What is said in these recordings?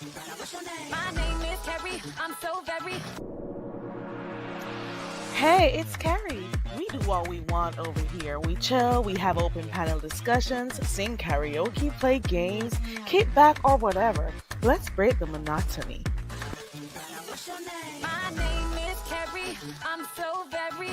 My name is Carrie. I'm so very. Hey, it's Carrie. We do what we want over here. We chill, we have open panel discussions, sing karaoke, play games, kick back, or whatever. Let's break the monotony. My name is Carrie. I'm so very.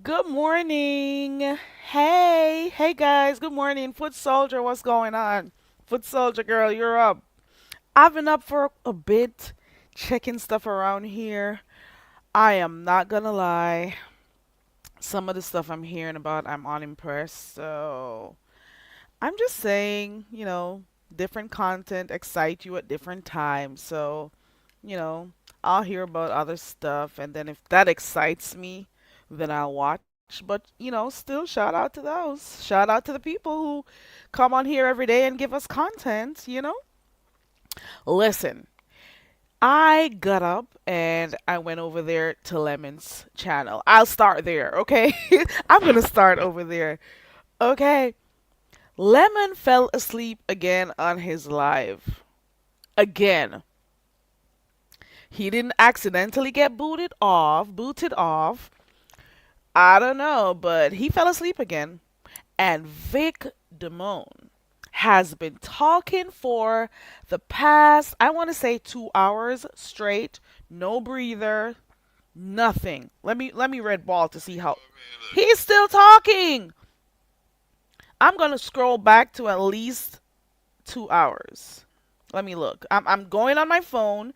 Good morning. Hey guys, good morning. Foot Soldier, what's going on? Foot Soldier girl, you're up. I've been up for a bit, checking stuff around here. I am not gonna lie. Some of the stuff I'm hearing about, I'm unimpressed. So I'm just saying, different content excite you at different times. So, you know, I'll hear about other stuff, and then if that excites me, then I'll watch. But, still shout out to those. Shout out to the people who come on here every day and give us content. Listen, I got up and I went over there to Lemon's channel. I'll start there, okay? I'm gonna start over there. Okay. Lemon fell asleep again on his live. Again. He didn't accidentally get booted off. I don't know, but he fell asleep again. And Vic Damone has been talking for the past, I want to say 2 hours straight, no breather, nothing. Let me red ball to see how he's still talking. I'm gonna scroll back to at least 2 hours. Let me look. I'm going on my phone.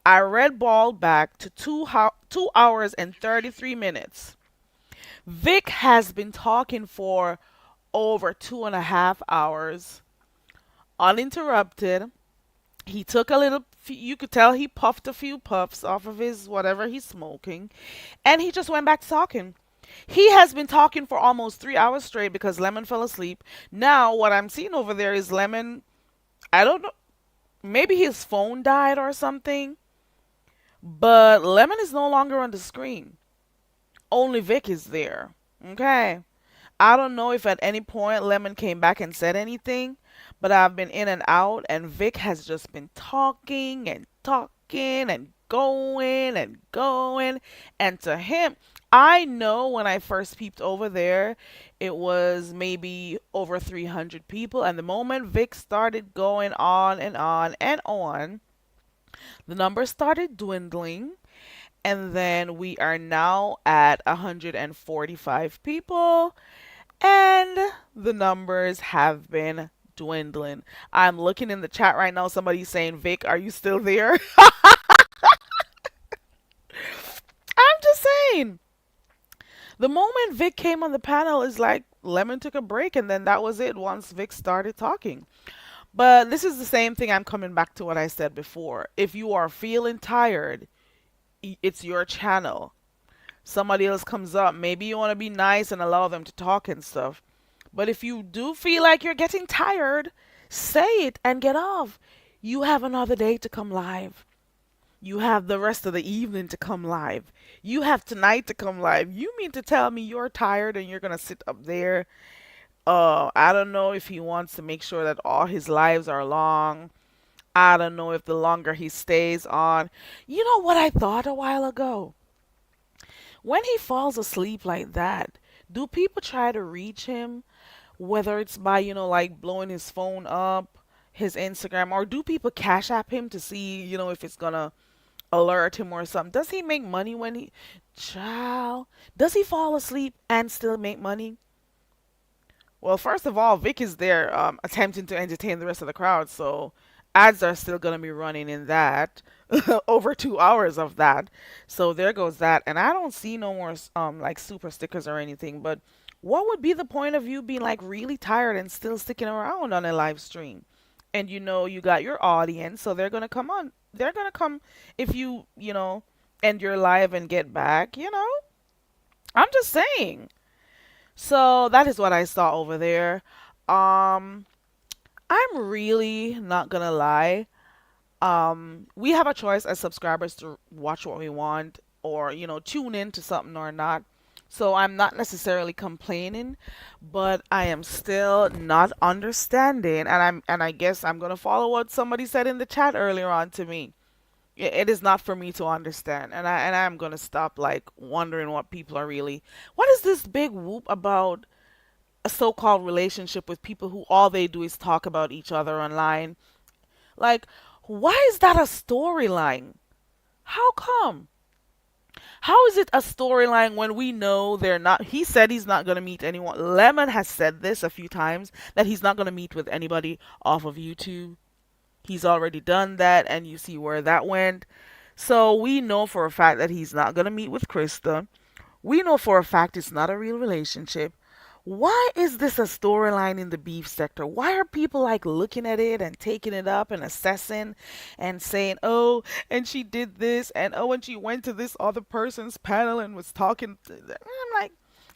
I red balled back to 2 hours and 33 minutes. Vic has been talking for over 2.5 hours, uninterrupted. He took a little, you could tell he puffed a few puffs off of his whatever he's smoking, and he just went back to talking. He has been talking for almost 3 hours straight because Lemon fell asleep. Now, what I'm seeing over there is Lemon, I don't know, maybe his phone died or something, but Lemon is no longer on the screen. Only Vic is there. Okay. I don't know if at any point Lemon came back and said anything, but I've been in and out, and Vic has just been talking and talking and going and going. And to him, I know when I first peeped over there, it was maybe over 300 people. And the moment Vic started going on and on and on, the numbers started dwindling. And then we are now at 145 people, and the numbers have been dwindling. I'm looking in the chat right now. Somebody's saying, Vic, are you still there? I'm just saying. The moment Vic came on the panel is like Lemon took a break, and then that was it once Vic started talking. But this is the same thing. I'm coming back to what I said before. If you are feeling tired, it's your channel. Somebody else comes up. Maybe you want to be nice and allow them to talk and stuff. But if you do feel like you're getting tired, say it and get off. You have another day to come live. You have the rest of the evening to come live. You have tonight to come live. You mean to tell me you're tired and you're going to sit up there? I don't know if he wants to make sure that all his lives are long. I don't know if the longer he stays on. You know what I thought a while ago? When he falls asleep like that, do people try to reach him? Whether it's by, like blowing his phone up, his Instagram, or do people cash app him to see, if it's gonna alert him or something? Does he make money when he, child, does he fall asleep and still make money? Well, first of all, Vic is there attempting to entertain the rest of the crowd, so ads are still going to be running in that. Over 2 hours of that. So there goes that. And I don't see no more like super stickers or anything, but what would be the point of you being like really tired and still sticking around on a live stream? And you got your audience, so they're going to come on. They're going to come if end your live and get back. I'm just saying. So that is what I saw over there. Um, I'm really not gonna lie. We have a choice as subscribers to watch what we want or, tune in to something or not. So I'm not necessarily complaining, but I am still not understanding, and I guess I'm gonna follow what somebody said in the chat earlier on to me. It is not for me to understand, and I'm gonna stop like wondering what people are really. What is this big whoop about a so-called relationship with people who all they do is talk about each other online? Like, why is that a storyline? How come? How is it a storyline when we know they're not? He said he's not going to meet anyone. Lemon has said this a few times that he's not going to meet with anybody off of YouTube. He's already done that, and you see where that went. So we know for a fact that he's not going to meet with Krista. We know for a fact it's not a real relationship. Why is this a storyline in the beef sector? Why are people like looking at it and taking it up and assessing and saying, oh, and she did this, and oh, and she went to this other person's panel and was talking I'm like,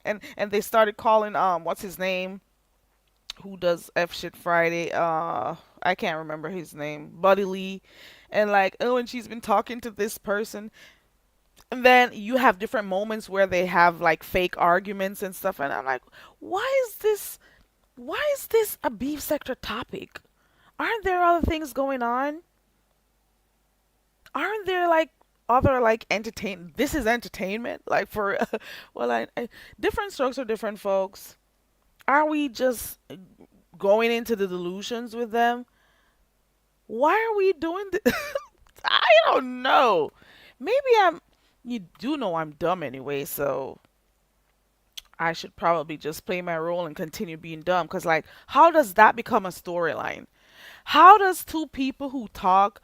and they started calling what's his name? Who does F shit Friday? I can't remember his name. Buddy Lee. And like, oh, and she's been talking to this person. And then you have different moments where they have like fake arguments and stuff, and I'm like, why is this a beef sector topic? Aren't there other things going on? Aren't there like other like entertain this is entertainment like for well different strokes for different folks. Are we just going into the delusions with them? Why are we doing this? I don't know. Maybe I'm you do know I'm dumb anyway, so I should probably just play my role and continue being dumb. Because, like, how does that become a storyline? How does two people who talk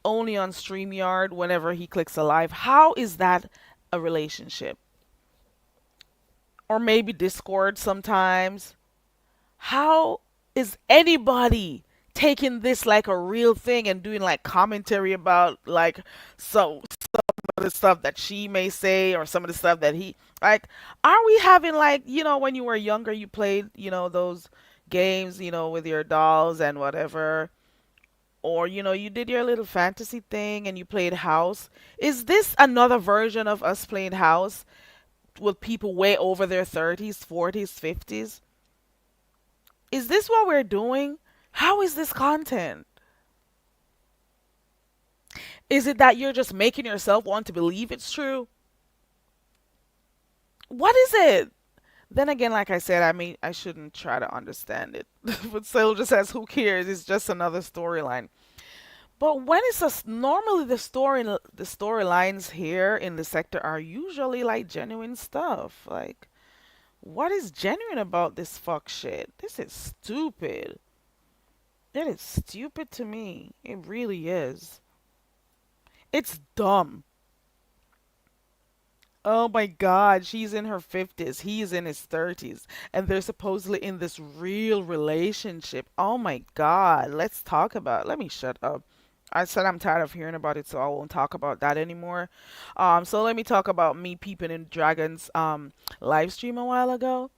only on StreamYard whenever he clicks a live, how is that a relationship? Or maybe Discord sometimes. How is anybody taking this like a real thing and doing like commentary about like some of the stuff that she may say or some of the stuff that he like? Are we having like when you were younger you played those games with your dolls and whatever, or you did your little fantasy thing and you played house? Is this another version of us playing house with people way over their 30s, 40s, 50s? Is this what we're doing? How is this content? Is it that you're just making yourself want to believe it's true? What is it? Then again, like I said, I mean, I shouldn't try to understand it. But Sale just says, who cares? It's just another storyline. But when it's normally the storylines here in the sector are usually like genuine stuff. Like, what is genuine about this fuck shit? This is stupid. It is stupid to me. It really is. It's dumb. Oh my god, she's in her 50s, he's in his 30s, and they're supposedly in this real relationship. Oh my god, let's talk about it. Let me shut up. I said I'm tired of hearing about it, so I won't talk about that anymore. So let me talk about me peeping in Dragon's live stream a while ago.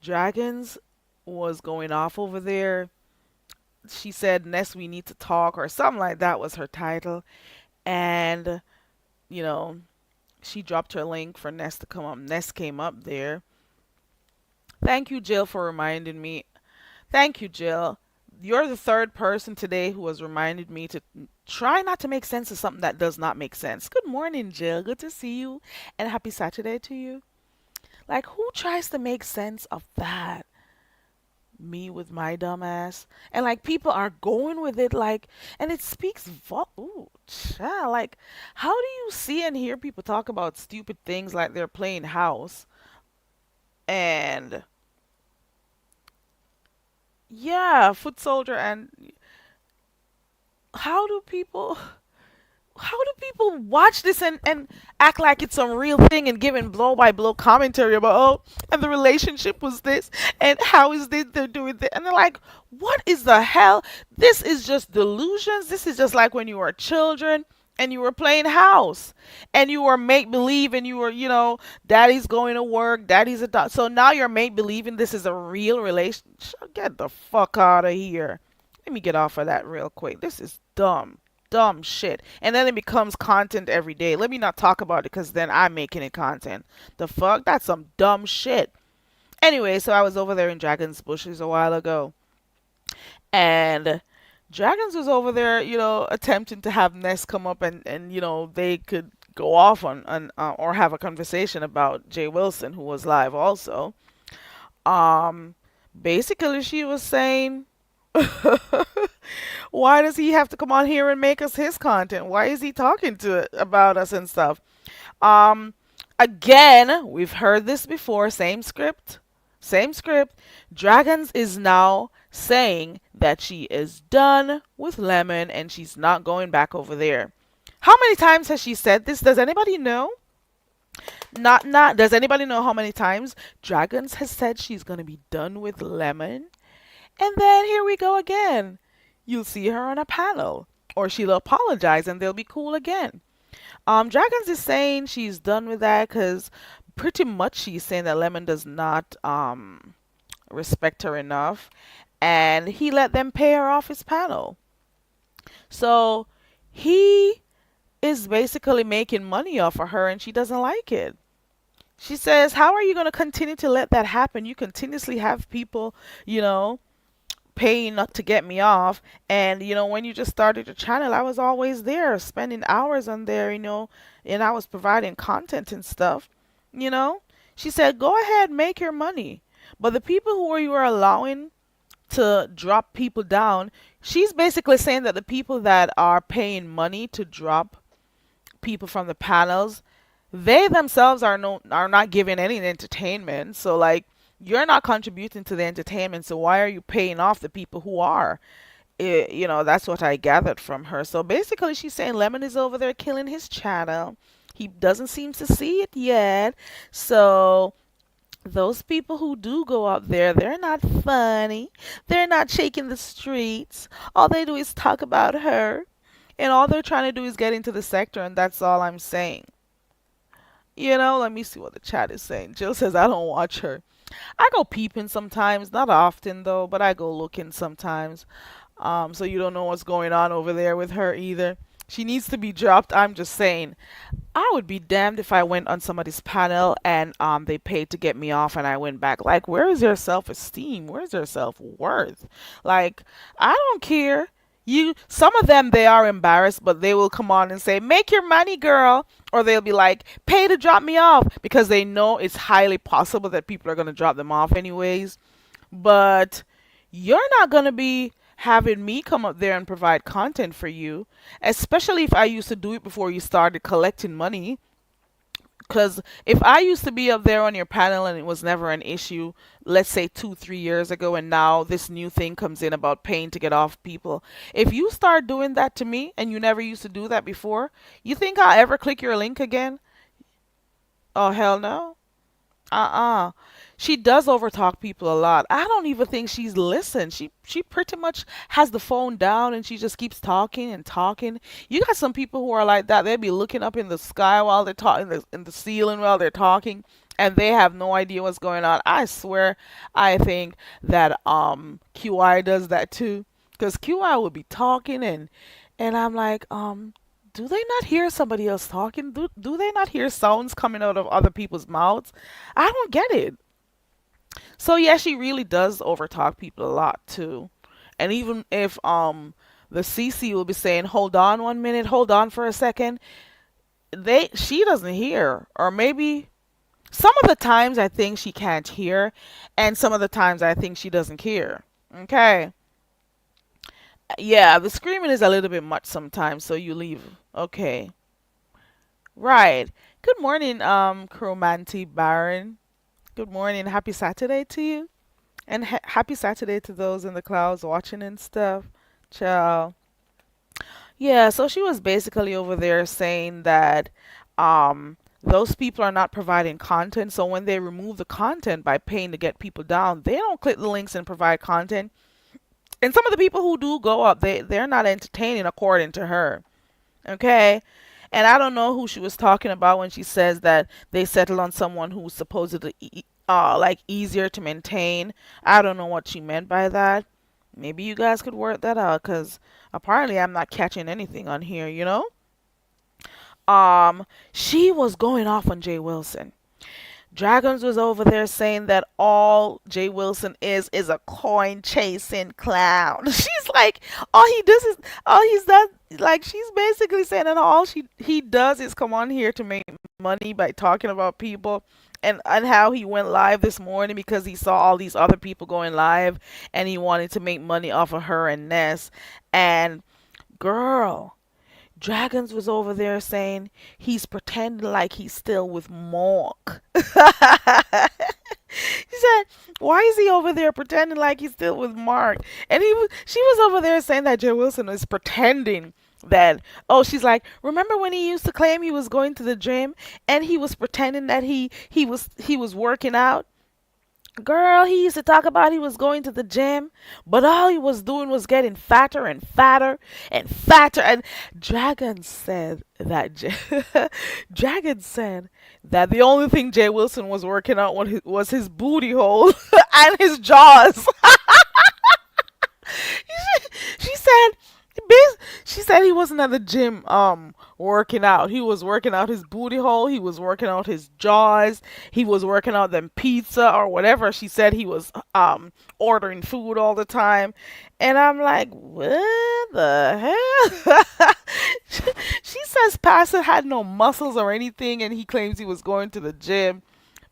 Dragons was going off over there. She said, Ness, we need to talk, or something like that was her title. And, you know, she dropped her link for Ness to come up. Ness came up there. Thank you, Jill, for reminding me. Thank you, Jill. You're the third person today who has reminded me to try not to make sense of something that does not make sense. Good morning, Jill. Good to see you. And happy Saturday to you. Like, who tries to make sense of that? Me with my dumb ass. And like people are going with it like and it speaks ooh, child, like how do you see and hear people talk about stupid things like they're playing house and yeah, foot soldier and how do people watch this and act like it's some real thing and giving blow by blow commentary about oh and the relationship was this and how is this they're doing this and they're like what is the hell, this is just delusions, this is just like when you were children and you were playing house and you were make believe and you were daddy's going to work, daddy's a doc, so now you're make believing this is a real relationship. Get the fuck out of here. Let me get off of that real quick. This is dumb shit. And then it becomes content every day. Let me not talk about it because then I'm making it content. The fuck? That's some dumb shit. Anyway, so I was over there in Dragon's Bushes a while ago. And Dragons was over there, attempting to have Ness come up and they could go off on or have a conversation about Jay Wilson, who was live also. Um, Basically, she was saying, why does he have to come on here and make us his content? Why is he talking to about us and stuff? Um, Again, we've heard this before. Same script, same script. Dragons is now saying that she is done with Lemon and she's not going back over there. How many times has she said this? Does anybody know? Not. Does anybody know how many times Dragons has said she's gonna be done with Lemon? And then here we go again. You'll see her on a panel, or she'll apologize and they'll be cool again. Dragons is saying she's done with that because pretty much she's saying that Lemon does not respect her enough, and he let them pay her off his panel. So he is basically making money off of her, and she doesn't like it. She says, "How are you going to continue to let that happen? You continuously have people, you know." paying not to get me off. And when you just started your channel, I was always there, spending hours on there, and I was providing content and stuff. You know, she said, "Go ahead, make your money." But the people who you are allowing to drop people down, she's basically saying that the people that are paying money to drop people from the panels, they themselves are not giving any entertainment. So like you're not contributing to the entertainment, so why are you paying off the people who are? That's what I gathered from her. So basically she's saying Lemon is over there killing his channel. He doesn't seem to see it yet. So those people who do go out there, they're not funny. They're not shaking the streets. All they do is talk about her. And all they're trying to do is get into the sector, and that's all I'm saying. Let me see what the chat is saying. Jill says, I don't watch her. I go peeping sometimes, not often though, but I go looking sometimes. So you don't know what's going on over there with her either. She needs to be dropped. I'm just saying. I would be damned if I went on somebody's panel and they paid to get me off and I went back. Like, where is their self-esteem? Where's their self-worth? Like, I don't care. Some of them, they are embarrassed, but they will come on and say, "Make your money, girl," or they'll be like, "Pay to drop me off," because they know it's highly possible that people are going to drop them off anyways. But you're not going to be having me come up there and provide content for you, especially if I used to do it before you started collecting money. Because if I used to be up there on your panel and it was never an issue, let's say 2, 3 years ago, and now this new thing comes in about paying to get off people. If you start doing that to me and you never used to do that before, you think I'll ever click your link again? Oh, hell no. Uh-uh. She does overtalk people a lot. I don't even think she's listened. She pretty much has the phone down and she just keeps talking and talking. You got some people who are like that. They'll be looking up in the sky while they're talking, in the ceiling while they're talking, and they have no idea what's going on. I swear, I think that QI does that too, because QI will be talking and I'm like, do they not hear somebody else talking? Do they not hear sounds coming out of other people's mouths? I don't get it. So yeah, she really does overtalk people a lot too. And even if the CC will be saying, "Hold on 1 minute, hold on for a second," she doesn't hear. Or maybe some of the times I think she can't hear, and some of the times I think she doesn't hear. Okay. Yeah, the screaming is a little bit much sometimes, so you leave. Okay. Right. Good morning, Chromanti Baron. Good morning. Happy Saturday to you. And happy Saturday to those in the clouds watching and stuff. Ciao. Yeah, so she was basically over there saying that those people are not providing content. So when they remove the content by paying to get people down, they don't click the links and provide content. And some of the people who do go up, they're not entertaining according to her. Okay? And I don't know who she was talking about when she says that they settled on someone who's supposedly like easier to maintain. I don't know what she meant by that. Maybe you guys could work that out because apparently I'm not catching anything on here, you know? She was going off on Jay Wilson. Dragons was over there saying that all Jay Wilson is a coin chasing clown. She's like, all he does is all he's done. Like she's basically saying that all he does is come on here to make money by talking about people. And how he went live this morning because he saw all these other people going live and he wanted to make money off of her and Ness. And girl, Dragons was over there saying he's pretending like he's still with Mark. He said, "Why is he over there pretending like he's still with Mark?" And she was over there saying that Jay Wilson is pretending that. Oh, she's like, "Remember when he used to claim he was going to the gym and he was pretending that he was working out?" Girl, he used to talk about he was going to the gym, but all he was doing was getting fatter and fatter and fatter. And Dragon said that Dragon said that the only thing Jay Wilson was working out was his booty hole and his jaws. She said she said he wasn't at the gym working out. He was working out his booty hole, he was working out his jaws, he was working out them pizza or whatever. She said he was ordering food all the time. And I'm like, what the hell? She says Pastor had no muscles or anything and he claims he was going to the gym.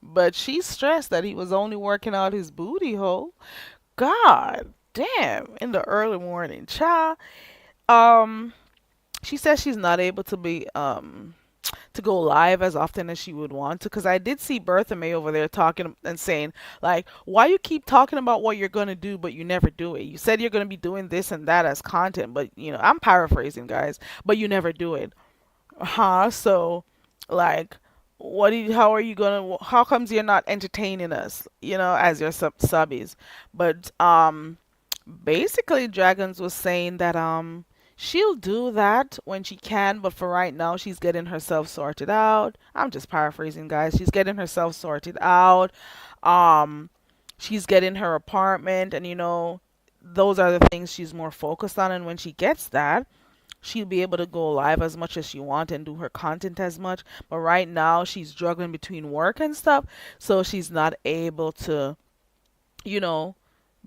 But she stressed that he was only working out his booty hole. God damn, in the early morning, child. Um, she says she's not able to go live as often as she would want to because I did see Bertha May over there talking and saying like, why you keep talking about what you're gonna do but you never do it. You said you're gonna be doing this and that as content, but I'm paraphrasing, guys, but you never do it. Huh? So like, how are you gonna? How comes you're not entertaining us? As your subbies. But basically, Dragons was saying that she'll do that when she can, but for right now she's getting herself sorted out. I'm just paraphrasing, guys. She's getting herself sorted out. Um, she's getting her apartment, and those are the things she's more focused on. And when she gets that, she'll be able to go live as much as she wants and do her content as much. But right now she's juggling between work and stuff, so she's not able to, you know,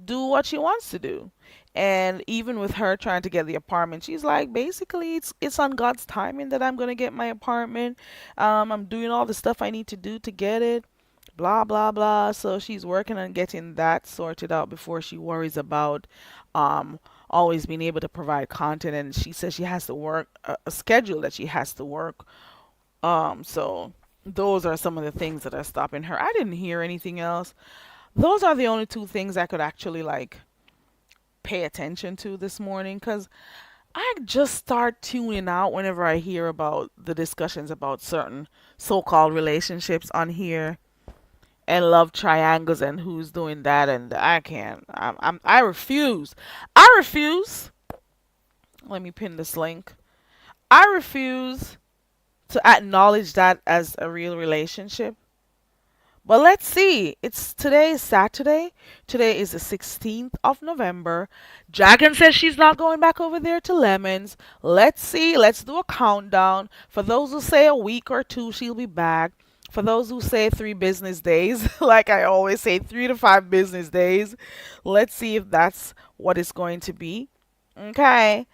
do what she wants to do. And even with her trying to get the apartment, she's like, basically, it's on God's timing that I'm gonna get my apartment. I'm doing all the stuff I need to do to get it. Blah blah blah. So she's working on getting that sorted out before she worries about um always being able to provide content, and she says she has to work a schedule that she has to work. So those are some of the things that are stopping her. I didn't hear anything else. Those are the only two things I could actually like pay attention to this morning because I just start tuning out whenever I hear about the discussions about certain so-called relationships on here and love triangles and who's doing that, and I can't. I refuse. I refuse. Let me pin this link. I refuse to acknowledge that as a real relationship. But let's see. It's today is Saturday. Today is the 16th of November. Dragon says she's not going back over there to Lemons. Let's see. Let's do a countdown. For those who say a week or two, she'll be back. For those who say 3 business days, like I always say, 3 to 5 business days. Let's see if that's what it's going to be. Okay.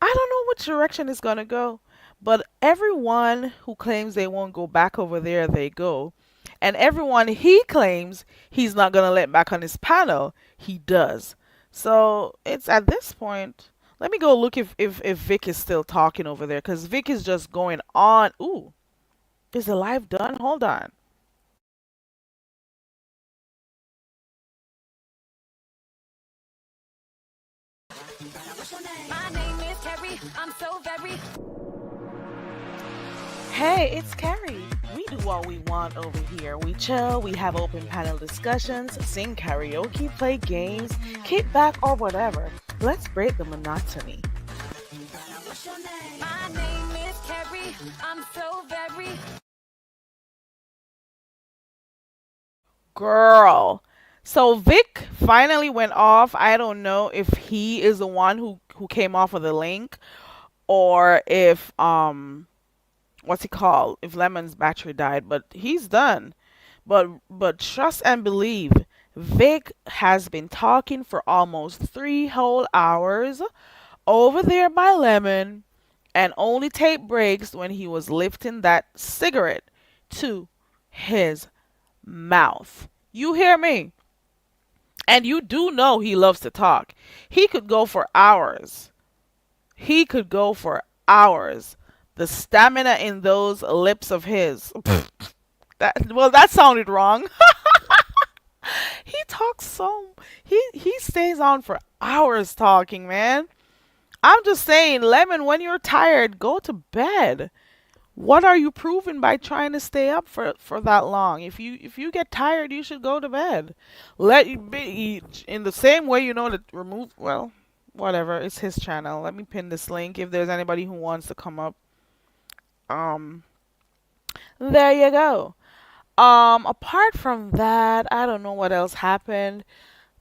I don't know which direction it's going to go. But everyone who claims they won't go back over there, they go. And everyone he claims he's not going to let back on his panel, he does. So it's at this point. Let me go look if Vic is still talking over there. Because Vic is just going on. Ooh, is the live done? Hold on. My name is Carrie. I'm so very. Hey, it's Carrie. We do what we want over here. We chill, we have open panel discussions, sing karaoke, play games, kick back, or whatever. Let's break the monotony. My name is Carrie. I'm so very. Girl. So Vic finally went off. I don't know if he is the one who came off of the link or if what's he called? If Lemon's battery died, but he's done. But trust and believe, Vic has been talking for almost 3 whole hours over there by Lemon and only take breaks when he was lifting that cigarette to his mouth. You hear me? And you do know he loves to talk. He could go for hours. He could go for hours. The stamina in those lips of his. That sounded wrong. He talks so he stays on for hours talking, man. I'm just saying, Lemon, when you're tired, go to bed. What are you proving by trying to stay up for that long? If you get tired, you should go to bed. Let you be in the same way you know to remove. Well, whatever. It's his channel. Let me pin this link if there's anybody who wants to come up. Um, there you go. Apart from that, I don't know what else happened.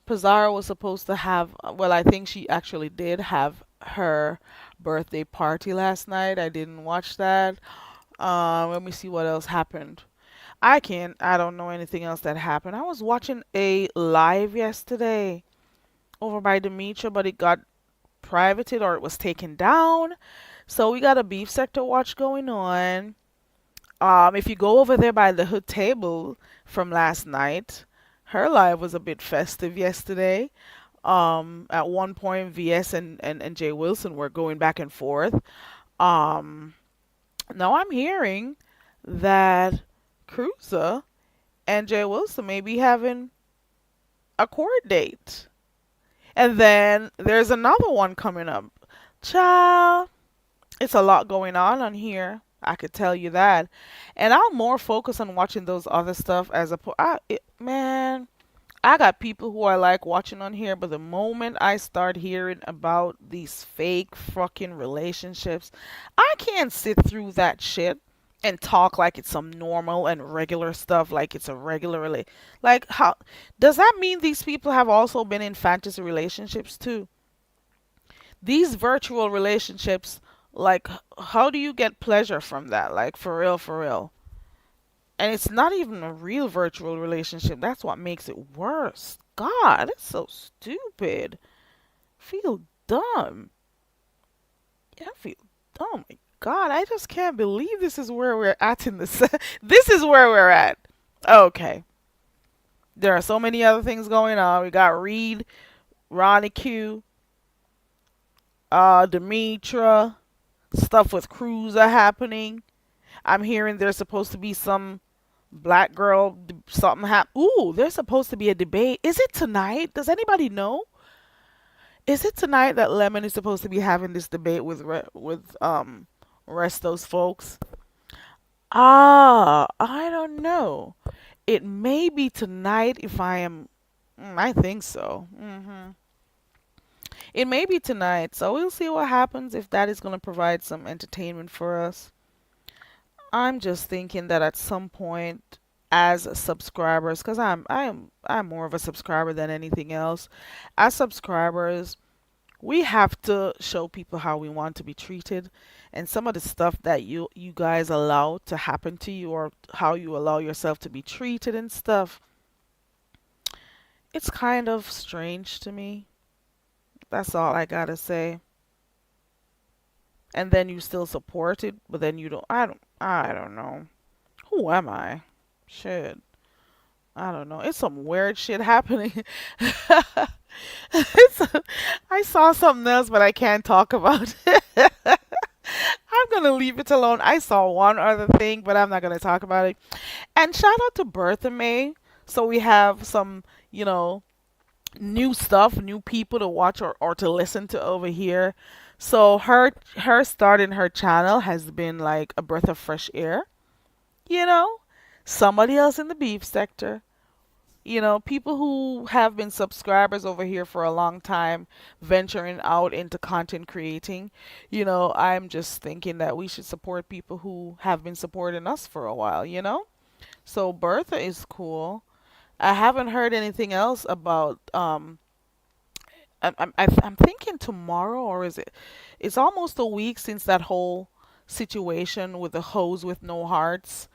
Pizarro was supposed to have. Well, I think she actually did have her birthday party last night. I didn't watch that. Let me see what else happened. I don't know anything else that happened. I was watching a live yesterday over by Demetra, but it got privated or it was taken down. So we got a beef sector watch going on. If you go over there by the hood table from last night, her live was a bit festive yesterday. At one point, VS and Jay Wilson were going back and forth. Um, Now I'm hearing that Cruiser and Jay Wilson may be having a court date. And then there's another one coming up. Child, it's a lot going on here. I could tell you that. And I'm more focused on watching those other stuff as a man. I got people who I like watching on here, but the moment I start hearing about these fake fucking relationships, I can't sit through that shit and talk like it's some normal and regular stuff, like it's a regular like how does that mean these people have also been in fantasy relationships too? These virtual relationships, like how do you get pleasure from that? Like for real, for real. And it's not even a real virtual relationship. That's what makes it worse. God, it's so stupid. Feel dumb. Yeah, I feel dumb. Oh my God, I just can't believe this is where we're at in this. This is where we're at. Okay. There are so many other things going on. We got Reed, Ronnie Q, Demetra, stuff with Cruz are happening. I'm hearing there's supposed to be some black girl something Ooh, there's supposed to be a debate. Is it tonight? Does anybody know? Is it tonight that Lemon is supposed to be having this debate with rest those folks? I don't know. It may be tonight if I am. I think so. It may be tonight, so we'll see what happens if that is going to provide some entertainment for us. I'm just thinking that at some point, as subscribers, because I'm more of a subscriber than anything else. As subscribers, we have to show people how we want to be treated, and some of the stuff that you guys allow to happen to you, or how you allow yourself to be treated and stuff, it's kind of strange to me. That's all I gotta say. And then you still support it, but then you don't. I don't know. Who am I? Shit. I don't know. It's some weird shit happening. it's, I saw something else, but I can't talk about it. I'm gonna leave it alone. I saw one other thing, but I'm not gonna talk about it. And shout out to Bertha May. So we have some, new stuff, new people to watch, or to listen to over here. So her starting her channel has been like a breath of fresh air. You know, somebody else in the beef sector. People who have been subscribers over here for a long time, venturing out into content creating. I'm just thinking that we should support people who have been supporting us for a while. So Bertha is cool. I haven't heard anything else about I'm thinking tomorrow, or is it? It's almost a week since that whole situation with the hoes with no hearts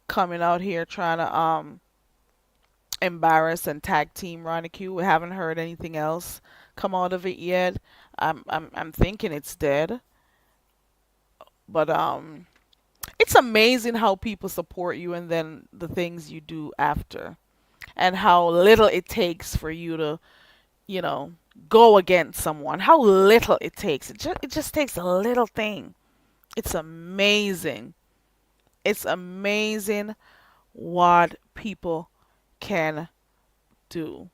coming out here trying to embarrass and tag team Ronnie Q. We haven't heard anything else come out of it yet. I'm thinking it's dead, but it's amazing how people support you and then the things you do after, and how little it takes for you to you know, go against someone. How little it takes. It just takes a little thing. It's amazing. It's amazing what people can do,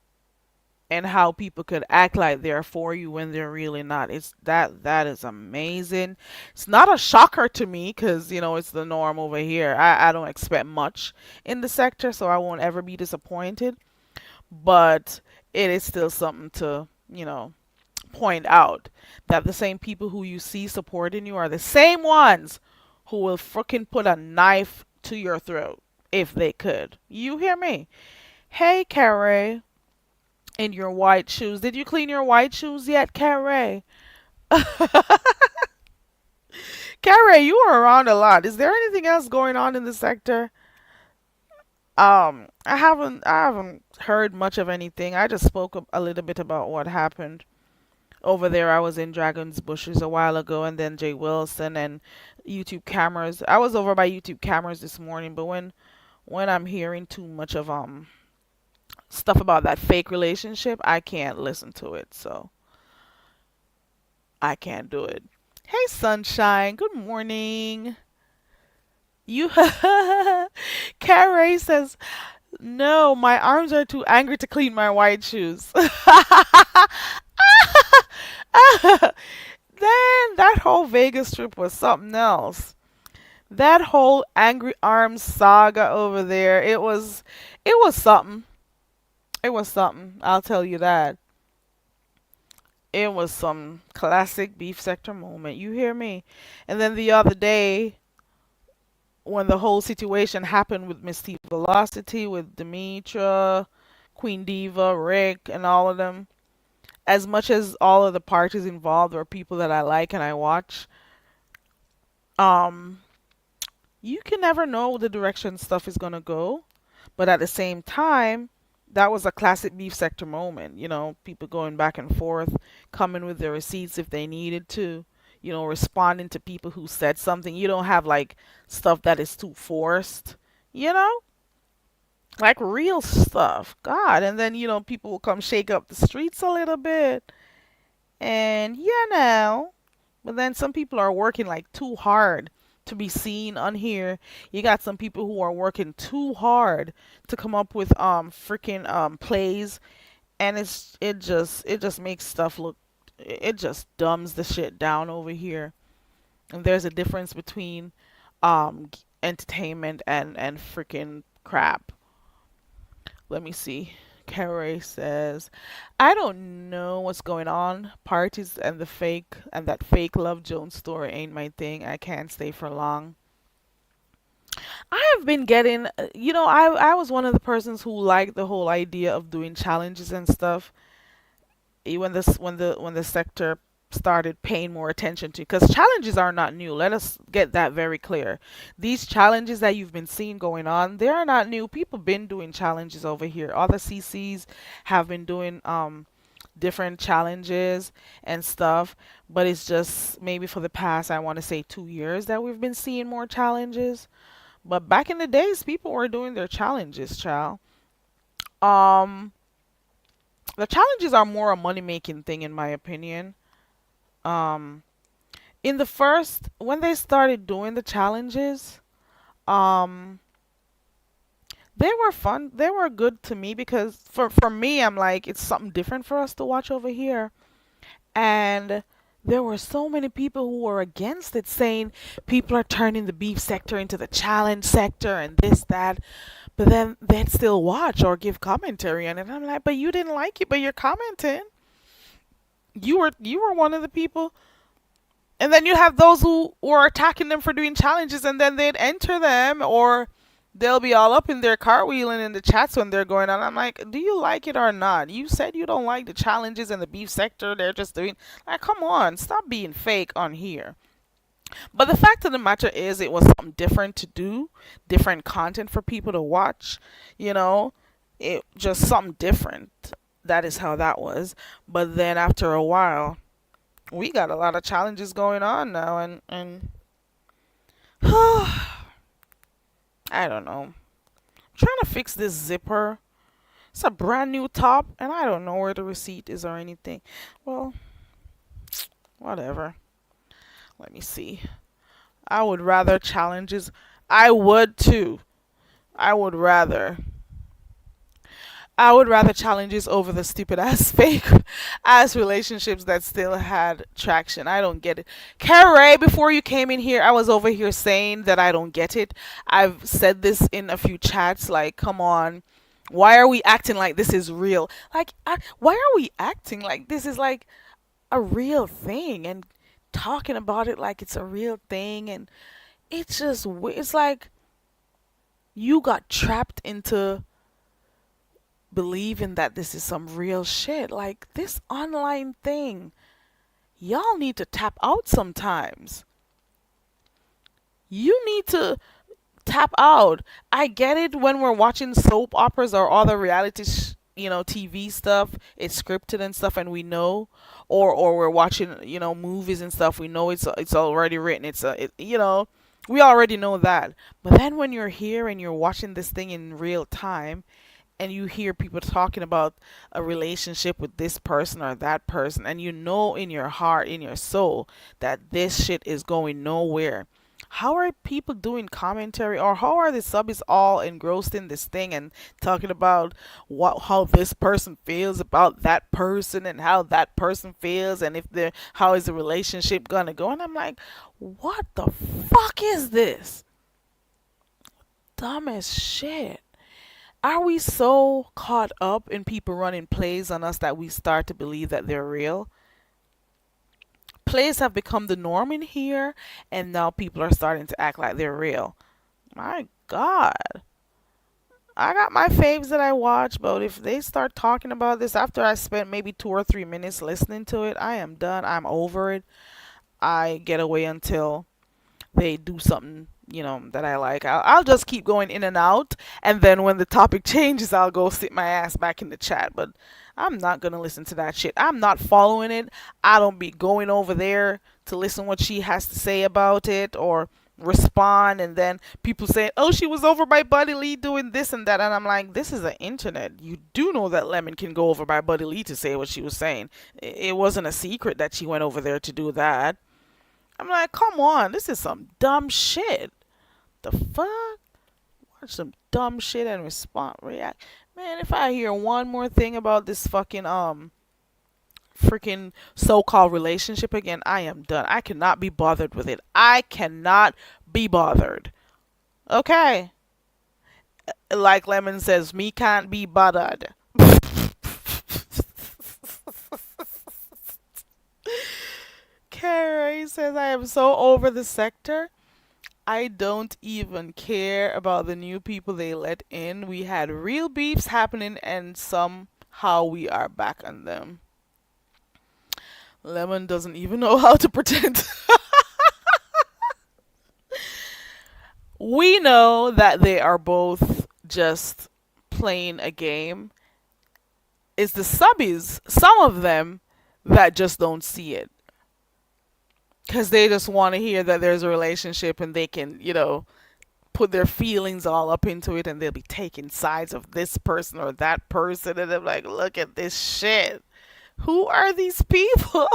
and how people could act like they're for you when they're really not. That is amazing. It's not a shocker to me because it's the norm over here. I don't expect much in the sector, so I won't ever be disappointed. But it is still something to point out that the same people who you see supporting you are the same ones who will freaking put a knife to your throat if they could. You hear me? Hey, Carrie, in your white shoes. Did you clean your white shoes yet, Carrie? Carrie, you are around a lot. Is there anything else going on in the sector? I haven't heard much of anything. I just spoke a little bit about what happened over there. I was in Dragon's Bushes a while ago, and then Jay Wilson and YouTube cameras. I was over by YouTube cameras this morning, but when I'm hearing too much of stuff about that fake relationship, I can't listen to it. So I can't do it. Hey, Sunshine. Good morning. You, Carrie says, no, my arms are too angry to clean my white shoes. Then that whole Vegas trip was something else. That whole angry arms saga over there, it was something. It was something. I'll tell you that. It was some classic beef sector moment. You hear me? And then the other day, when the whole situation happened with Miss T Velocity, with Demetra, Queen Diva, Rick, and all of them, as much as all of the parties involved are people that I like and I watch, um, you can never know the direction stuff is gonna go. But at the same time, that was a classic beef sector moment. People going back and forth, coming with their receipts if they needed to. Responding to people who said something. You don't have like stuff that is too forced. You know, like real stuff. God, and then people will come shake up the streets a little bit, And but then some people are working like too hard to be seen on here. You got some people who are working too hard to come up with freaking plays, and it just makes stuff look, it just dumbs the shit down over here. And there's a difference between entertainment and freaking crap. Let me see. Carrie says, I don't know what's going on. Parties and that fake Love Jones story ain't my thing. I can't stay for long. I have been getting, I was one of the persons who liked the whole idea of doing challenges and stuff. When the sector started paying more attention to, because challenges are not new. Let us get that very clear. These challenges that you've been seeing going on, they are not new. People been doing challenges over here. Other CCs have been doing different challenges and stuff, but it's just maybe for the past, I want to say, 2 years that we've been seeing more challenges. But back in the days, people were doing their challenges, child. um the challenges are more a money making thing, in my opinion. um in the first, when they started doing the challenges, um they were fun, they were good to me, because for me, I'm like, it's something different for us to watch over here. And there were so many people who were against it, saying people are turning the beef sector into the challenge sector and this, that. But then they'd still watch or give commentary on it. I'm like, but you didn't like it, but you're commenting. You were one of the people. And then you have those who were attacking them for doing challenges, and then they'd enter them, or they'll be all up in their cartwheeling in the chats when they're going on. I'm like, do you like it or not? You said you don't like the challenges in the beef sector. They're just doing, like, come on, stop being fake on here. But the fact of the matter is, it was something different to do, different content for people to watch. You know, it just something different. That is how that was. But then after a while, we got a lot of challenges going on now, and I don't know. I'm trying to fix this zipper. It's a brand new top, and I don't know where the receipt is or anything. Well, whatever. Let me see. I would rather challenges. I would too. I would rather. I would rather challenges over the stupid ass fake ass relationships that still had traction. I don't get it. Carrie, before you came in here, I was over here saying that I don't get it. I've said this in a few chats, like, come on. Why are we acting like this is real? Like, why are we acting like this is like a real thing and talking about it like it's a real thing? And it's just, it's like you got trapped into believing that this is some real shit. Like, this online thing, y'all need to tap out sometimes. You need to tap out. I get it when we're watching soap operas or other reality TV stuff, it's scripted and stuff, and we know, or we're watching, movies and stuff, we know it's already written, we already know that. But then when you're here and you're watching this thing in real time, and you hear people talking about a relationship with this person or that person, and you know in your heart, in your soul, that this shit is going nowhere. How are people doing commentary, or how are the subbies all engrossed in this thing and talking about how this person feels about that person, and how that person feels, and if they're, how is the relationship gonna go? And I'm like, what the fuck is this? Dumb as shit. Are we so caught up in people running plays on us that we start to believe that they're real? Plays have become the norm in here, and now people are starting to act like they're real. My God. I got my faves that I watch, but if they start talking about this after I spent maybe 2 or 3 minutes listening to it, I am done. I'm over it. I get away until they do something, that I like. I'll just keep going in and out, and then when the topic changes, I'll go sit my ass back in the chat. But I'm not gonna listen to that shit. I'm not following it. I don't be going over there to listen what she has to say about it, or respond, and then people saying, "Oh, she was over by Buddy Lee doing this and that," and I'm like, "This is the internet. You do know that Lemon can go over by Buddy Lee to say what she was saying. It wasn't a secret that she went over there to do that." I'm like, "Come on, this is some dumb shit. The fuck? Watch some dumb shit and respond, react." Man, if I hear one more thing about this fucking freaking so-called relationship again, I am done. I cannot be bothered with it. I cannot be bothered. Okay? Like Lemon says, me can't be bothered. Carrie says, I am so over the sector. I don't even care about the new people they let in. We had real beefs happening and somehow we are back on them. Lemon doesn't even know how to pretend. We know that they are both just playing a game. It's the subbies, some of them, that just don't see it. Because they just want to hear that there's a relationship and they can, put their feelings all up into it and they'll be taking sides of this person or that person. And they're like, look at this shit. Who are these people?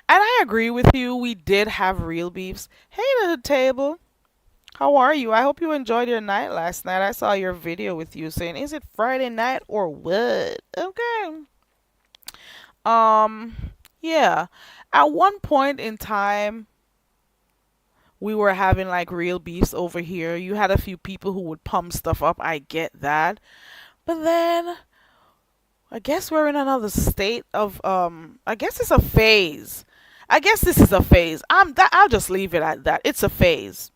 And I agree with you. We did have real beefs. Hey to the table. How are you? I hope you enjoyed your night last night. I saw your video with you saying, is it Friday night or what? Okay. Yeah. At one point in time, we were having like real beefs over here. You had a few people who would pump stuff up. I get that. But then I guess we're in another state of I guess it's a phase. I guess this is a phase. I'll just leave it at that. It's a phase.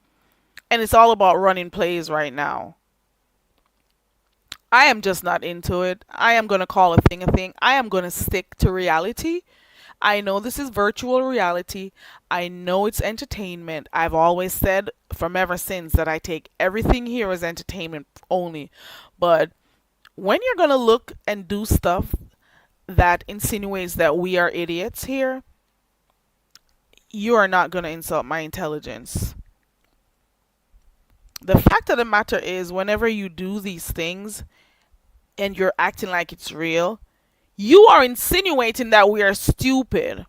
And it's all about running plays right now. I am just not into it. I am going to call a thing a thing. I am going to stick to reality. I know this is virtual reality. I know it's entertainment. I've always said from ever since that I take everything here as entertainment only. But when you're going to look and do stuff that insinuates that we are idiots here, you are not going to insult my intelligence. The fact of the matter is, whenever you do these things and you're acting like it's real, you are insinuating that we are stupid.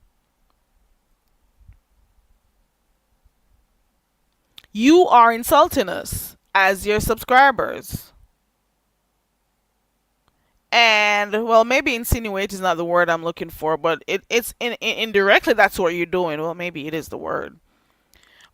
You are insulting us as your subscribers. And, well, maybe insinuate is not the word I'm looking for, but it's indirectly that's what you're doing. Well, maybe it is the word.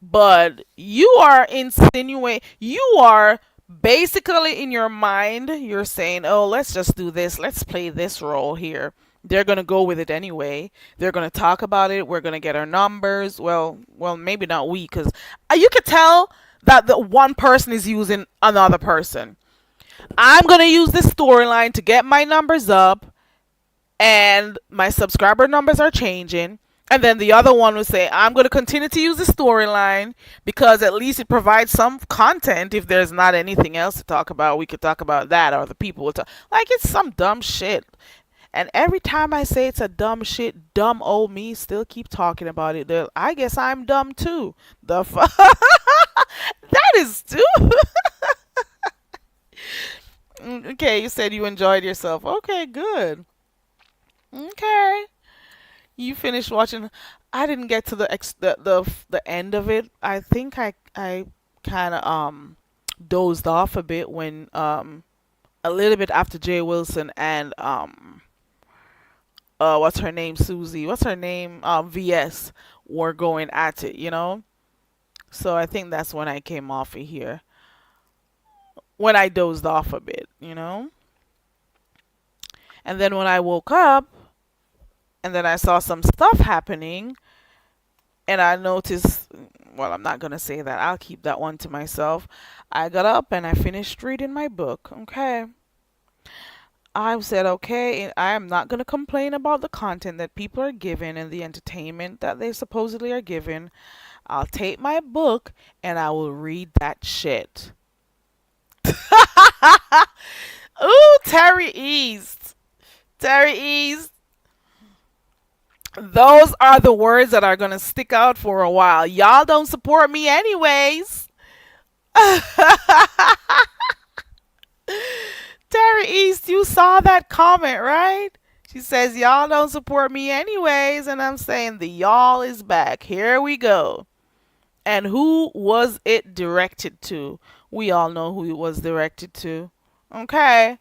But you are insinuating, you are basically in your mind, you're saying, oh, let's just do this. Let's play this role here. They're going to go with it anyway. They're going to talk about it. We're going to get our numbers. Well, maybe not we, because you could tell that the one person is using another person. I'm going to use this storyline to get my numbers up, and my subscriber numbers are changing. And then the other one will say, I'm going to continue to use the storyline because at least it provides some content. If there's not anything else to talk about, we could talk about that, or the people will talk. Like, it's some dumb shit. And every time I say it's a dumb shit, dumb old me still keep talking about it. I guess I'm dumb too. The fuck? That is stupid. Okay, you said you enjoyed yourself. Okay, good. Okay. You finished watching. I didn't get to the end of it. I think I kind of dozed off a bit when a little bit after Jay Wilson and what's her name, Susie, what's her name, VS were going at it. So I think that's when I came off of here, when I dozed off a bit. And then when I woke up, and then I saw some stuff happening, and I noticed, well, I'm not going to say that. I'll keep that one to myself. I got up and I finished reading my book. Okay. I said, okay, I am not going to complain about the content that people are given and the entertainment that they supposedly are given. I'll take my book and I will read that shit. Ooh, Terry East. Terry East. Those are the words that are gonna stick out for a while. Y'all don't support me anyways. Terry East, you saw that comment, right? She says, y'all don't support me anyways. And I'm saying the y'all is back. Here we go. And who was it directed to? We all know who it was directed to. Okay.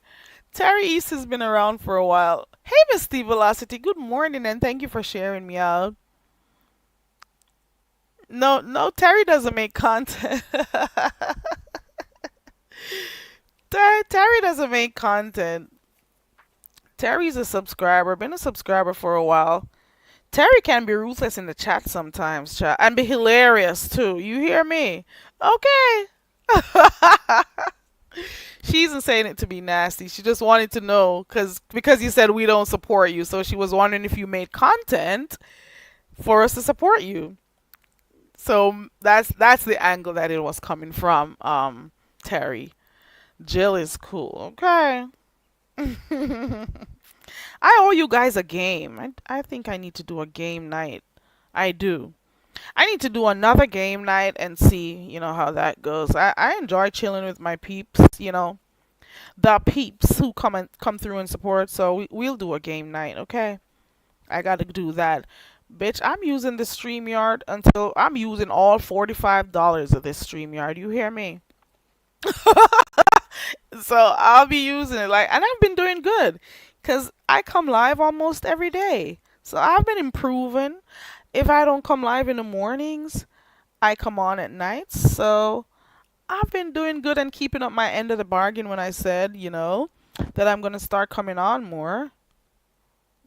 Terry East has been around for a while. Hey, Miss Steve Velocity. Good morning and thank you for sharing me out. No, no, Terry doesn't make content. Terry doesn't make content. Terry's a subscriber, been a subscriber for a while. Terry can be ruthless in the chat sometimes, chat, and be hilarious too. You hear me? Okay. She isn't saying it to be nasty. She just wanted to know because you said we don't support you, so she was wondering if you made content for us to support you. So that's the angle that it was coming from. Terry. Jill is cool. Okay. I owe you guys a game. I think I need to do a game night. I do. I need to do another game night and see, how that goes. I enjoy chilling with my peeps, the peeps who come through and support. So we'll do a game night, okay? I gotta do that. Bitch, I'm using the StreamYard until I'm using all $45 of this StreamYard. You hear me? So I'll be using it and I've been doing good because I come live almost every day. So I've been improving. If I don't come live in the mornings, I come on at nights. So I've been doing good and keeping up my end of the bargain when I said, that I'm going to start coming on more.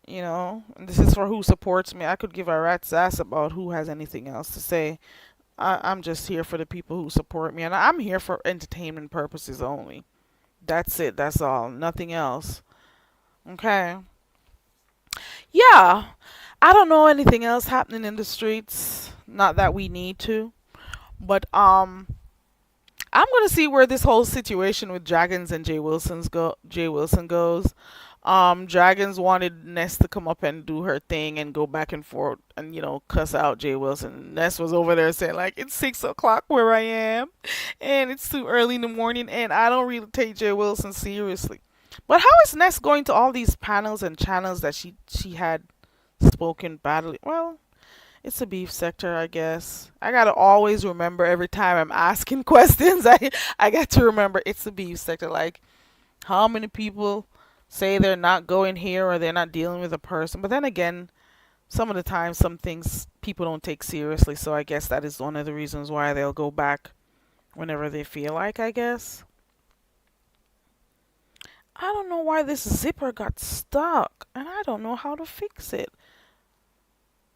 And this is for who supports me. I could give a rat's ass about who has anything else to say. I'm just here for the people who support me, and I'm here for entertainment purposes only. That's it. That's all. Nothing else. Okay. Yeah. I don't know anything else happening in the streets. Not that we need to, but I'm gonna see where this whole situation with Dragons and Jay Wilson goes. Dragons wanted Ness to come up and do her thing and go back and forth and cuss out Jay Wilson. Ness was over there saying like it's 6 o'clock where I am, and it's too early in the morning, and I don't really take Jay Wilson seriously. But how is Ness going to all these panels and channels that she had spoken badly? Well, it's a beef sector, I guess. I gotta always remember every time I'm asking questions. I got to remember it's a beef sector. Like, how many people say they're not going here or they're not dealing with a person? But then again, some of the time, some things people don't take seriously. So I guess that is one of the reasons why they'll go back whenever they feel like, I guess. I don't know why this zipper got stuck, and I don't know how to fix it.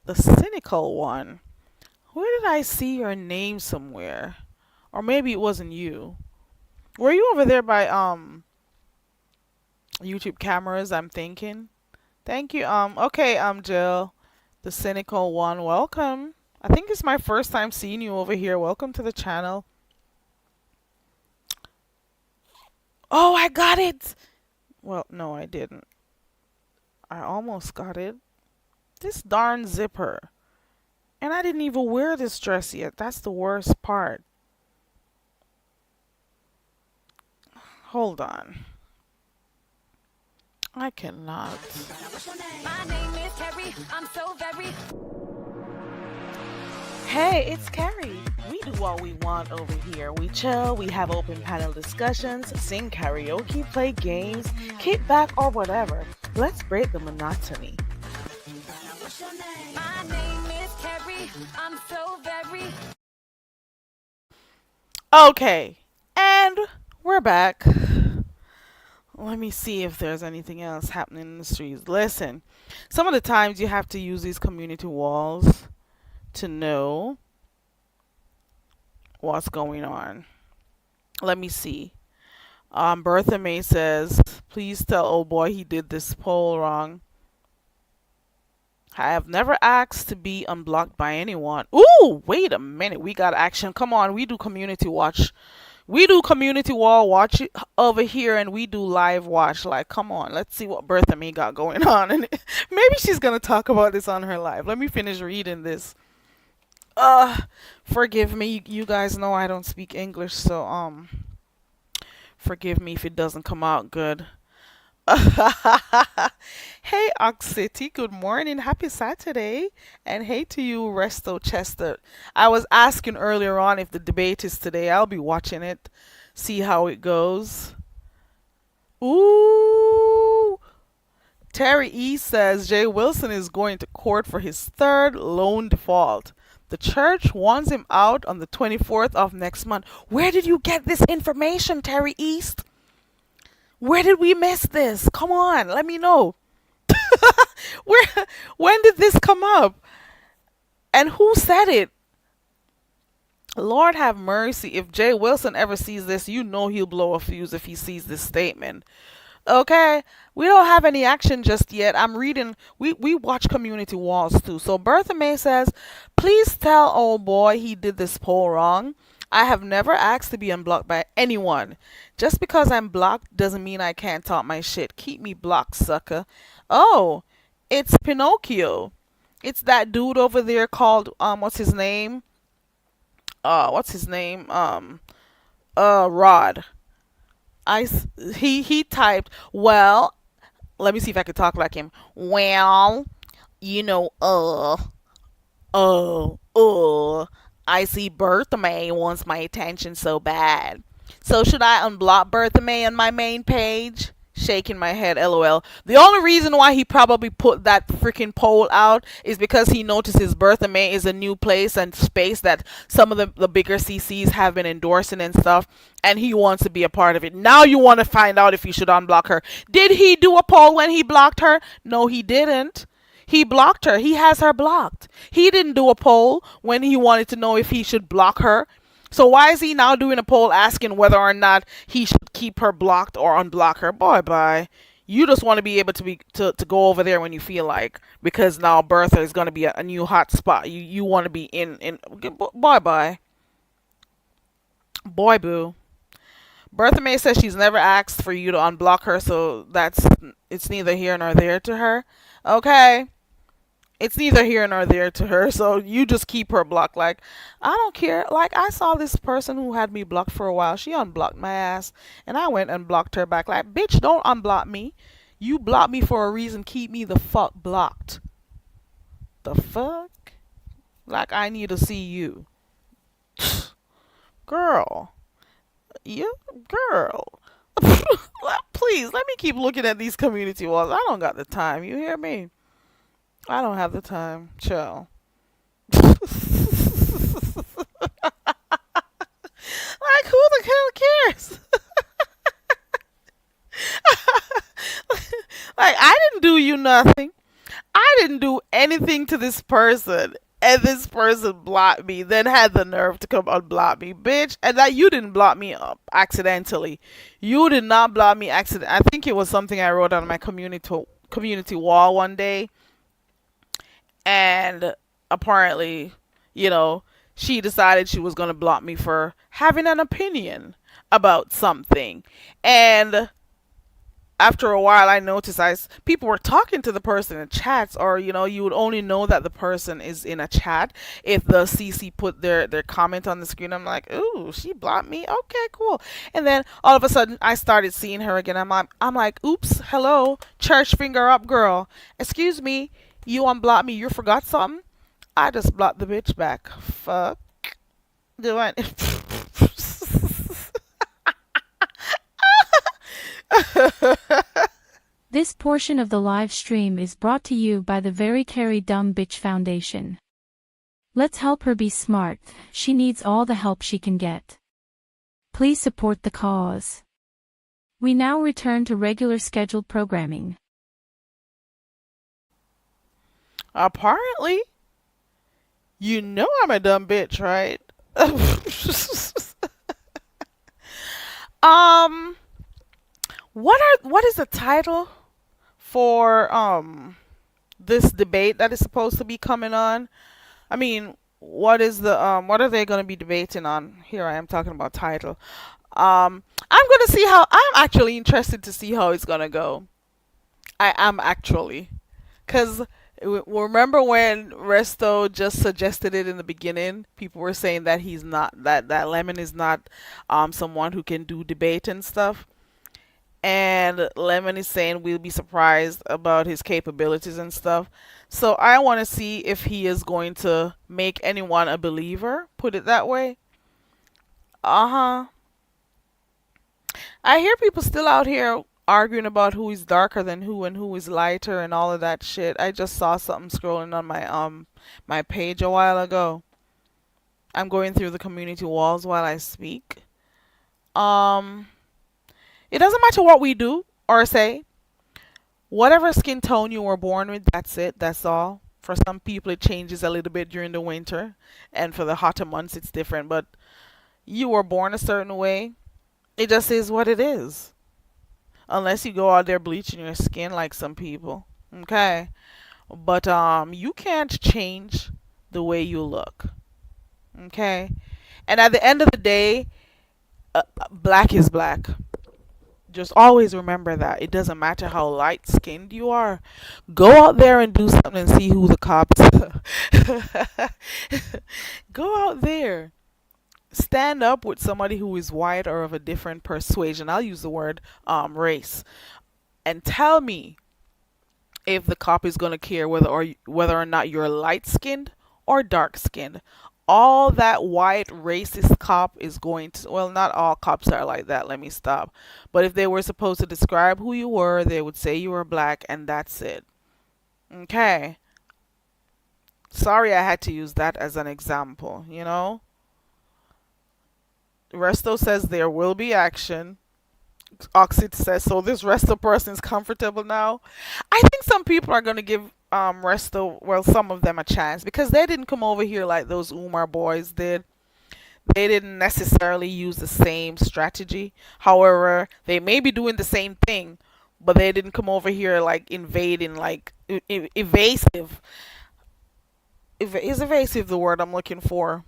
The cynical one. Where did I see your name somewhere? Or maybe it wasn't you. Were you over there by YouTube cameras, I'm thinking? Thank you. Okay, Jill. The cynical one. Welcome. I think it's my first time seeing you over here. Welcome to the channel. Oh, I got it. Well, no, I didn't. I almost got it. This darn zipper. And I didn't even wear this dress yet. That's the worst part. Hold on. I cannot. My name is Carrie. I'm so very. Hey, it's Carrie. We do what we want over here. We chill, we have open panel discussions, sing karaoke, play games, kick back, or whatever. Let's break the monotony. My name is Carrie. I'm so very. Okay, and we're back. Let me see if there's anything else happening in the streets. Listen, some of the times you have to use these community walls to know what's going on. Let me see. Bertha May says, please tell old boy he did this poll wrong. I have never asked to be unblocked by anyone. Ooh, wait a minute. We got action. Come on, we do community watch. We do community wall watch over here, and we do live watch. Like, come on, let's see what Bertha May got going on, and maybe she's gonna talk about this on her live. Let me finish reading this. Uh, Forgive me, you guys know I don't speak English, so forgive me if it doesn't come out good. Hey, Ox City, good morning. Happy Saturday. And hey to you, Resto Chester. I was asking earlier on if the debate is today. I'll be watching it, see how it goes. Ooh. Terry E says Jay Wilson is going to court for his third loan default. The church wants him out on the 24th of next month. Where did you get this information, Terry East? Where did we miss this? Come on, let me know. Where when did this come up? And who said it? Lord have mercy. If Jay Wilson ever sees this, you know he'll blow a fuse if he sees this statement. Okay, we don't have any action just yet. I'm reading. We watch community walls too. So Bertha May says, please tell old boy he did this poll wrong. I have never asked to be unblocked by anyone. Just because I'm blocked doesn't mean I can't talk my shit. Keep me blocked, sucker. Oh, it's Pinocchio. It's that dude over there called what's his name? What's his name? Rod. He typed, well, let me see if I can talk like him. Well, you know, I see Bertha May wants my attention so bad. So should I unblock Bertha May on my main page? Shaking my head, lol. The only reason why he probably put that freaking poll out is because he notices Bertha May is a new place and space that some of the bigger CCs have been endorsing and stuff, and he wants to be a part of it. Now you want to find out if you should unblock her. Did he do a poll when he blocked her? No, he didn't. He blocked her. He has her blocked. He didn't do a poll when he wanted to know if he should block her. So why is he now doing a poll asking whether or not he should keep her blocked or unblock her? Boy, bye. You just want to be able to go over there when you feel like, because now Bertha is going to be a new hot spot. You want to be in boy, bye. Boy, boo. Bertha May says she's never asked for you to unblock her, so it's neither here nor there to her. Okay. It's neither here nor there to her, so you just keep her blocked. Like, I don't care. Like, I saw this person who had me blocked for a while. She unblocked my ass, and I went and blocked her back. Like, bitch, don't unblock me. You blocked me for a reason. Keep me the fuck blocked. The fuck? Like, I need to see you. Girl. You, girl. Please, let me keep looking at these community walls. I don't got the time. You hear me? I don't have the time. Chill. Like, who the hell cares? Like, I didn't do you nothing. I didn't do anything to this person. And this person blocked me, then had the nerve to come unblock me, bitch. And that you didn't block me up accidentally. You did not block me accident. I think it was something I wrote on my community wall one day, and apparently, she decided she was going to block me for having an opinion about something. And after a while, I noticed people were talking to the person in chats, or you would only know that the person is in a chat if the CC put their comment on the screen. I'm like, ooh, she blocked me. Okay, cool. And then all of a sudden, I started seeing her again. I'm like, oops, hello, church finger up, girl. Excuse me, you unblocked me. You forgot something? I just blocked the bitch back. Fuck. Do I? This portion of the live stream is brought to you by the Very Carry Dumb Bitch Foundation. Let's help her be smart. She needs all the help she can get. Please support the cause. We now return to regular scheduled programming. Apparently, I'm a dumb bitch, right? What is the title for this debate that is supposed to be coming on? I mean, what are they going to be debating on? Here I am talking about title. I'm gonna see how. I'm actually interested to see how it's gonna go. I am actually, cause remember when Resto just suggested it in the beginning? People were saying that he's not that Lemon is not someone who can do debate and stuff. And Lemon is saying we'll be surprised about his capabilities and stuff. So I want to see if he is going to make anyone a believer. Put it that way. Uh huh. I hear people still out here arguing about who is darker than who and who is lighter and all of that shit. I just saw something scrolling on my page a while ago. I'm going through the community walls while I speak. Um it doesn't matter what we do or say. Whatever skin tone you were born with, that's it. That's all. For some people it changes a little bit during the winter, and for the hotter months it's different, but you were born a certain way. It just is what it is. Unless you go out there bleaching your skin like some people. Okay? But you can't change the way you look. Okay? And at the end of the day, black is black. Just always remember that. It doesn't matter how light skinned you are. Go out there and do something and see who the cops. Go out there. Stand up with somebody who is white or of a different persuasion. I'll use the word race. And tell me if the cop is going to care whether or not you're light skinned or dark skinned. All that white racist cop is going to, well, not all cops are like that, let me stop. But if they were supposed to describe who you were, they would say you were black and that's it. Okay. Sorry I had to use that as an example, you know? Resto says there will be action. Oxid says, so this Resto person is comfortable now. I think some people are going to give Resto, well, some of them a chance because they didn't come over here like those Umar boys did. They didn't necessarily use the same strategy. However, they may be doing the same thing, but they didn't come over here like invading, like evasive. Is evasive the word I'm looking for?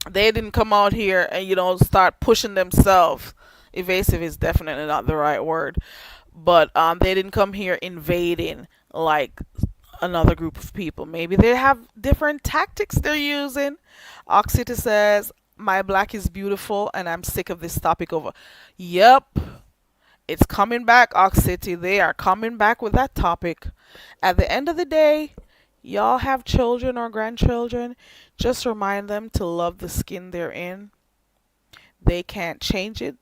They didn't come out here and start pushing themselves. Evasive is definitely not the right word, but they didn't come here invading like another group of people. Maybe they have different tactics they're using. Oxita says my black is beautiful and I'm sick of this topic over. Yep, it's coming back, Oxity. They are coming back with that topic. At the end of the day, y'all have children or grandchildren, just remind them to love the skin they're in. They can't change it.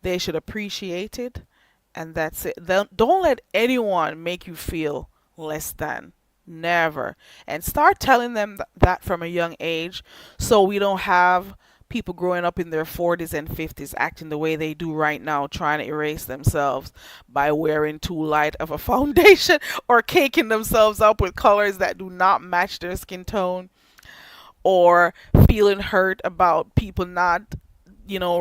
They should appreciate it. And that's it. Don't let anyone make you feel less than. Never. And start telling them that from a young age so we don't have people growing up in their 40s and 50s acting the way they do right now, trying to erase themselves by wearing too light of a foundation or caking themselves up with colors that do not match their skin tone, or feeling hurt about people not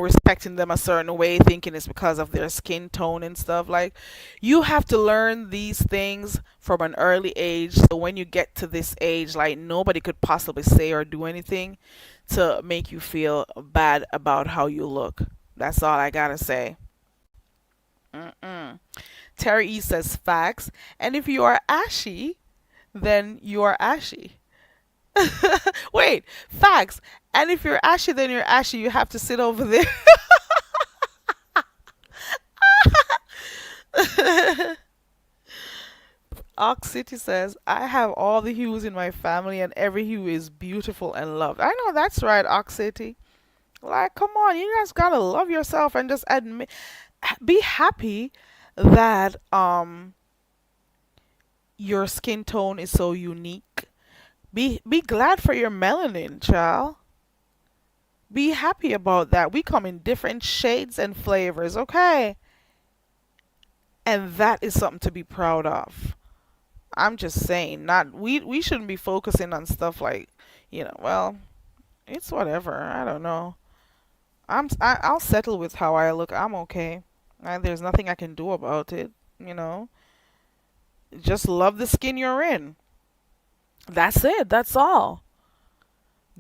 respecting them a certain way, thinking it's because of their skin tone and stuff. Like, you have to learn these things from an early age, so when you get to this age, like, nobody could possibly say or do anything to make you feel bad about how you look. That's all I gotta say. Mm-mm. Terry E says facts, and if you are ashy, then you are ashy. Wait, facts. And if you're ashy, then you're ashy. You have to sit over there. Ox City says, I have all the hues in my family and every hue is beautiful and loved. I know that's right, Ox City. Like, come on, you guys gotta love yourself and just be happy that your skin tone is so unique. Be glad for your melanin, child. Be happy about that. We come in different shades and flavors, okay? And that is something to be proud of. I'm just saying, not we shouldn't be focusing on stuff like, well, it's whatever. I don't know. I'll settle with how I look. I'm okay. There's nothing I can do about it, you know. Just love the skin you're in. That's it. That's all.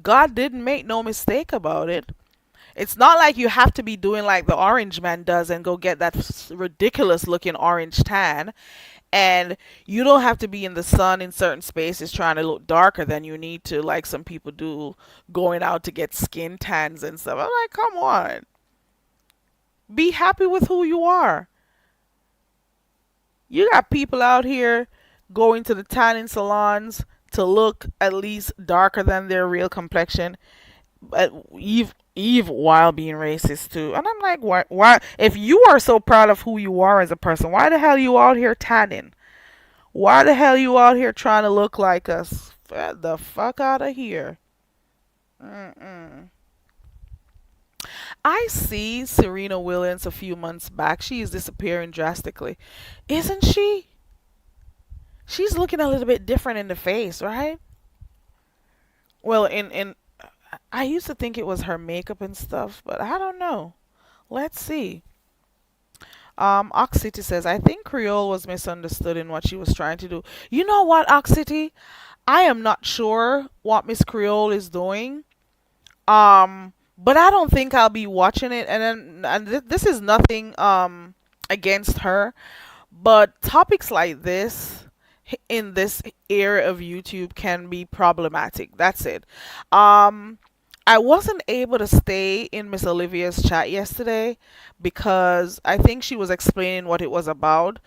God didn't make no mistake about it. It's not like you have to be doing like the orange man does and go get that ridiculous looking orange tan. And you don't have to be in the sun in certain spaces trying to look darker than you need to, like some people do, going out to get skin tans and stuff. I'm like, come on. Be happy with who you are. You got people out here going to the tanning salons to look at least darker than their real complexion, but Eve while being racist too. And I'm like, why if you are so proud of who you are as a person, why the hell you out here tanning? Why the hell you out here trying to look like us? Get the fuck out of here. Mm-mm. I see Serena Williams a few months back. She is disappearing drastically. Isn't she? She's looking a little bit different in the face, right? Well, in I used to think it was her makeup and stuff, but I don't know. Let's see. Oxity says, I think Creole was misunderstood in what she was trying to do. You know what, Oxity? I am not sure what Miss Creole is doing. But I don't think I'll be watching it. This is nothing against her, but topics like this in this era of YouTube can be problematic. That's it. Um, I wasn't able to stay in Miss Olivia's chat yesterday because I think she was explaining what it was about,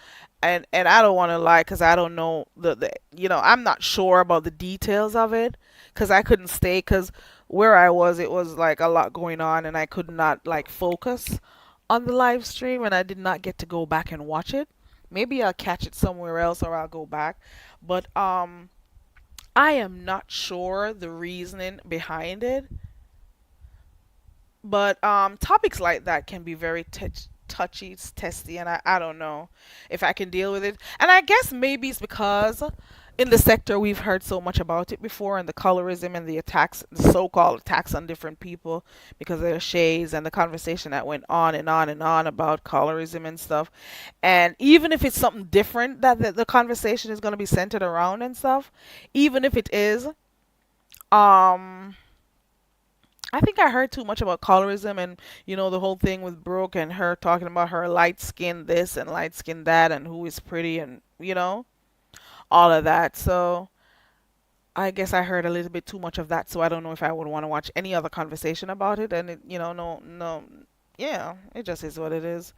and I don't want to lie because I don't know I'm not sure about the details of it because I couldn't stay because where I was it was like a lot going on and I could not like focus on the live stream and I did not get to go back and watch it. Maybe I'll catch it somewhere else or I'll go back, but I am not sure the reasoning behind it. But topics like that can be very touchy, testy, and I don't know if I can deal with it. And I guess maybe it's because in the sector we've heard so much about it before, and the colorism and the attacks, the so-called attacks on different people because of their shades, and the conversation that went on and on and on about colorism and stuff. And even if it's something different that the conversation is going to be centered around and stuff, even if it is, um I think I heard too much about colorism and the whole thing with Brooke and her talking about her light skin this and light skin that and who is pretty and all of that. So I guess I heard a little bit too much of that. So I don't know if I would want to watch any other conversation about it. And no, no, yeah, it just is what it is.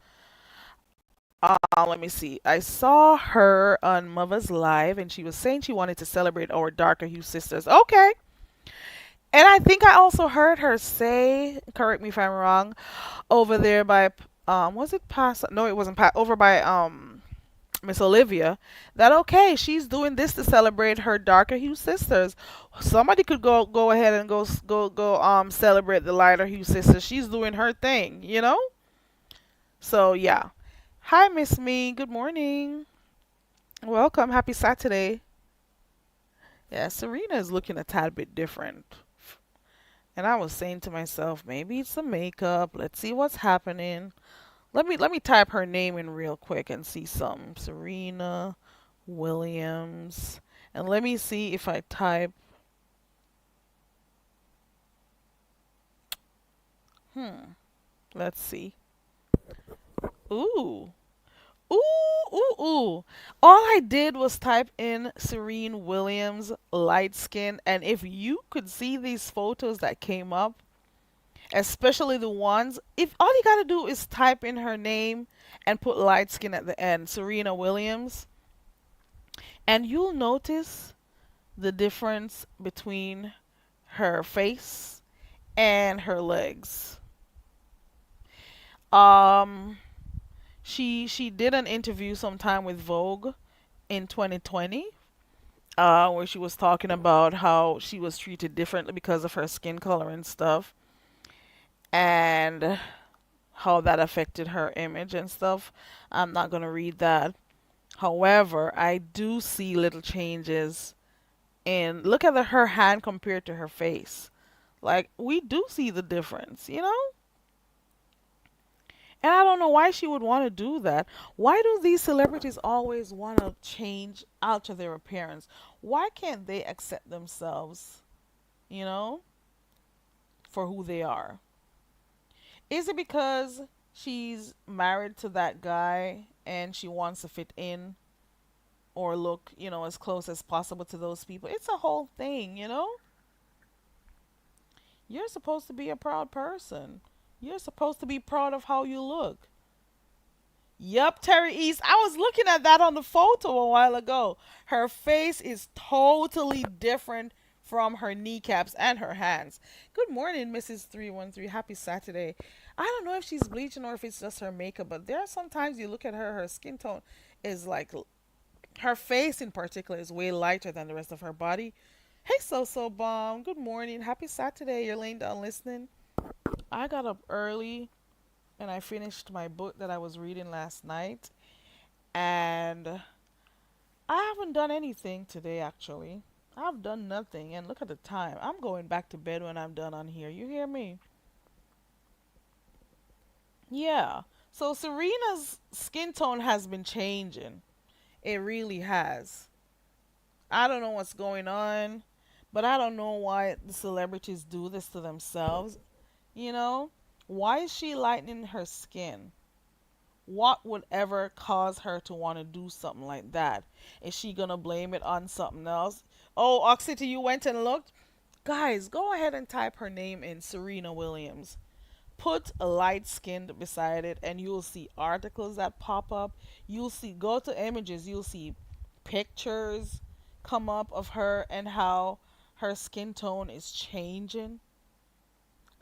Let me see. I saw her on Mother's Live and she was saying she wanted to celebrate our darker hue sisters. Okay. And I think I also heard her say, correct me if I'm wrong, over there by was it past? No, it wasn't past. Over by Miss Olivia, that okay, she's doing this to celebrate her darker hue sisters. Somebody could go ahead and go celebrate the lighter hue sisters. She's doing her thing. So yeah. Hi, Miss Me. Good morning. Welcome. Happy Saturday. Yeah, Serena is looking a tad bit different. And I was saying to myself, maybe it's the makeup. Let's see what's happening. Let me type her name in real quick and see something. Serena Williams. And let me see if I type let's see. Ooh. Ooh, ooh, ooh. All I did was type in Serene Williams light skin, and if you could see these photos that came up, especially the ones, if all you gotta do is type in her name and put light skin at the end, Serena Williams, and you'll notice the difference between her face and her legs. Um, she did an interview sometime with Vogue in 2020, where she was talking about how she was treated differently because of her skin color and stuff, and how that affected her image and stuff. I'm not gonna read that. However, I do see little changes in look at her hand compared to her face. Like we do see the difference. And I don't know why she would want to do that. Why do these celebrities always want to change alter their appearance? Why can't they accept themselves, you know, for who they are? Is it because she's married to that guy and she wants to fit in or look, as close as possible to those people? It's a whole thing. You're supposed to be a proud person. You're supposed to be proud of how you look. Yup, Terry East. I was looking at that on the photo a while ago. Her face is totally different from her kneecaps and her hands. Good morning, Mrs. 313. Happy Saturday. I don't know if she's bleaching or if it's just her makeup, but there are sometimes you look at her skin tone is like her face in particular is way lighter than the rest of her body. Hey, So Bomb. Good morning. Happy Saturday. You're laying down listening. I got up early and I finished my book that I was reading last night. And I haven't done anything today, actually. I've done nothing. And look at the time. I'm going back to bed when I'm done on here. You hear me? Yeah. So Serena's skin tone has been changing. It really has. I don't know what's going on, but I don't know why the celebrities do this to themselves. You know? Why is she lightening her skin? What would ever cause her to want to do something like that? Is she gonna blame it on something else? Oh, Oxity, you went and looked? Guys, go ahead and type her name in, Serena Williams. Put a light skinned beside it and you'll see articles that pop up. You'll see, go to images, you'll see pictures come up of her and how her skin tone is changing.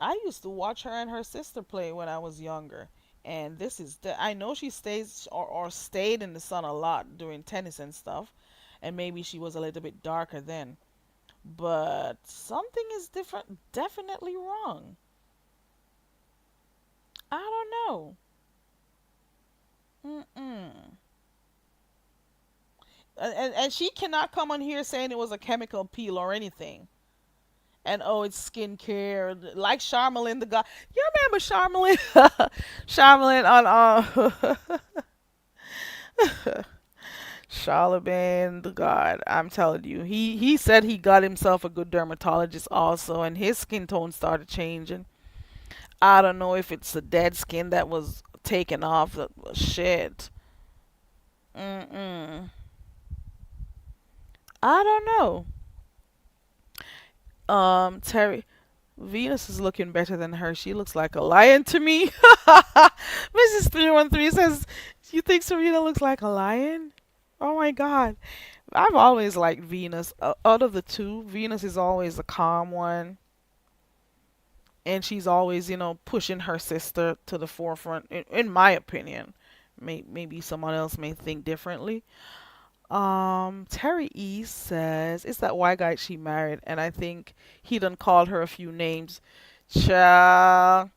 I used to watch her and her sister play when I was younger. And I know she stays or stayed in the sun a lot doing tennis and stuff. And maybe she was a little bit darker then. But something is different, definitely wrong. I don't know. Mm-mm. And she cannot come on here saying it was a chemical peel or anything. And oh, it's skincare, like Charmelin the God. You remember Charmelin? Charmelin on Charlemagne the God. I'm telling you, he said he got himself a good dermatologist also, and his skin tone started changing. I don't know if it's the dead skin that was taken off. Shit. Mm-mm. I don't know. Terry, Venus is looking better than her. She looks like a lion to me. Mrs. 313 says, "You think Serena looks like a lion?" Oh my God. I've always liked Venus. Out of the two, Venus is always the calm one. And she's always, pushing her sister to the forefront, in my opinion. Maybe someone else may think differently. Terry E says it's that white guy she married, and I think he done called her a few names. Child,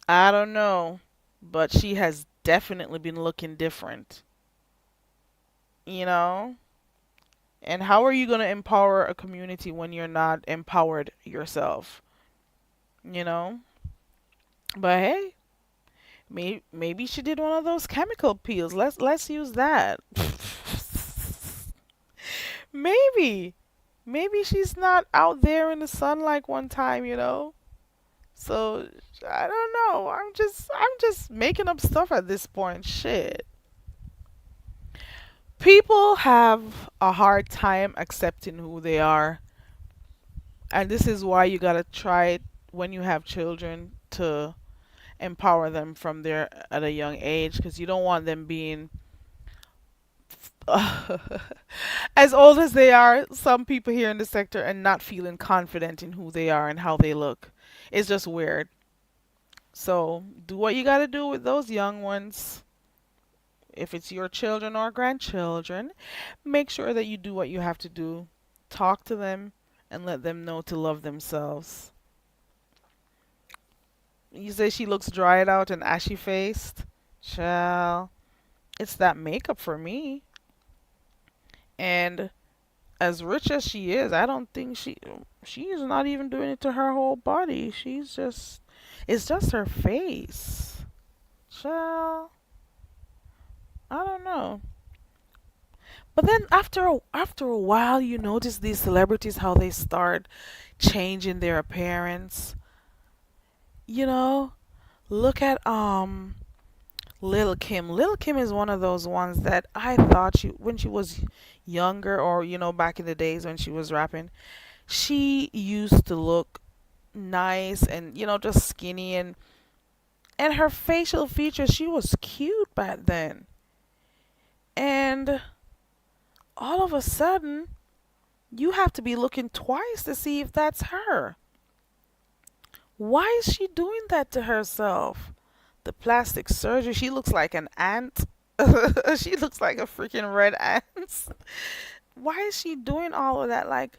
I don't know, but she has definitely been looking different, you know? And how are you gonna empower a community when you're not empowered yourself, you know? But hey, maybe she did one of those chemical peels. Let's use that. Maybe. Maybe she's not out there in the sun like one time. So I don't know. I'm just making up stuff at this point. Shit. People have a hard time accepting who they are. And this is why you gotta try when you have children to empower them from there at a young age because you don't want them being as old as they are, some people here in the sector, and not feeling confident in who they are and how they look. It's just weird. So do what you got to do with those young ones. If it's your children or grandchildren, make sure that you do what you have to do. Talk to them and let them know to love themselves. You say she looks dried out and ashy faced? Child, it's that makeup for me. And as rich as she is, I don't think she's not even doing it to her whole body. It's just her face. Child, I don't know. But then after a while, you notice these celebrities how they start changing their appearance. You know, Look at Lil Kim. Lil Kim is one of those ones that I thought she when she was younger, or back in the days when she was rapping, she used to look nice and just skinny, and her facial features, she was cute back then. And all of a sudden, you have to be looking twice to see if that's her. Why is she doing that to herself? The plastic surgery, she looks like an ant. She looks like a freaking red ant. Why is she doing all of that? Like,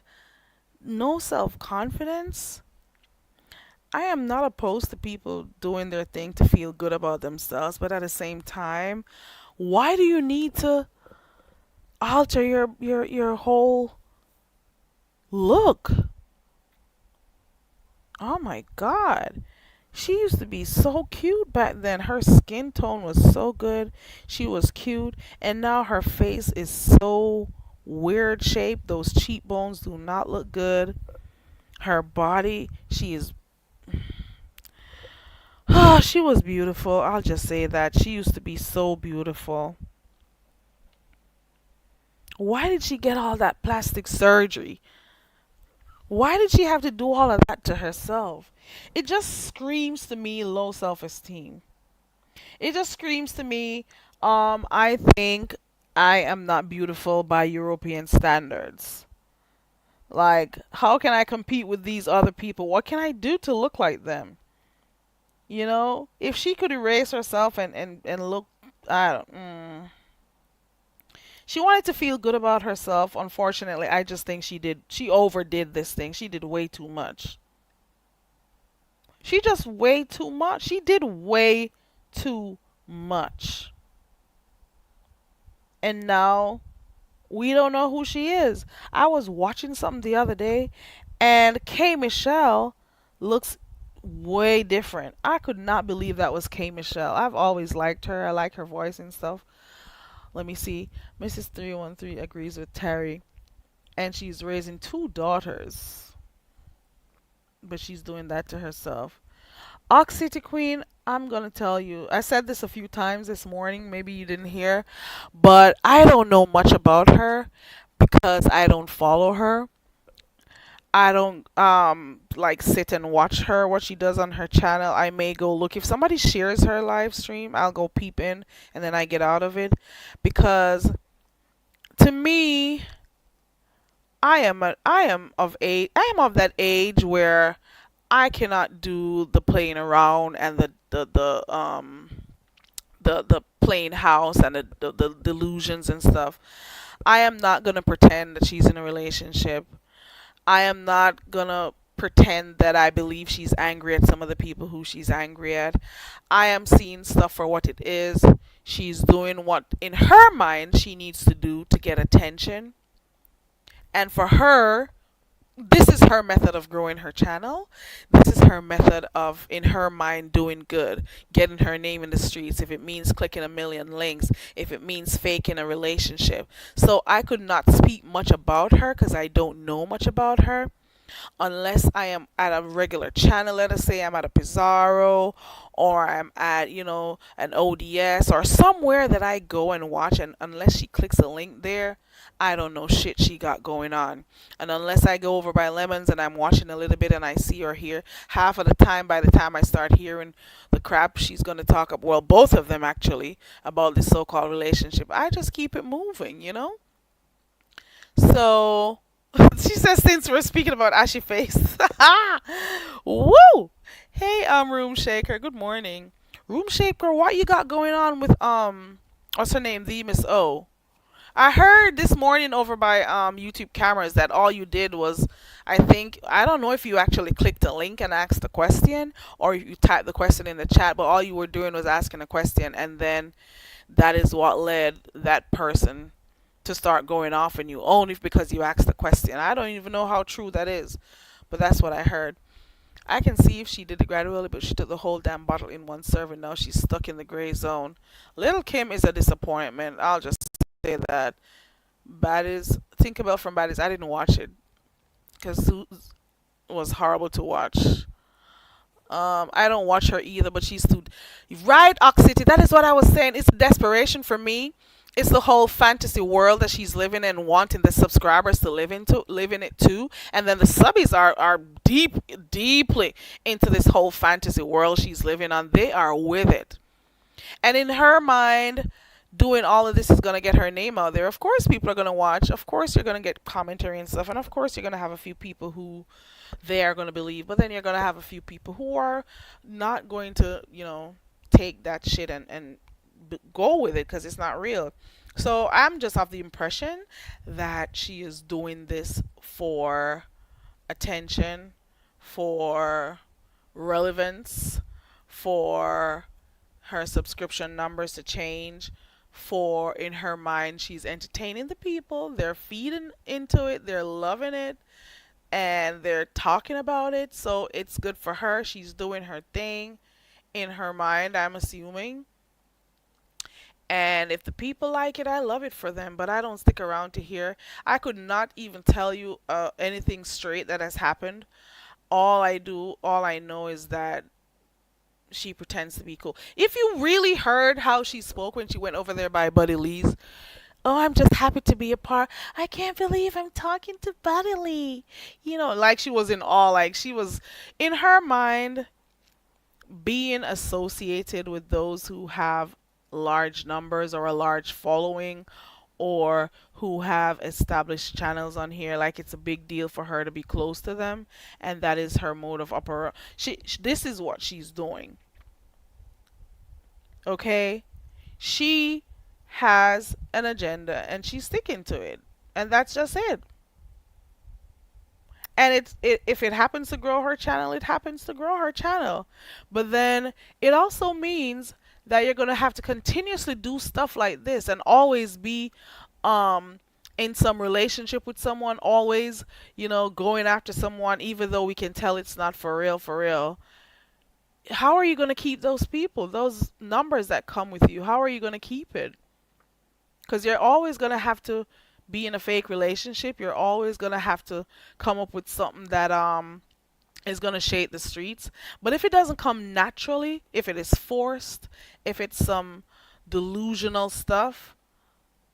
no self confidence? I am not opposed to people doing their thing to feel good about themselves, but at the same time, why do you need to alter your whole look? Oh my god. She used to be so cute back then. Her skin tone was so good. She was cute. And now her face is so weird shaped. Those cheekbones do not look good. Her body, she is. Oh, she was beautiful. I'll just say that. She used to be so beautiful. Why did she get all that plastic surgery? Why did she have to do all of that to herself? It just screams to me low self esteem. It just screams to me, I think I am not beautiful by European standards. Like, how can I compete with these other people? What can I do to look like them? If she could erase herself and look, I don't. She wanted to feel good about herself. Unfortunately, I just think she did. She overdid this thing. She did way too much. She just way too much. She did way too much. And now we don't know who she is. I was watching something the other day, and K Michelle looks way different. I could not believe that was K Michelle. I've always liked her. I like her voice and stuff. Let me see. Mrs. 313 agrees with Terry, and she's raising two daughters, but she's doing that to herself. Ox City Queen, I'm gonna tell you. I said this a few times this morning. Maybe you didn't hear, but I don't know much about her because I don't follow her. I don't like sit and watch her what she does on her channel. I may go look if somebody shares her live stream. I'll go peep in and then I get out of it because to me, I am of that age where I cannot do the playing around and the playing house and the delusions and stuff. I am not gonna pretend that she's in a relationship. I am not gonna pretend that I believe she's angry at some of the people who she's angry at. I am seeing stuff for what it is. She's doing what in her mind she needs to do to get attention. And for her, this is her method of growing her channel. This is her method of, in her mind, doing good, getting her name in the streets. If it means clicking a million links, if it means faking a relationship. So I could not speak much about her because I don't know much about her unless I am at a regular channel. Let us say I'm at a Pizarro or I'm at, an ODS or somewhere that I go and watch. And unless she clicks a link there, I don't know shit she got going on. And unless I go over by Lemons and I'm watching a little bit and I see or hear, half of the time, by the time I start hearing the crap she's going to talk about, well, both of them actually, about this so called relationship, I just keep it moving. So she says since we're speaking about ashy face. Woo! Hey, Room Shaker, good morning. Room Shaker, what you got going on with what's her name? The Miss O. I heard this morning over by YouTube cameras that all you did was, I don't know if you actually clicked a link and asked a question or you typed the question in the chat, but all you were doing was asking a question, and then that is what led that person to start going off on you only because you asked the question. I don't even know how true that is, but that's what I heard. I can see if she did it gradually, but she took the whole damn bottle in one serving. Now she's stuck in the gray zone. Little Kim is a disappointment. I'll just say that. Baddies, Tinkerbell from Baddies, I didn't watch it because it was horrible to watch. I don't watch her either, but she's too right. Oxity. That is what I was saying. It's desperation for me. It's the whole fantasy world that she's living in, wanting the subscribers to live in it too. And then the subbies are deeply into this whole fantasy world she's living on. They are with it. And in her mind, doing all of this is going to get her name out there. Of course, people are going to watch. Of course, you're going to get commentary and stuff. And of course, you're going to have a few people who they are going to believe. But then you're going to have a few people who are not going to, take that shit and go with it because it's not real. So I'm just of the impression that she is doing this for attention, for relevance, for her subscription numbers to change, for in her mind she's entertaining the people, they're feeding into it, they're loving it, and they're talking about it, so it's good for her. She's doing her thing in her mind, I'm assuming. And if the people like it, I love it for them, but I don't stick around to hear. I could not even tell you anything straight that has happened. All I know is that she pretends to be cool. If you really heard how she spoke when she went over there by Buddy Lee's, oh, I'm just happy to be a part. I can't believe I'm talking to Buddy Lee. Like she was in awe, like she was in her mind being associated with those who have large numbers or a large following or who have established channels on here, like it's a big deal for her to be close to them, and that is her mode of operation. This is what she's doing. Okay, she has an agenda and she's sticking to it, and that's just it. And if it happens to grow her channel, it happens to grow her channel. But then it also means that you're going to have to continuously do stuff like this and always be um in some relationship with someone, always, going after someone even though we can tell it's not for real. How are you going to keep those people, those numbers that come with you? How are you going to keep it? Because you're always going to have to be in a fake relationship. You're always going to have to come up with something that is going to shake the streets. But if it doesn't come naturally, if it is forced, if it's some delusional stuff,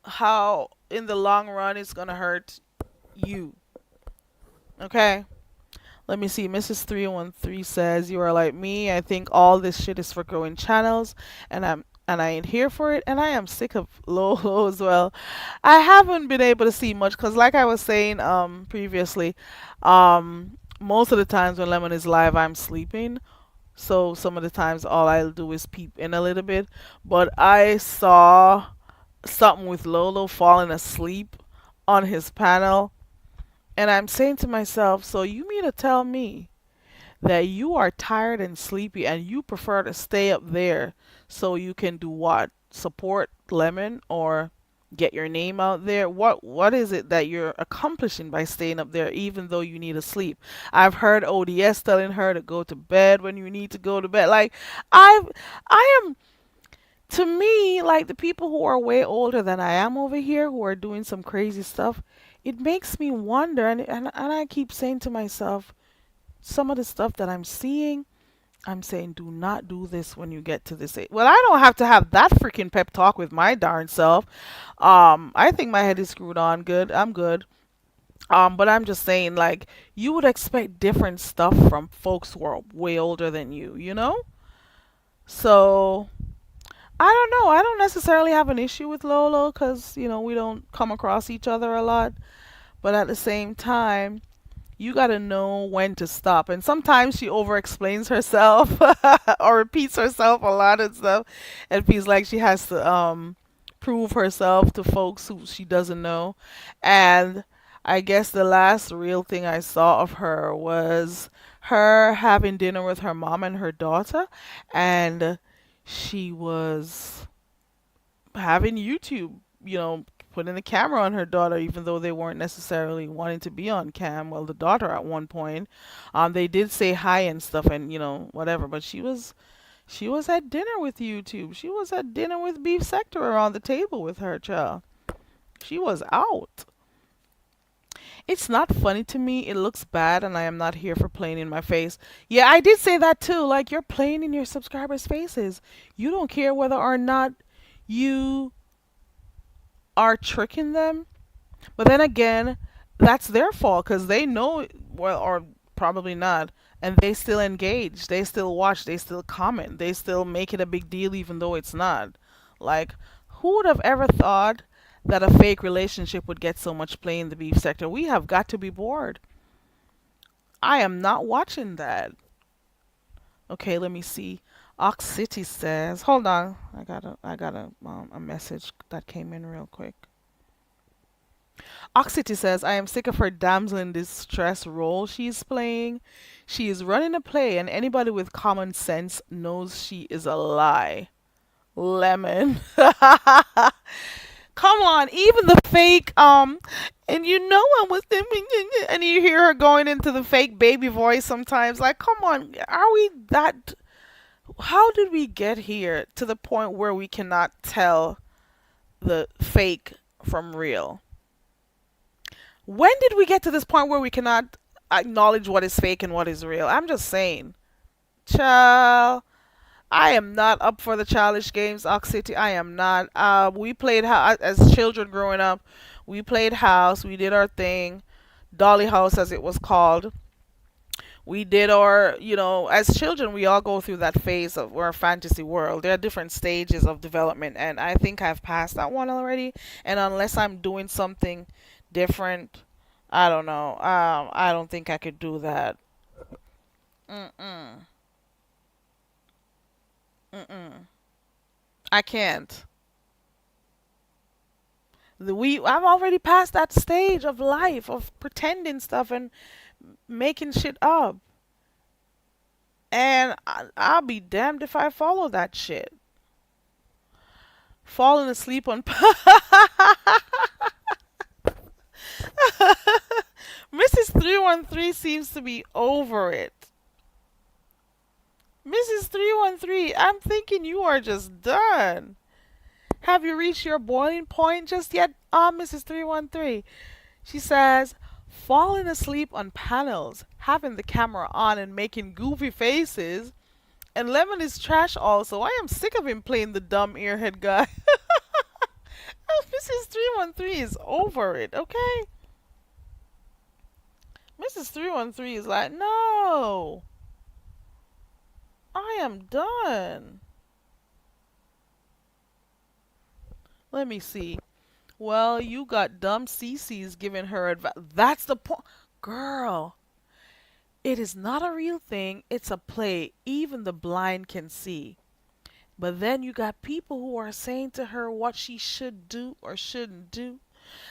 how in the long run it's going to hurt you. Okay? Let me see. Mrs. 313 says, "You are like me. I think all this shit is for growing channels, and I ain't here for it. And I am sick of Lolo as well. I haven't been able to see much because, like I was saying previously, most of the times when Lemon is live, I'm sleeping. So some of the times, all I'll do is peep in a little bit. But I saw something with Lolo falling asleep on his panel, and I'm saying to myself, so you mean to tell me that you are tired and sleepy and you prefer to stay up there so you can do what? Support Lemon or get your name out there? What is it that you're accomplishing by staying up there even though you need to sleep? I've heard ODS telling her to go to bed when you need to go to bed. Like I am, to me, like the people who are way older than I am over here who are doing some crazy stuff, it makes me wonder, and I keep saying to myself, some of the stuff that I'm seeing, I'm saying, do not do this when you get to this age. Well, I don't have to have that freaking pep talk with my darn self. I think my head is screwed on good. I'm good. But I'm just saying, like, you would expect different stuff from folks who are way older than you, you know? So, I don't know. I don't necessarily have an issue with Lolo because, we don't come across each other a lot. But at the same time, you got to know when to stop. And sometimes she over explains herself or repeats herself a lot and stuff. And feels like she has to prove herself to folks who she doesn't know. And I guess the last real thing I saw of her was her having dinner with her mom and her daughter. And she was having YouTube, putting the camera on her daughter, even though they weren't necessarily wanting to be on cam. Well, the daughter at one point, they did say hi and stuff, and whatever. But she was at dinner with YouTube. She was at dinner with Beef Sector around the table with her child. She was out. It's not funny to me. It looks bad, and I am not here for playing in my face. Yeah, I did say that too. Like, you're playing in your subscribers' faces. You don't care whether or not you are tricking them. But then again, that's their fault because they know, well, or probably not, and they still engage. They still watch. They still comment. They still make it a big deal, even though it's not. Like, who would have ever thought that a fake relationship would get so much play in the beef sector? We have got to be bored. I am not watching that. Okay, let me see. Ox City says, hold on. I got a message that came in real quick. Oxity says, I am sick of her damsel in distress role she's playing. She is running a play, and anybody with common sense knows she is a lie. Lemon. Come on, even the fake, and you know I was thinking, and you hear her going into the fake baby voice sometimes. Like, come on, are we that? How did we get here to the point where we cannot tell the fake from real? When did we get to this point where we cannot acknowledge what is fake and what is real? I'm just saying. Child, I am not up for the childish games, Ox City. I am not. We played as children growing up. We played house. We did our thing. Dolly House, as it was called. We did our, as children, we all go through that phase of our fantasy world. There are different stages of development, and I think I've passed that one already. And unless I'm doing something different, I don't know. I don't think I could do that. Mm-mm. Mm-mm. I can't. I've already passed that stage of life of pretending stuff and making shit up. And I'll be damned if I follow that shit. Falling asleep on Mrs. 313 seems to be over it. Mrs. 313, I'm thinking you are just done. Have you reached your boiling point just yet, Mrs. 313? She says, falling asleep on panels, having the camera on and making goofy faces. And Lemon is trash also. I am sick of him playing the dumb earhead guy. Mrs. 313 is over it, okay? Mrs. 313 is like, no, I am done. Let me see. Well, you got dumb CC's giving her advice. That's the point. Girl, it is not a real thing. It's a play. Even the blind can see. But then you got people who are saying to her what she should do or shouldn't do,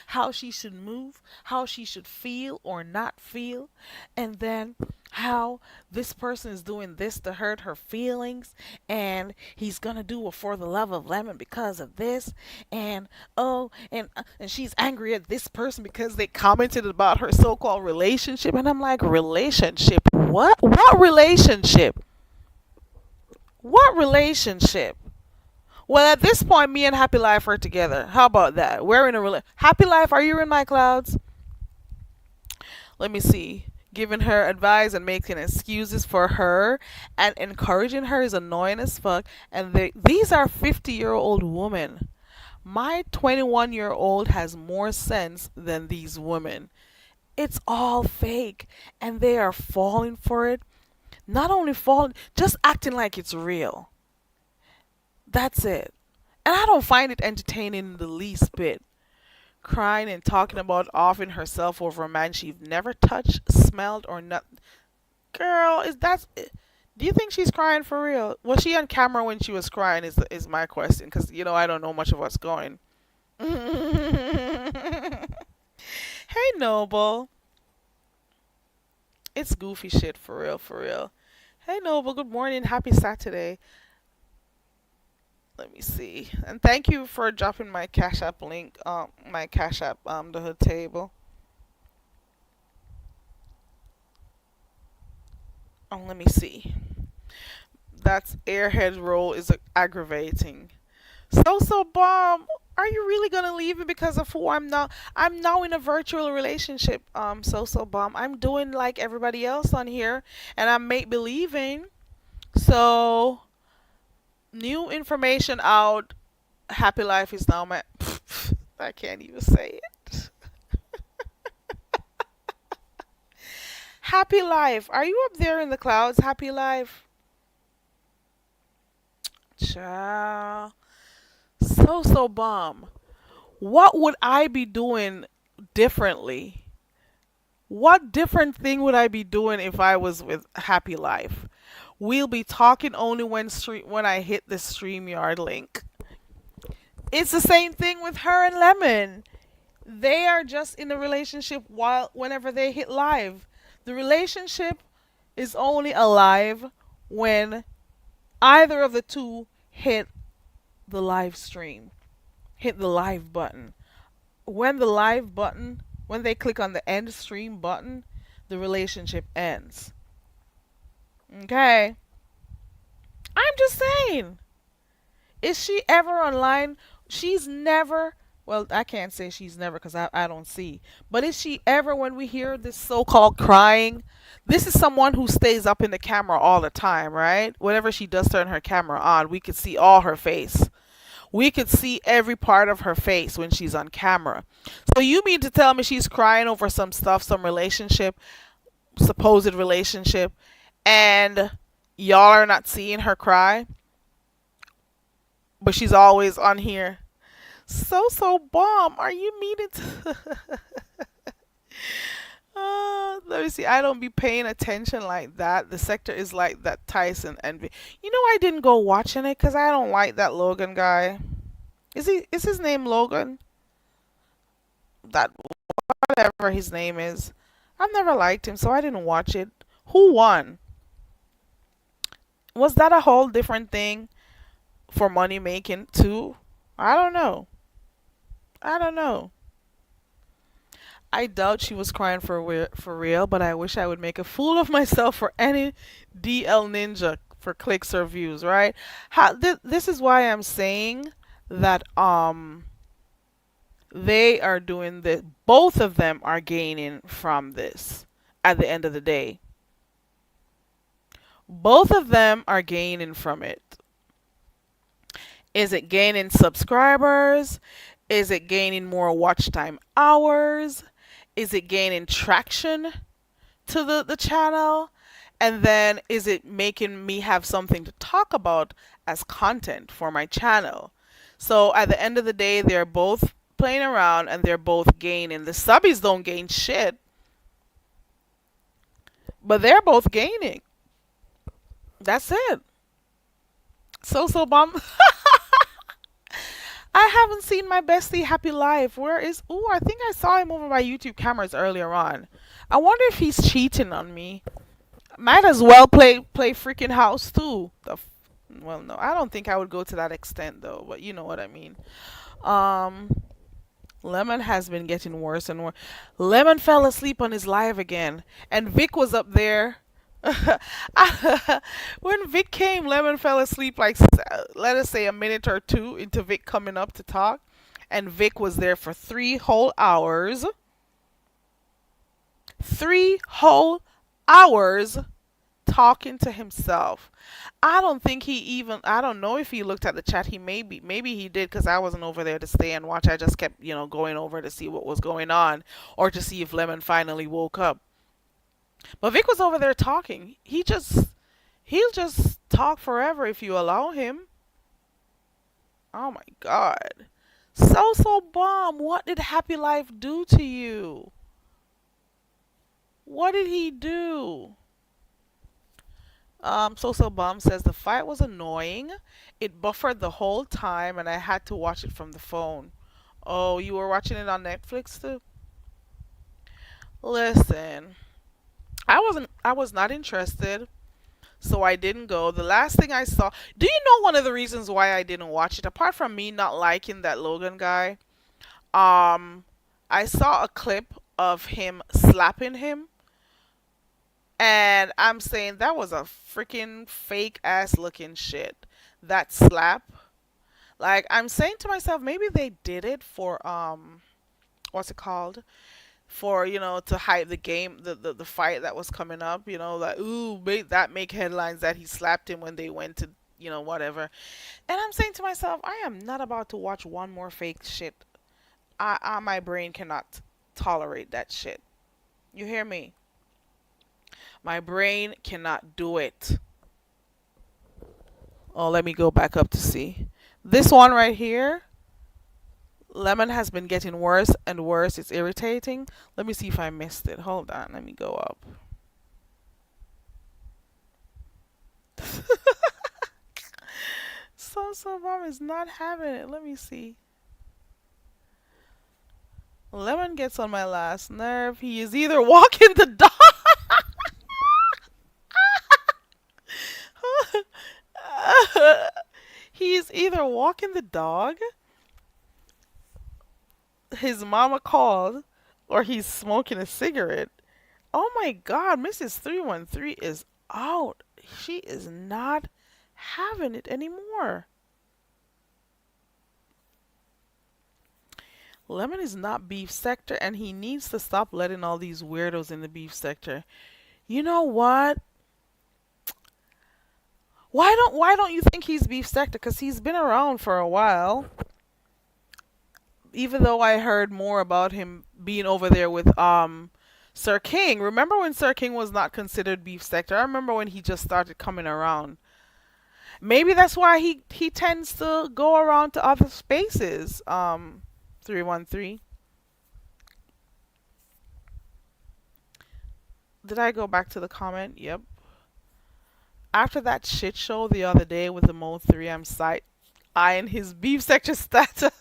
how she should move, how she should feel or not feel, and then how this person is doing this to hurt her feelings, and he's gonna do it for the love of Lemon because of this, and and she's angry at this person because they commented about her so-called relationship, and I'm like, relationship? What relationship? What relationship? Well, at this point, me and Happy Life are together. How about that? We're in a Happy Life, are you in my clouds? Let me see. Giving her advice and making excuses for her and encouraging her is annoying as fuck. And these are 50-year-old women. My 21-year-old has more sense than these women. It's all fake, and they are falling for it. Not only falling, just acting like it's real. That's it. And I don't find it entertaining in the least bit. Crying and talking about offing herself over a man she've never touched, smelled, or not. Girl, do you think she's crying for real? Was she on camera when she was crying? Is my question, because I don't know much of what's going. Hey, Noble. It's goofy shit for real, for real. Hey, Noble. Good morning. Happy Saturday. Let me see. And thank you for dropping my Cash App link, my Cash App, the hood table. Let me see. That's airhead roll is aggravating. So Bomb, are you really really gonna leave me because of who I'm now. I'm now in a virtual relationship. So bomb. I'm doing like everybody else on here, and I'm make believing. So new information out. Happy life is now my. I can't even say it. Happy life. Are you up there in the clouds? Happy life. Ciao. So bomb. What would I be doing differently? What different thing would I be doing if I was with Happy Life? We'll be talking only when I hit the StreamYard link. It's the same thing with her and Lemon. They are just in a relationship while whenever they hit live. The relationship is only alive when either of the two hit the live stream, hit the live button. When they click on the end stream button, the relationship ends. Okay? I'm just saying. Is she ever online? She's never, well, I can't say she's never because I don't see. But is she ever, when we hear this so called crying? This is someone who stays up in the camera all the time, right? Whenever she does turn her camera on, we could see all her face. We could see every part of her face when she's on camera. So you mean to tell me she's crying over some stuff, some relationship, supposed relationship, and y'all are not seeing her cry? But she's always on here. So bomb. Are you meaning to? Let me see. I don't be paying attention like that. The sector is like that Tyson envy. You know, I didn't go watching it because I don't like that Logan guy. Is his name Logan? That whatever his name is. I've never liked him, so I didn't watch it. Who won? Was that a whole different thing for money making too? I don't know. I don't know. I doubt she was crying for real, but I wish I would make a fool of myself for any DL Ninja for clicks or views, right? This is why I'm saying that they are doing this. Both of them are gaining from this at the end of the day. Both of them are gaining from it. Is it gaining subscribers? Is it gaining more watch time hours? Is it gaining traction to the channel? And then is it making me have something to talk about as content for my channel? So at the end of the day, they're both playing around and they're both gaining. The subbies don't gain shit, but they're both gaining. That's it. So bomb. I haven't seen my bestie Happy Life. Where is? Ooh, I think I saw him over by YouTube cameras earlier on. I wonder if he's cheating on me. Might as well play freaking house too. Well, no, I don't think I would go to that extent though. But you know what I mean. Lemon has been getting worse and worse. Lemon fell asleep on his live again, and Vic was up there. When Vic came, Lemon fell asleep like, let us say, a minute or two into Vic coming up to talk. And Vic was there for 3 whole hours. 3 whole hours talking to himself. I don't think he even, I don't know if he looked at the chat. Maybe he did because I wasn't over there to stay and watch. I just kept, going over to see what was going on or to see if Lemon finally woke up. But Vic was over there talking. He'll just talk forever if you allow him. Oh my god. So bomb, what did Happy Life do to you? What did he do? So bomb says the fight was annoying. It buffered the whole time and I had to watch it from the phone. Oh, you were watching it on Netflix too? Listen. I was not interested, so I didn't go. The last thing I saw, do you know one of the reasons why I didn't watch it, apart from me not liking that Logan guy? I saw a clip of him slapping him, and I'm saying that was a freaking fake ass looking shit. That slap, Like I'm saying to myself, maybe they did it for what's it called? For to hype the game, the fight that was coming up. Like ooh, make headlines that he slapped him when they went to whatever. And I'm saying to myself, I am not about to watch one more fake shit. My brain cannot tolerate that shit. You hear me? My brain cannot do it. Oh, let me go back up to see. This one right here, Lemon has been getting worse and worse. It's irritating. Let me see if I missed it. Hold on. Let me go up. So Mom is not having it. Let me see. Lemon gets on my last nerve. He is either walking the dog. He's either walking the dog, his mama called, or he's smoking a cigarette. Oh my god, Mrs. 313 is out. She is not having it anymore. Lemon is not beef sector, and he needs to stop letting all these weirdos in the beef sector. You know what? Why don't you think he's beef sector? Because he's been around for a while. Even though I heard more about him being over there with Sir King. Remember when Sir King was not considered beef sector? I remember when he just started coming around. Maybe that's why he tends to go around to other spaces. 313. Did I go back to the comment? Yep. After that shit show the other day with the Mo 3M site eyeing his beef sector status.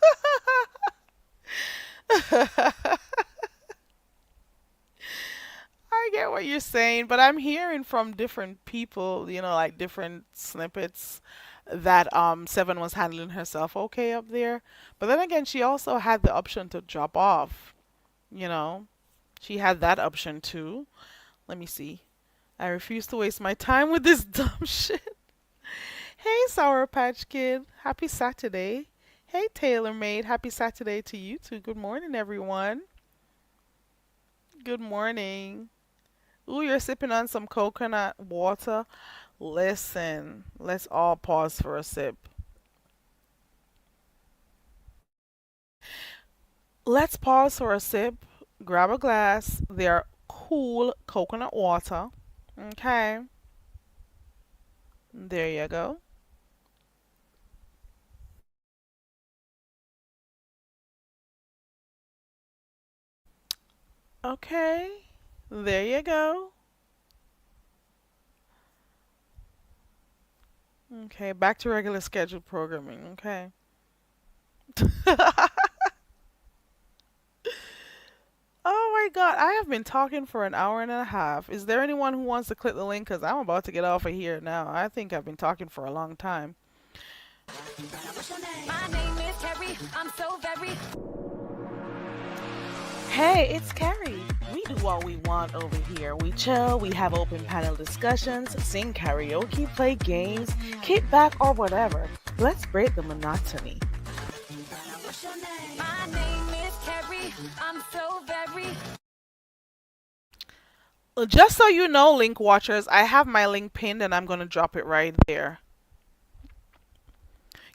I get what you're saying, but I'm hearing from different people, like different snippets that Seven was handling herself okay up there. But then again, she also had the option to drop off, you know. She had that option too. Let me see. I refuse to waste my time with this dumb shit. Hey, Sour Patch Kid. Happy Saturday. Hey, TaylorMade. Happy Saturday to you too. Good morning, everyone. Good morning. Ooh, you're sipping on some coconut water. Listen, let's all pause for a sip. Let's pause for a sip. Grab a glass. They're cool coconut water. Okay. There you go. Okay. There you go. Okay, back to regular scheduled programming. Okay. Oh my god, I have been talking for an hour and a half. Is there anyone who wants to click the link? Because I'm about to get off of here now. I think I've been talking for a long time. My name is Carrie. I'm so very. Hey, it's Carrie. We do what we want over here. We chill, we have open panel discussions, sing karaoke, play games, kick back, or whatever. Let's break the monotony. My name is Carrie. I'm so very. Just so you know, Link Watchers, I have my link pinned and I'm going to drop it right there.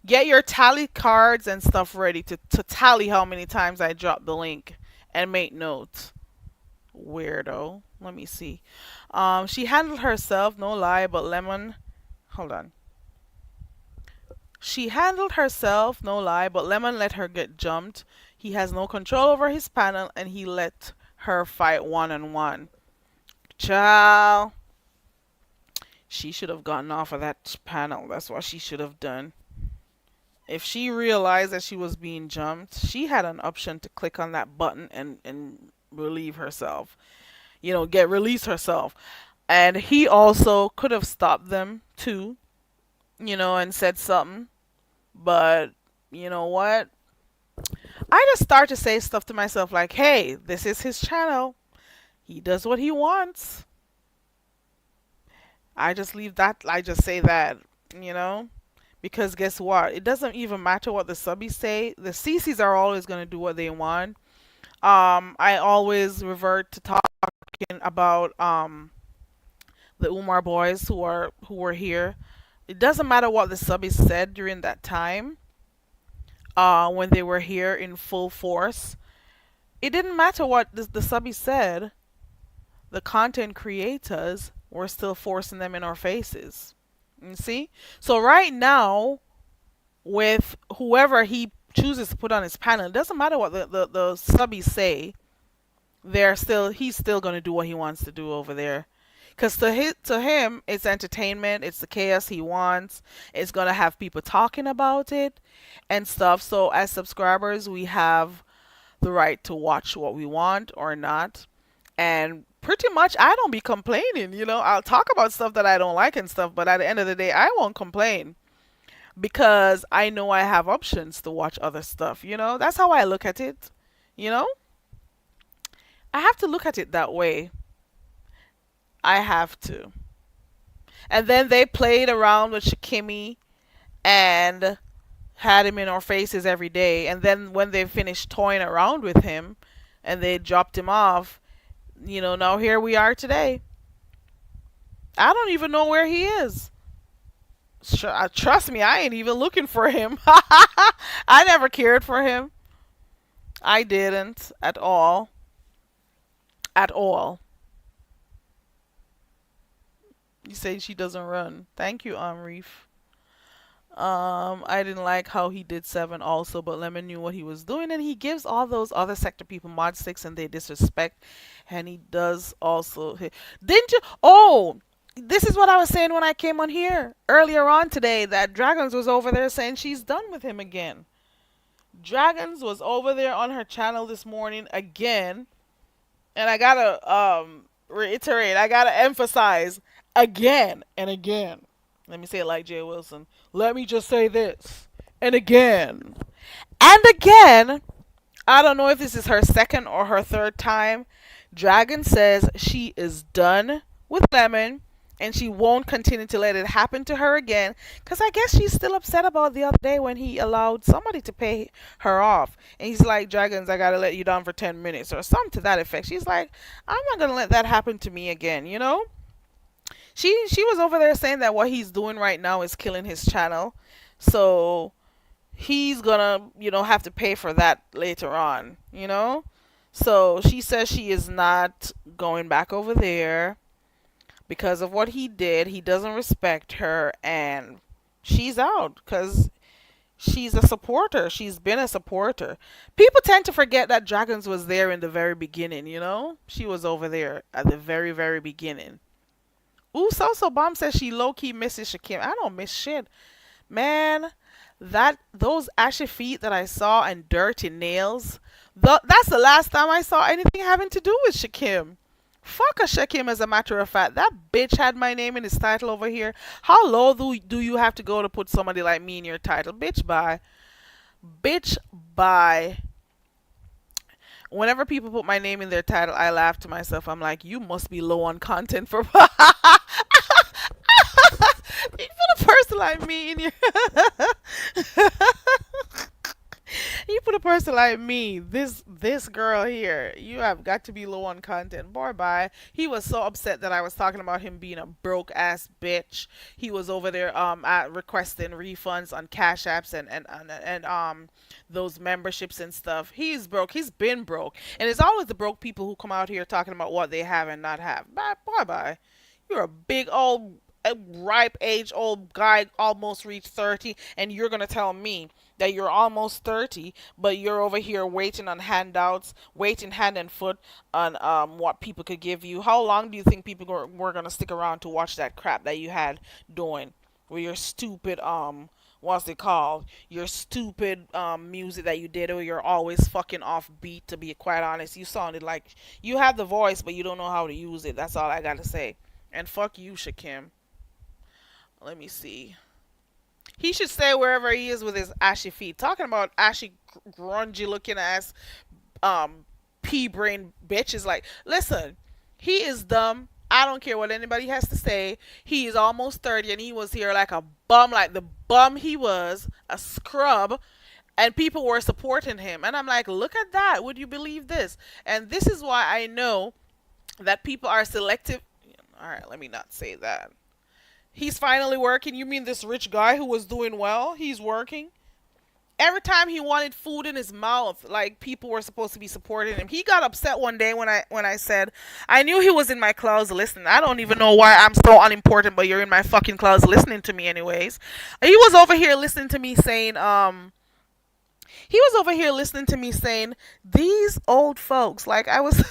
Get your tally cards and stuff ready to tally how many times I drop the link and make notes. Weirdo. Let me see. She handled herself, no lie, but Lemon. Hold on. She handled herself, no lie, but Lemon let her get jumped. He has no control over his panel and he let her fight one-on-one. Child. She should have gotten off of that panel. That's what she should have done. If she realized that she was being jumped, she had an option to click on that button and relieve herself. Release herself. And he also could have stopped them too, and said something. But you know what? I just start to say stuff to myself like, hey, this is his channel. He does what he wants. I just leave that. I just say that, Because guess what? It doesn't even matter what the subbies say. The CCs are always going to do what they want. I always revert to talking about the Umar boys who were here. It doesn't matter what the subbies said during that time. When they were here in full force, it didn't matter what the subbies said. The content creators were still forcing them in our faces. You see? So right now, with whoever he chooses to put on his panel, it doesn't matter what the subbies say. He's still gonna do what he wants to do over there. Cause to him, it's entertainment. It's the chaos he wants. It's gonna have people talking about it and stuff. So as subscribers, we have the right to watch what we want or not. And pretty much, I don't be complaining. I'll talk about stuff that I don't like and stuff, but at the end of the day, I won't complain because I know I have options to watch other stuff. That's how I look at it. You know, I have to look at it that way. I have to. And then they played around with Shakimi and had him in our faces every day. And then when they finished toying around with him and they dropped him off, now here we are today. I don't even know where he is. Trust me, I ain't even looking for him. I never cared for him. I didn't at all. At all. You say she doesn't run. Thank you, Reef. I didn't like how he did 7 also, but Lemon knew what he was doing, and he gives all those other sector people mod sticks and they disrespect, and he does also. Didn't you? Oh, this is what I was saying when I came on here earlier on today, that Dragons was over there saying she's done with him again. Dragons was over there on her channel this morning again, and I gotta reiterate, I gotta emphasize again and again. Let me say it like Jay Wilson. Let me just say this. And again. And again. I don't know if this is her second or her third time. Dragon says she is done with Lemon. And she won't continue to let it happen to her again. Because I guess she's still upset about the other day when he allowed somebody to pay her off. And he's like, Dragons, I got to let you down for 10 minutes. Or something to that effect. She's like, I'm not going to let that happen to me again, She was over there saying that what he's doing right now is killing his channel. So he's gonna, have to pay for that later on. So she says she is not going back over there because of what he did. He doesn't respect her and she's out because she's a supporter. She's been a supporter. People tend to forget that Dragons was there in the very beginning, She was over there at the very, very beginning. Ooh, So Bomb says she low-key misses Shakim. I don't miss shit. Man, those ashy feet that I saw and dirty nails, that's the last time I saw anything having to do with Shakim. Fuck a Shakim, as a matter of fact. That bitch had my name in his title over here. How low do you have to go to put somebody like me in your title? Bitch, bye. Bitch, bye. Whenever people put my name in their title, I laugh to myself. I'm like, you must be low on content for. You put a person like me in your. You put a person like me, this girl here, you have got to be low on content. Boy, bye. He was so upset that I was talking about him being a broke ass bitch. He was over there requesting refunds on Cash Apps and those memberships and stuff. He's broke. He's been broke. And it's always the broke people who come out here talking about what they have and not have. Bye bye. You're a big old ripe age old guy, almost reached 30, and you're gonna tell me that you're almost 30 but you're over here waiting on handouts, waiting hand and foot on what people could give you. How long do you think people were gonna stick around to watch that crap that you had doing with your stupid what's it called, your stupid music that you did, or you're always fucking off beat? To be quite honest, you sounded like you have the voice but you don't know how to use it. That's all I gotta say. And fuck you, Shakim. Let me see. He should stay wherever he is with his ashy feet. Talking about ashy, grungy looking ass, pea brain bitches. Like, listen, he is dumb I don't care what anybody has to say. He is almost 30 and he was here like a bum, like the bum he was, a scrub, and people were supporting him. And I'm like, look at that. Would you believe this? And this is why I know that people are selective. All right, let me not say that. He's finally working. You mean this rich guy who was doing well? He's working. Every time he wanted food in his mouth, like people were supposed to be supporting him. He got upset one day when I said, I knew he was in my clouds listening. I don't even know why I'm so unimportant, but you're in my fucking clouds listening to me anyways. He was over here listening to me saying, he was over here listening to me saying, these old folks, like I was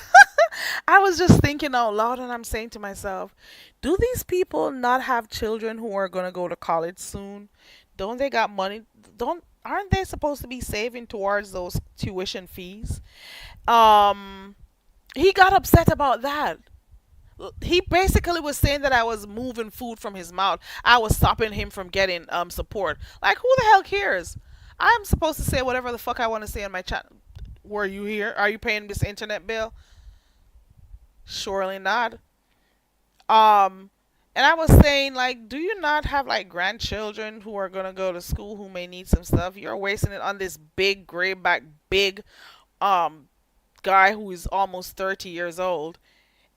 I was just thinking out loud and I'm saying to myself, do these people not have children who are going to go to college soon? Don't they got money? Don't Aren't they supposed to be saving towards those tuition fees? Um he got upset about that. He basically was saying that I was moving food from his mouth. I was stopping him from getting support. Like who the hell cares? I'm supposed to say whatever the fuck I want to say in my chat. Were you here? Are you paying this internet bill? Surely not. Um, and I was saying, like, do you not have like grandchildren who are gonna go to school who may need some stuff? You're wasting it on this big grayback, big um guy who is almost 30 years old.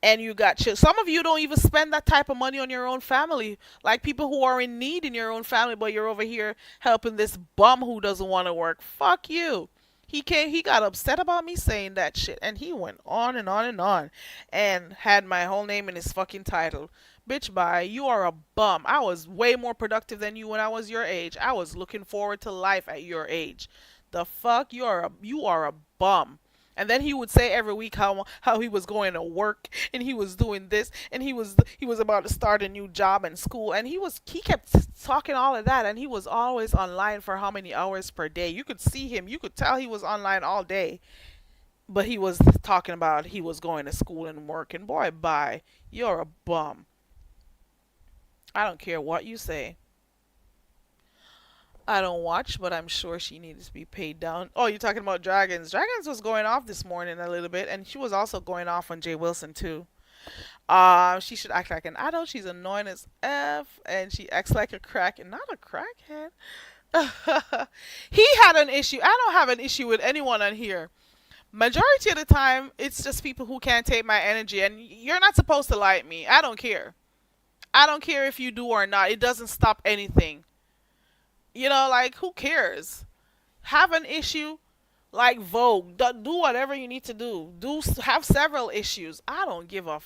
And you got some of you don't even spend that type of money on your own family, like people who are in need in your own family, but you're over here helping this bum who doesn't want to work. Fuck you. He got upset about me saying that shit, and he went on and on and on and had my whole name in his fucking title. Bitch, bye. You are a bum. I was way more productive than you when I was your age. I was looking forward to life at your age. The fuck? You are a bum. And then he would say every week how he was going to work and he was doing this and he was about to start a new job in school, and he kept talking all of that, and he was always online for how many hours per day. You could see him, you could tell he was online all day, but he was talking about he was going to school and working. Boy, bye. You're a bum. I don't care what you say. I don't watch, but I'm sure she needs to be paid down. Oh, you're talking about Dragons. Dragons was going off this morning a little bit, and she was also going off on Jay Wilson too. She should act like an adult. She's annoying as F, and she acts like a crack and not a crackhead. He had an issue. I don't have an issue with anyone on here. Majority of the time, it's just people who can't take my energy, and you're not supposed to like me. I don't care. I don't care if you do or not. It doesn't stop anything. Like who cares? Have an issue like Vogue. Do whatever you need to do. Have several issues. I don't give a.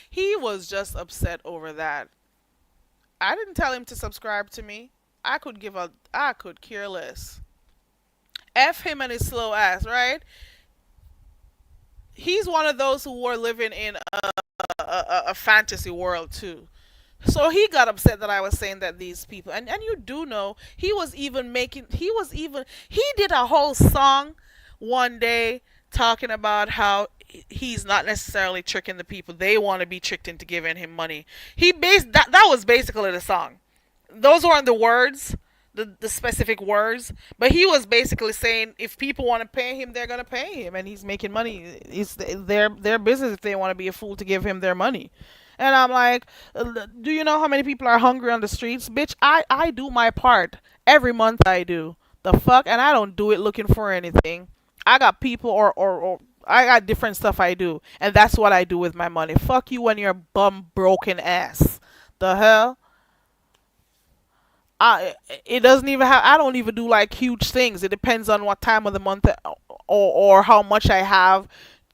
He was just upset over that. I didn't tell him to subscribe to me. I could care less. F him and his slow ass, right? He's one of those who were living in a fantasy world too. So he got upset that I was saying that these people, and you do know he did a whole song one day talking about how he's not necessarily tricking the people. They want to be tricked into giving him money. That was basically the song. Those weren't the words, the specific words, but he was basically saying if people want to pay him, they're gonna pay him, and he's making money. It's their business if they want to be a fool to give him their money. And I'm like, do you know how many people are hungry on the streets? Bitch, I do my part. Every month I do. The fuck? And I don't do it looking for anything. I got people or I got different stuff I do. And that's what I do with my money. Fuck you and your bum broken ass. The hell? I it doesn't even have I don't even do like huge things. It depends on what time of the month or how much I have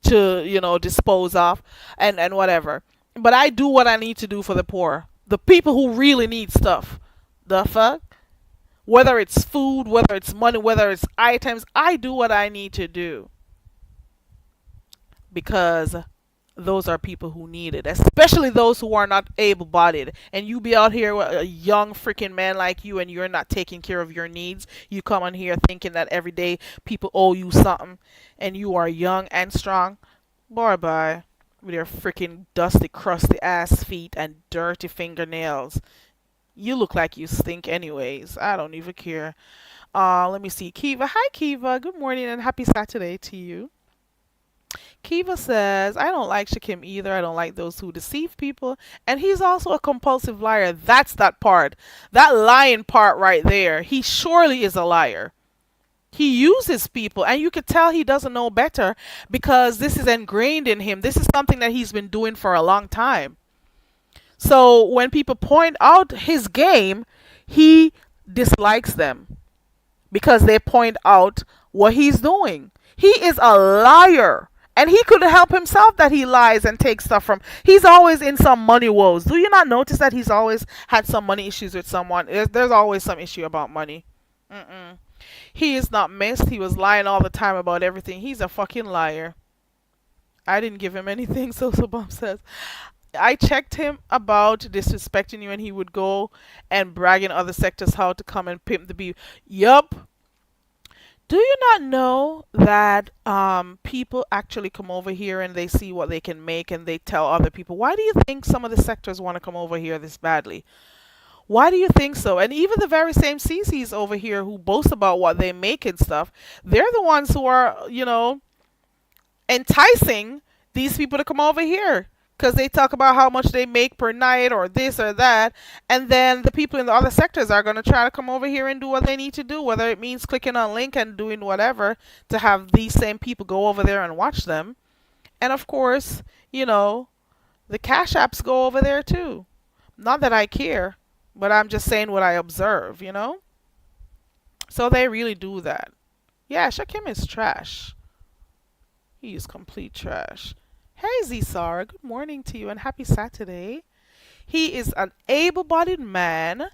to, dispose of and whatever. But I do what I need to do for the poor. The people who really need stuff. The fuck? Whether it's food, whether it's money, whether it's items, I do what I need to do. Because those are people who need it, especially those who are not able-bodied. And you be out here with a young freaking man like you, and you're not taking care of your needs. You come on here thinking that every day people owe you something, and you are young and strong. Bye bye, with your freaking dusty, crusty ass feet and dirty fingernails. You look like you stink, anyways. I don't even care. Let me see, Kiva. Hi, Kiva. Good morning and happy Saturday to you. Kiva says, I don't like Shakim either. I don't like those who deceive people. And he's also a compulsive liar. That's that part. That lying part right there. He surely is a liar. He uses people, and you could tell he doesn't know better because this is ingrained in him. This is something that he's been doing for a long time. So when people point out his game, he dislikes them because they point out what he's doing. He is a liar. And he could help himself that he lies and takes stuff from. He's always in some money woes. Do you not notice that he's always had some money issues with someone? There's always some issue about money. Mm-mm. He is not missed. He was lying all the time about everything. He's a fucking liar. I didn't give him anything, so Bomb says. I checked him about disrespecting you, and he would go and brag in other sectors how to come and pimp the beef. Yup. Do you not know that people actually come over here and they see what they can make and they tell other people? Why do you think some of the sectors want to come over here this badly? Why do you think so? And even the very same CCs over here who boast about what they make and stuff, they're the ones who are, enticing these people to come over here because they talk about how much they make per night or this or that, and then the people in the other sectors are going to try to come over here and do what they need to do, whether it means clicking on link and doing whatever to have these same people go over there and watch them. And of course, the cash apps go over there too. Not that I care, but I'm just saying what I observe. So they really do that. Yeah, Shakim is trash. He is complete trash. Hey, Zisara, good morning to you and happy Saturday. He is an able bodied man,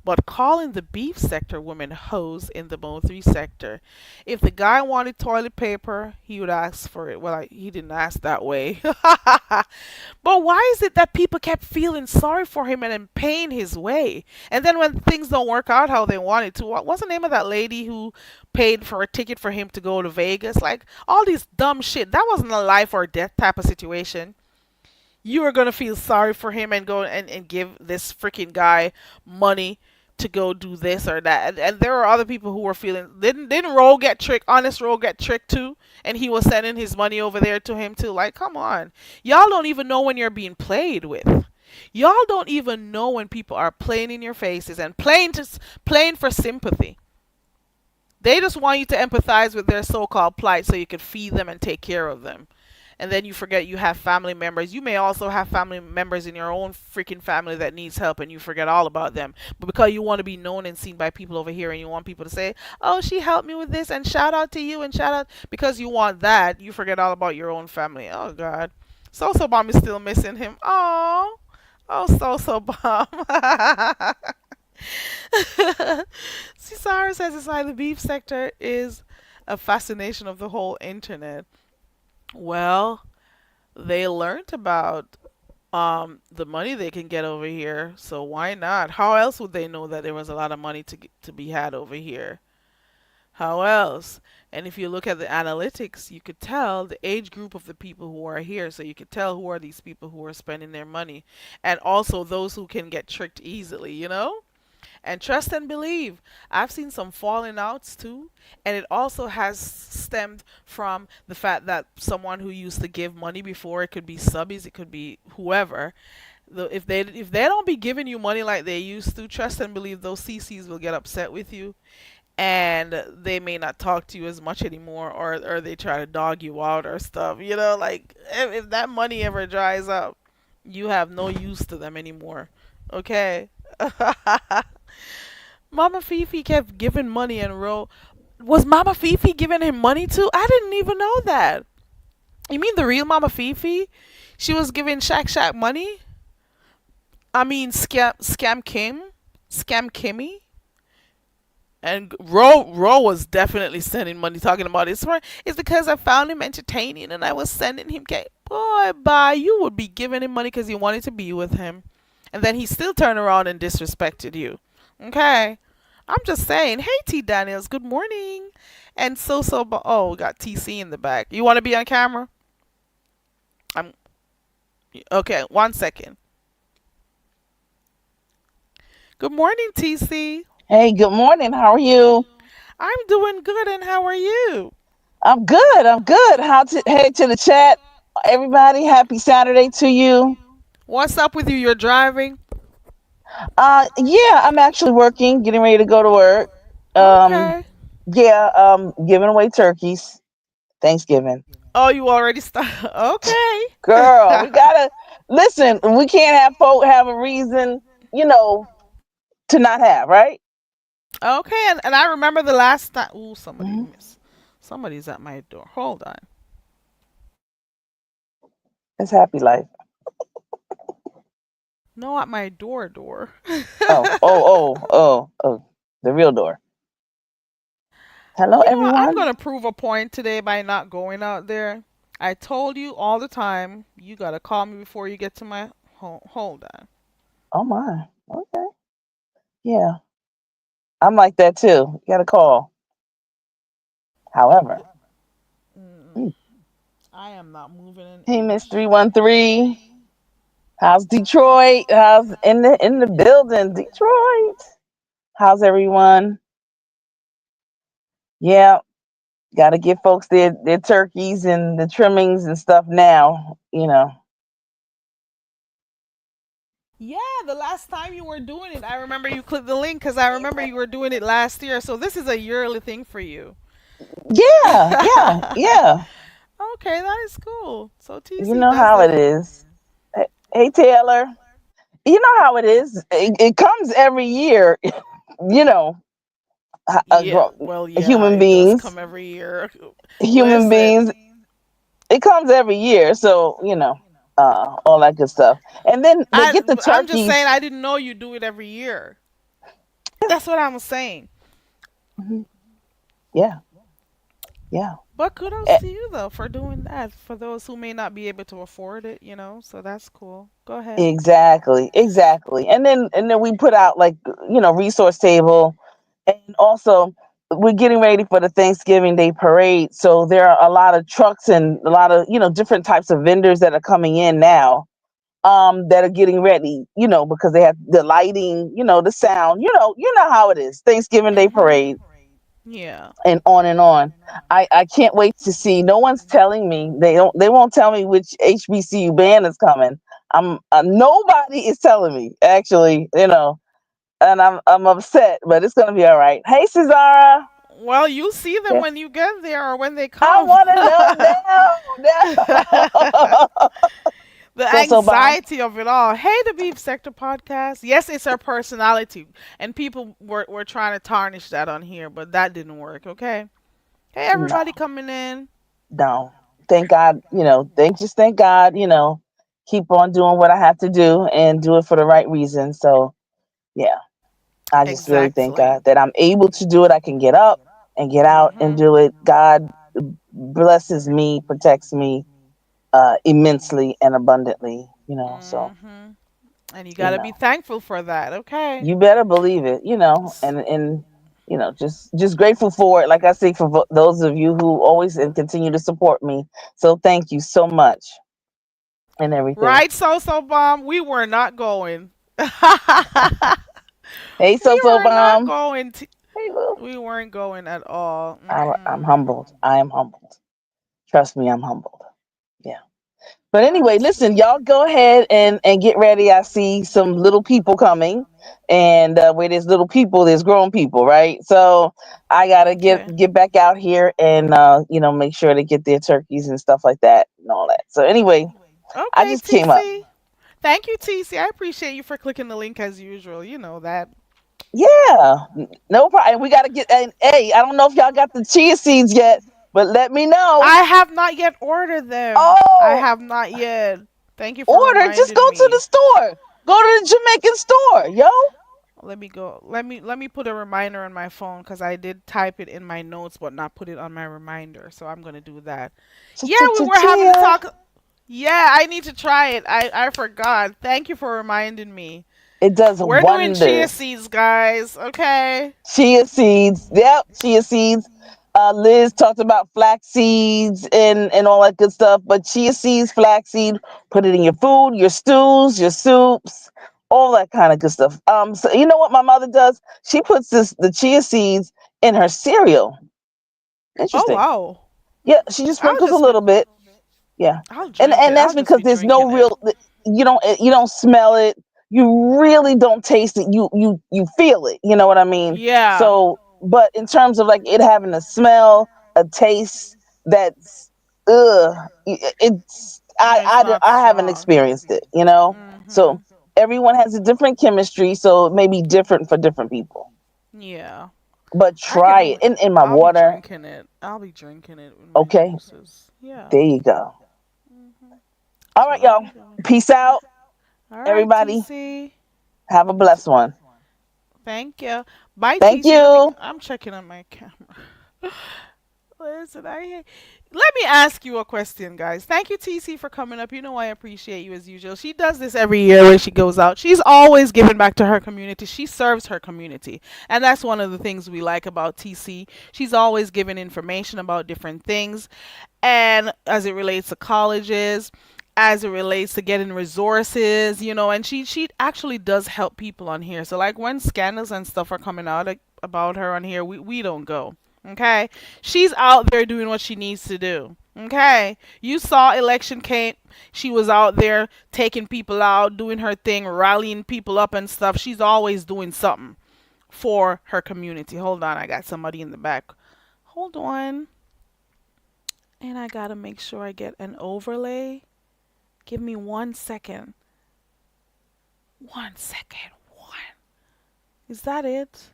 but calling the beef sector women hoes in the Mo3 sector. If the guy wanted toilet paper, he would ask for it. Well, he didn't ask that way. But why is it that people kept feeling sorry for him and then paying his way? And then when things don't work out how they wanted to, what's the name of that lady who paid for a ticket for him to go to Vegas? Like, all these dumb shit. That wasn't a life or death type of situation. You are going to feel sorry for him and go and give this freaking guy money to go do this or that. And there are other people who were feeling, didn't Roll get tricked? Honest Roll get tricked too, and he was sending his money over there to him too. Like, come on, y'all don't even know when you're being played with. Y'all don't even know when people are playing in your faces and playing for sympathy. They just want you to empathize with their so-called plight so you can feed them and take care of them. And then you forget you have family members. You may also have family members in your own freaking family that needs help and you forget all about them. But because you want to be known and seen by people over here and you want people to say, oh, she helped me with this and shout out to you and shout out, because you want that, you forget all about your own family. Oh, God. So Bomb is still missing him. Oh, So Bomb. Cesar says it's like the beef sector is a fascination of the whole internet. Well, they learned about the money they can get over here, so why not? How else would they know that there was a lot of money to be had over here? How else? And if you look at the analytics, you could tell the age group of the people who are here, so you could tell who are these people who are spending their money, and also those who can get tricked easily. And trust and believe. I've seen some falling outs too, and it also has stemmed from the fact that someone who used to give money before, it could be subbies, it could be whoever. If they don't be giving you money like they used to, trust and believe those CCs will get upset with you, and they may not talk to you as much anymore, or they try to dog you out or stuff. Like if that money ever dries up, you have no use to them anymore. Okay. Mama Fifi kept giving money and Ro. Was Mama Fifi giving him money too? I didn't even know that. You mean the real Mama Fifi? She was giving Shaq money? I mean Scam Kim? Scam Kimmy? And Ro was definitely sending money, talking about it's because I found him entertaining and I was sending him cake. Boy, bye. You would be giving him money because you wanted to be with him. And then he still turned around and disrespected you. Okay. I'm just saying. Hey, T Daniels. Good morning. And oh, we got TC in the back. You want to be on camera? I'm okay. 1 second. Good morning, TC. Hey, good morning. How are you? I'm doing good, and how are you? I'm good. I'm good. Hey to the chat, everybody. Happy Saturday to you. What's up with you? You're driving? Yeah, I'm actually working, getting ready to go to work. Um, Okay. yeah, giving away turkeys. Thanksgiving, Oh, you already started. Okay. girl. We gotta listen. We can't have folk have a reason, you know, to not have, right? Okay, and I remember the last time. Ooh, Hmm. somebody's at my door. Hold on. It's happy life. No, at my door. Oh. The real door. Hello, You know what? I'm everyone. gonna prove a point today by not going out there. I told you all the time. You gotta call me before you get to my home. Hold on. Oh my. Okay. Yeah, I'm like that too. You got to call. However, Mm, mm, I am not moving an hey Miss inch. 313, how's Detroit? How's in the building, Detroit? How's everyone? Yeah, got to get folks their turkeys and the trimmings and stuff now. Yeah, the last time you were doing it, I remember you clicked the link because I remember you were doing it last year. So this is a yearly thing for you. Yeah. Okay, that is cool. So You TC know does how it this. is. Hey Taylor, you know how it is. It comes every year. You know, Yeah, well, yeah, human it does beings, come every year. human Listen, beings it comes every year, so all that good stuff. And then they get the I'm just saying turkeys. I didn't know you do it every year. That's what I'm saying. Mhm. Yeah, yeah. But kudos E- to you though for doing that. For those who may not be able to afford it, so that's cool. Go ahead. exactly. And then we put out like resource table, and also we're getting ready for the Thanksgiving Day parade. So there are a lot of trucks and a lot of different types of vendors that are coming in now. That are getting ready, because they have the lighting, the sound, you know how it is. Thanksgiving Day Mhm. parade Yeah. and on and on. I can't wait to see. No one's telling me. They won't tell me which HBCU band is coming. Nobody is telling me actually, and I'm upset, but it's gonna be all right. Hey Cesara. Well, you see them Yeah. when you get there or when they I come. wanna know now. The So bomb. anxiety of it all. Hey, the Beef Sector podcast. Yes, it's our personality, and people were trying to tarnish that on here, but that didn't work. Okay. Hey, No, everybody coming in. no. Thank God, thank God, keep on doing what I have to do and do it for the right reason. So yeah. I just really thank Exactly. God that I'm able to do it. I can get up and get out and Mhm. do it. God blesses me, protects me immensely and abundantly, So, Mhm. And you you gotta be know, thankful for that. Okay. you better believe it, and just grateful for it. Like I say, for those of you who always and continue to support me. So thank you so much and everything. Right, so bomb. We were not going. we Hey, so were not bomb. going. Hey, Lou. We weren't going at all. I'm Mm-mm. humbled. I am humbled. Trust me, I'm humbled. Yeah. But Well, anyway, that's listen, sweet. y'all go ahead and get ready. I see some little people coming, and where there's little people, there's grown people, right? So I gotta get Okay. get back out here and make sure to get their turkeys and stuff like that and all that. So anyway, I Okay, just came up. TC. Thank you, TC. I appreciate you for clicking the link as usual. You know that. Yeah, no problem. We gotta get. And hey, I don't know if y'all got the chia seeds yet, but let me know. I have not yet ordered them. I Oh, have not yet. Thank you for order. Just go reminding to the me. store. Go to the Jamaican store, yo. Let me go. Let me put a reminder on my phone because I did type it in my notes but not put it on my reminder. So I'm gonna do that. Yeah, we were having to Chia. talk. Yeah, I need to try it. I forgot. Thank you for reminding me. It does We're doing chia wonders. seeds, guys. Okay. Chia seeds. Yep, chia seeds. Liz talked about flax seeds and all that good stuff, but chia seeds, flaxseed, put it in your food, your stews, your soups, all that kind of good stuff. So you know what my mother does? She puts the chia seeds in her cereal. Oh Interesting. wow. Yeah, she just I'll sprinkles a just be little bit. Yeah, I'll drink and it. that's I'll just because be there's no drinking it. real. You don't smell it. You really don't taste it. You feel it. You know what I mean? Yeah. So, but in terms of like it having a smell, a taste that's it's No, it's not I haven't strong. experienced it. You know, so Mhm. everyone has a different chemistry, so it may be different for different people. Yeah. But I try it can in my I'll be water. drinking it. I'll be drinking it with my Okay, juices. Yeah. there you go. Mhm. All That's right, what I'll y'all. be doing. Peace out, All right, everybody. TC. Have a blessed one. Thank you. Bye, Thank TC. Let me. you. I'm checking on my camera. Listen, let me ask you a question, guys. Thank you, TC, for coming up. You know I appreciate you as usual. She does this every year when she goes out. She's always giving back to her community. She serves her community, and that's one of the things we like about TC. She's always giving information about different things, and as it relates to colleges, as it relates to getting resources, and she actually does help people on here. So like when scandals and stuff are coming out like, about her on here, we don't go. Okay, she's out there doing what she needs to do. Okay, you saw election came. She was out there taking people out, doing her thing, rallying people up and stuff. She's always doing something for her community. Hold on, I got somebody in the back. Hold on. And I gotta make sure I get an overlay. Give me 1 second. 1 second. One. Is that it?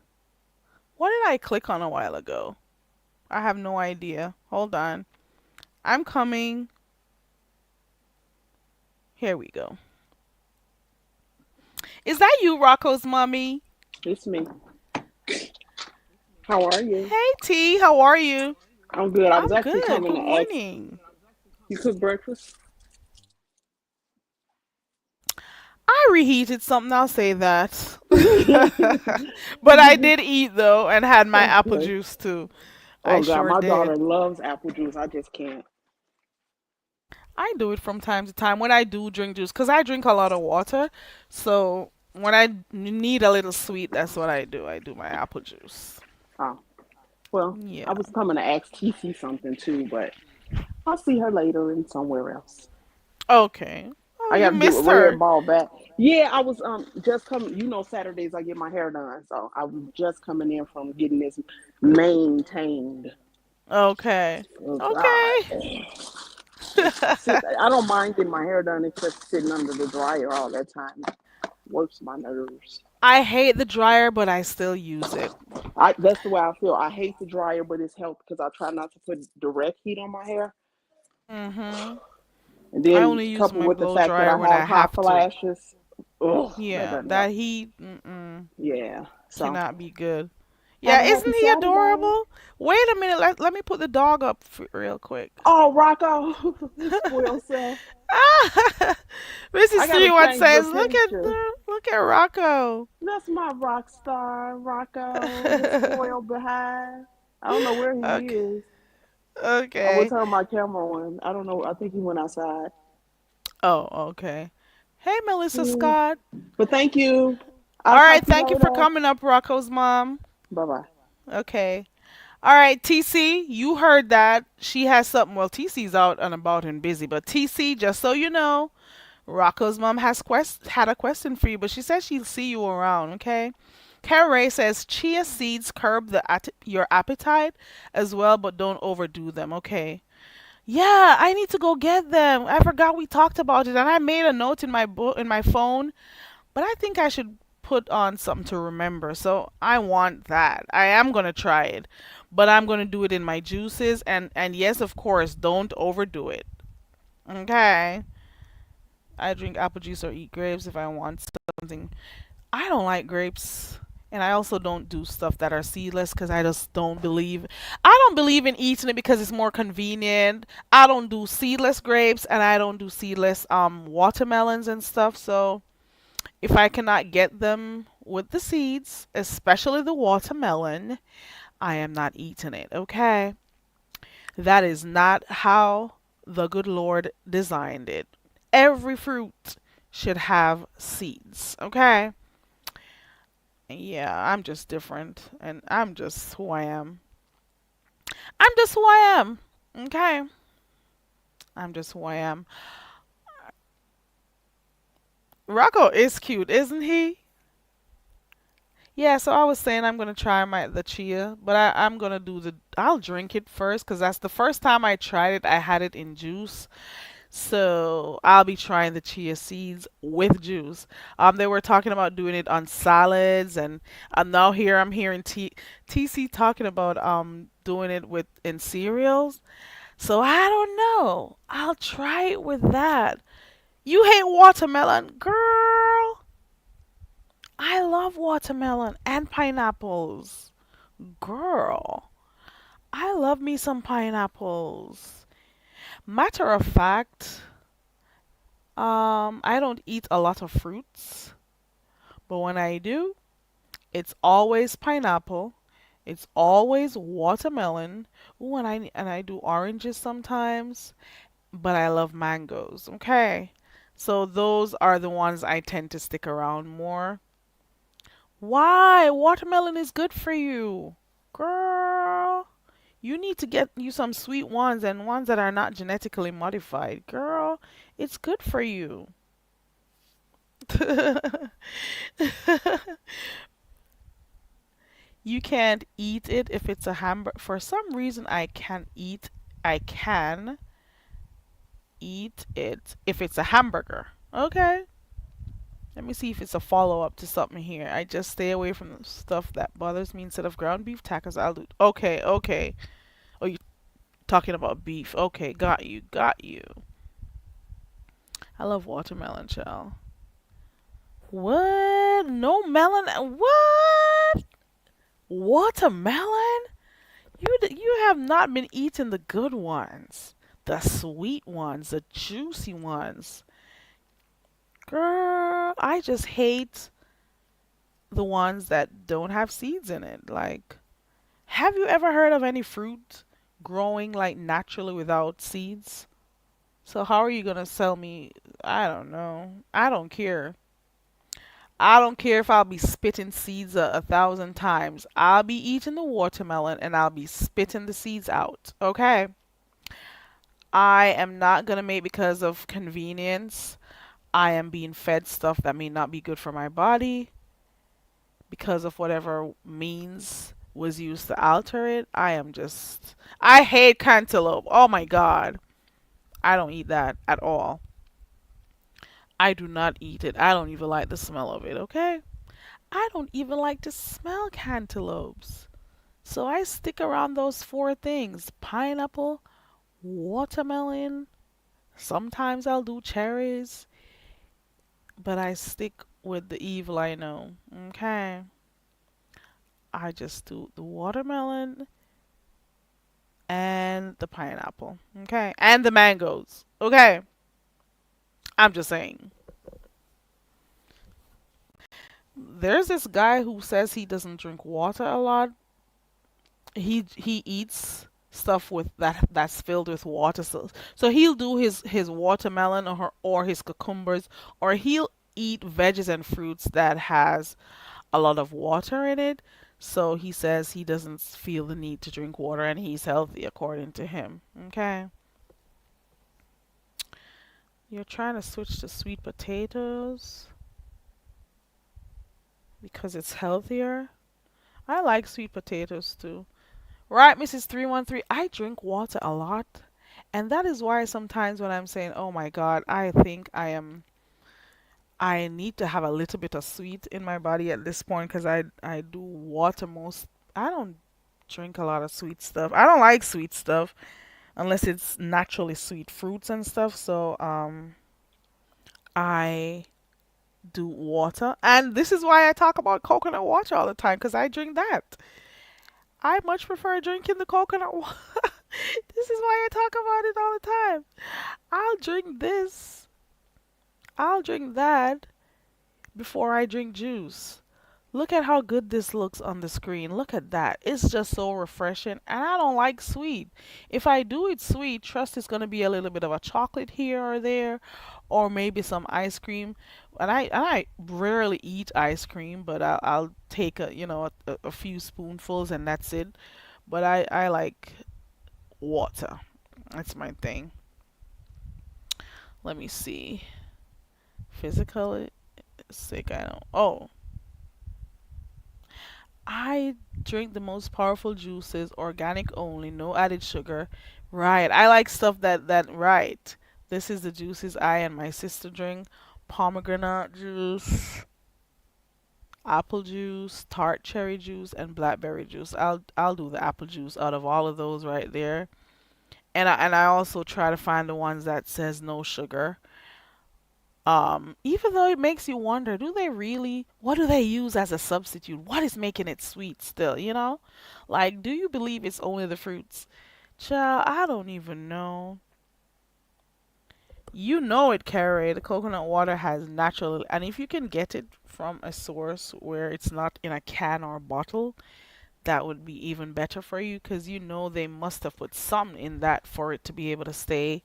What did I click on a while ago? I have no idea. Hold on. I'm coming. Here we go. Is that you, Rocco's mommy? It's me. How are you? Hey, T. How are you? I'm good. I was I'm actually good. coming Good to ask morning. you cook breakfast. I reheated something. I'll say that. But I Okay. did eat though, and had my apple juice too. I Oh God, sure my daughter did. loves apple juice. I just can't. I do it from time to time when I do drink juice because I drink a lot of water. So when I need a little sweet, that's what I do. I do my apple juice. Oh, well, Yeah. I was coming to ask TC something too, but I'll see her later and somewhere else. Okay. Oh, I you got to get missed red her. ball back. Yeah, I was just coming. You know, Saturdays I get my hair done, so I was just coming in from getting this maintained. Okay. Oh God. Okay. I don't mind getting my hair done. It's just sitting under the dryer all that time. Works my nerves. I hate the dryer, but I still use it. That's the way I feel. I hate the dryer, but it's helped because I try not to put direct heat on my hair. Mhm. And I then only use coupled my with the blow fact that dryer I when I have hot have to. flashes, oh, that Yeah, doesn't that help. heat Yeah. So cannot be good. have Yeah, a happy isn't he Saturday. adorable? Wait a minute. Let me put the dog up real quick. Oh, Rocco, his spoiled self. Ah, I Mrs. gotta 31 change the says, picture. look at Rocco." That's my rock star, Rocco, his spoiled behind. I don't know where he Okay. is. I will Okay. turn my camera on. I don't know. I think he went outside. Oh, okay. Hey, Melissa Mm. Scott. But thank you. I'll All right, talk to you thank you for later. coming up, Rocco's mom. Bye bye. Okay. All right, TC, you heard that. She has something. Well, TC's out and about and busy, but TC, just so you know, Rocco's mom had a question for you, but she says she'll see you around, okay? Karen Ray says chia seeds curb your appetite as well, but don't overdo them, okay? Yeah, I need to go get them. I forgot we talked about it, and I made a note in my book in my phone, but I think I should put on something to remember. So I want that. I am gonna try it, but I'm gonna do it in my juices, and yes, of course, don't overdo it. Okay. I drink apple juice or eat grapes if I want something. I don't like grapes. And I also don't do stuff that are seedless because I just don't believe. I don't believe in eating it because it's more convenient. I don't do seedless grapes and I don't do seedless watermelons and stuff. So if I cannot get them with the seeds, especially the watermelon, I am not eating it. Okay, that is not how the good Lord designed it. Every fruit should have seeds. Okay. Yeah, I'm just different and I'm just who I am. I'm just who I am. Okay. I'm just who I am. Rocco is cute, isn't he? Yeah, so I was saying I'm gonna try the chia, but I'm gonna do I'll drink it first because that's the first time I tried it. I had it in juice, so I'll be trying the chia seeds with juice. They were talking about doing it on salads, and now here I'm hearing TC talking about doing it with in cereals. So I don't know. I'll try it with that. You hate watermelon, girl. I love watermelon and pineapples. Girl, I love me some pineapples. Matter of fact, I don't eat a lot of fruits, but when I do, it's always pineapple. It's always watermelon. Ooh, and I do oranges sometimes, but I love mangoes. Okay. So those are the ones I tend to stick around more. Why? Watermelon is good for you. Girl, you need to get you some sweet ones and ones that are not genetically modified. Girl, it's good for you. You can't eat it if it's a hamburger. For some reason, I can eat it if it's a hamburger. Okay. Let me see if it's a follow up to something here. I just stay away from the stuff that bothers me instead of ground beef tacos. I'll do. Okay, okay. Oh, you talking about beef? Okay, got you, got you. I love watermelon, child. What? No melon? What? Watermelon? You have not been eating the good ones, the sweet ones, the juicy ones. Girl, I just hate the ones that don't have seeds in it. Like, have you ever heard of any fruit growing like naturally without seeds? So how are you gonna sell me? I don't know. I don't care. I don't care if I'll be spitting seeds a thousand times. I'll be eating the watermelon and I'll be spitting the seeds out. Okay? I am not gonna make because of convenience. I am being fed stuff that may not be good for my body because of whatever means was used to alter it. I hate cantaloupe. Oh my god. I don't eat that at all. I do not eat it. I don't even like the smell of it, okay? I don't even like to smell cantaloupes. So I stick around those four things: pineapple, watermelon, sometimes I'll do cherries, but I stick with the evil I know, okay? I just do the watermelon and the pineapple, okay? And the mangoes, okay? I'm just saying. There's this guy who says he doesn't drink water a lot. He eats stuff with that's filled with water. So he'll do his watermelon or his cucumbers, or he'll eat veggies and fruits that has a lot of water in it. So he says he doesn't feel the need to drink water and he's healthy according to him. Okay. You're trying to switch to sweet potatoes because it's healthier. I like sweet potatoes too. Right, Mrs. 313, I drink water a lot. And that is why sometimes when I'm saying, oh my God, I need to have a little bit of sweet in my body at this point because I do water most. I don't drink a lot of sweet stuff. I don't like sweet stuff unless it's naturally sweet fruits and stuff. So, I do water. And this is why I talk about coconut water all the time because I drink that. I much prefer drinking the coconut water. This is why I talk about it all the time. I'll drink this. I'll drink that before I drink juice. Look at how good this looks on the screen. Look at that. It's just so refreshing. And I don't like sweet. If I do it sweet, trust it's going to be a little bit of a chocolate here or there, or maybe some ice cream. And I rarely eat ice cream, but I'll take a few spoonfuls and that's it. But I like water. That's my thing. Let me see. Physically sick, I don't. Oh, I drink the most powerful juices, organic only, no added sugar. Right. I like stuff that right. This is the juices I and my sister drink. Pomegranate juice, apple juice, tart cherry juice, and blackberry juice. I'll do the apple juice out of all of those right there. And I also try to find the ones that says no sugar. Even though it makes you wonder, do they really, what do they use as a substitute? What is making it sweet still, you know? Like, do you believe it's only the fruits? Child, I don't even know. You know it, Carrie. The coconut water has natural, and if you can get it from a source where it's not in a can or bottle, that would be even better for you because you know they must have put some in that for it to be able to stay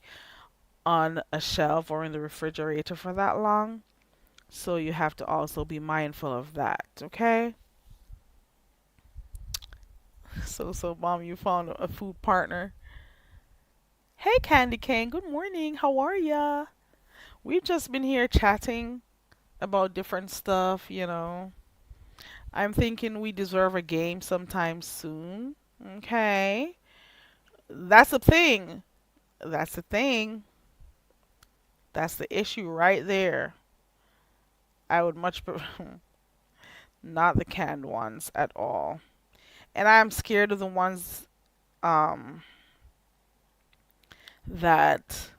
on a shelf or in the refrigerator for that long. So you have to also be mindful of that, okay? So mom, you found a food partner. Hey Candy Cane, good morning. How are ya? We've just been here chatting about different stuff. I'm thinking we deserve a game sometime soon. Okay. That's the thing. That's the thing. That's the issue right there. I would much not the canned ones at all. And I'm scared of the ones um that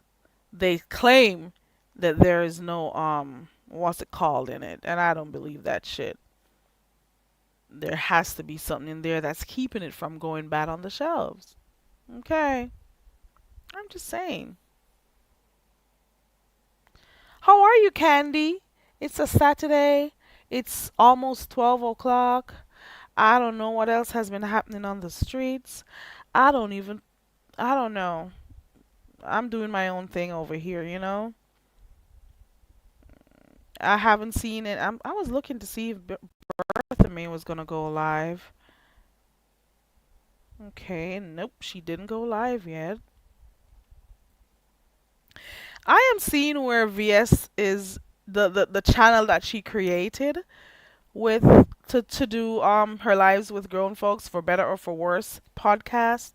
they claim that there is no what's it called in it, and I don't believe that shit. There has to be something in there that's keeping it from going bad on the shelves. Okay. I'm just saying. How are you, Candy? It's a Saturday. It's almost 12 o'clock. I don't know what else has been happening on the streets. I don't even, I don't know. I'm doing my own thing over here. I haven't seen it. I was looking to see if Bertha May was going to go live. Okay, nope, she didn't go live yet. I am seeing where VS is the channel that she created with to do her lives with grown folks for better or for worse podcast.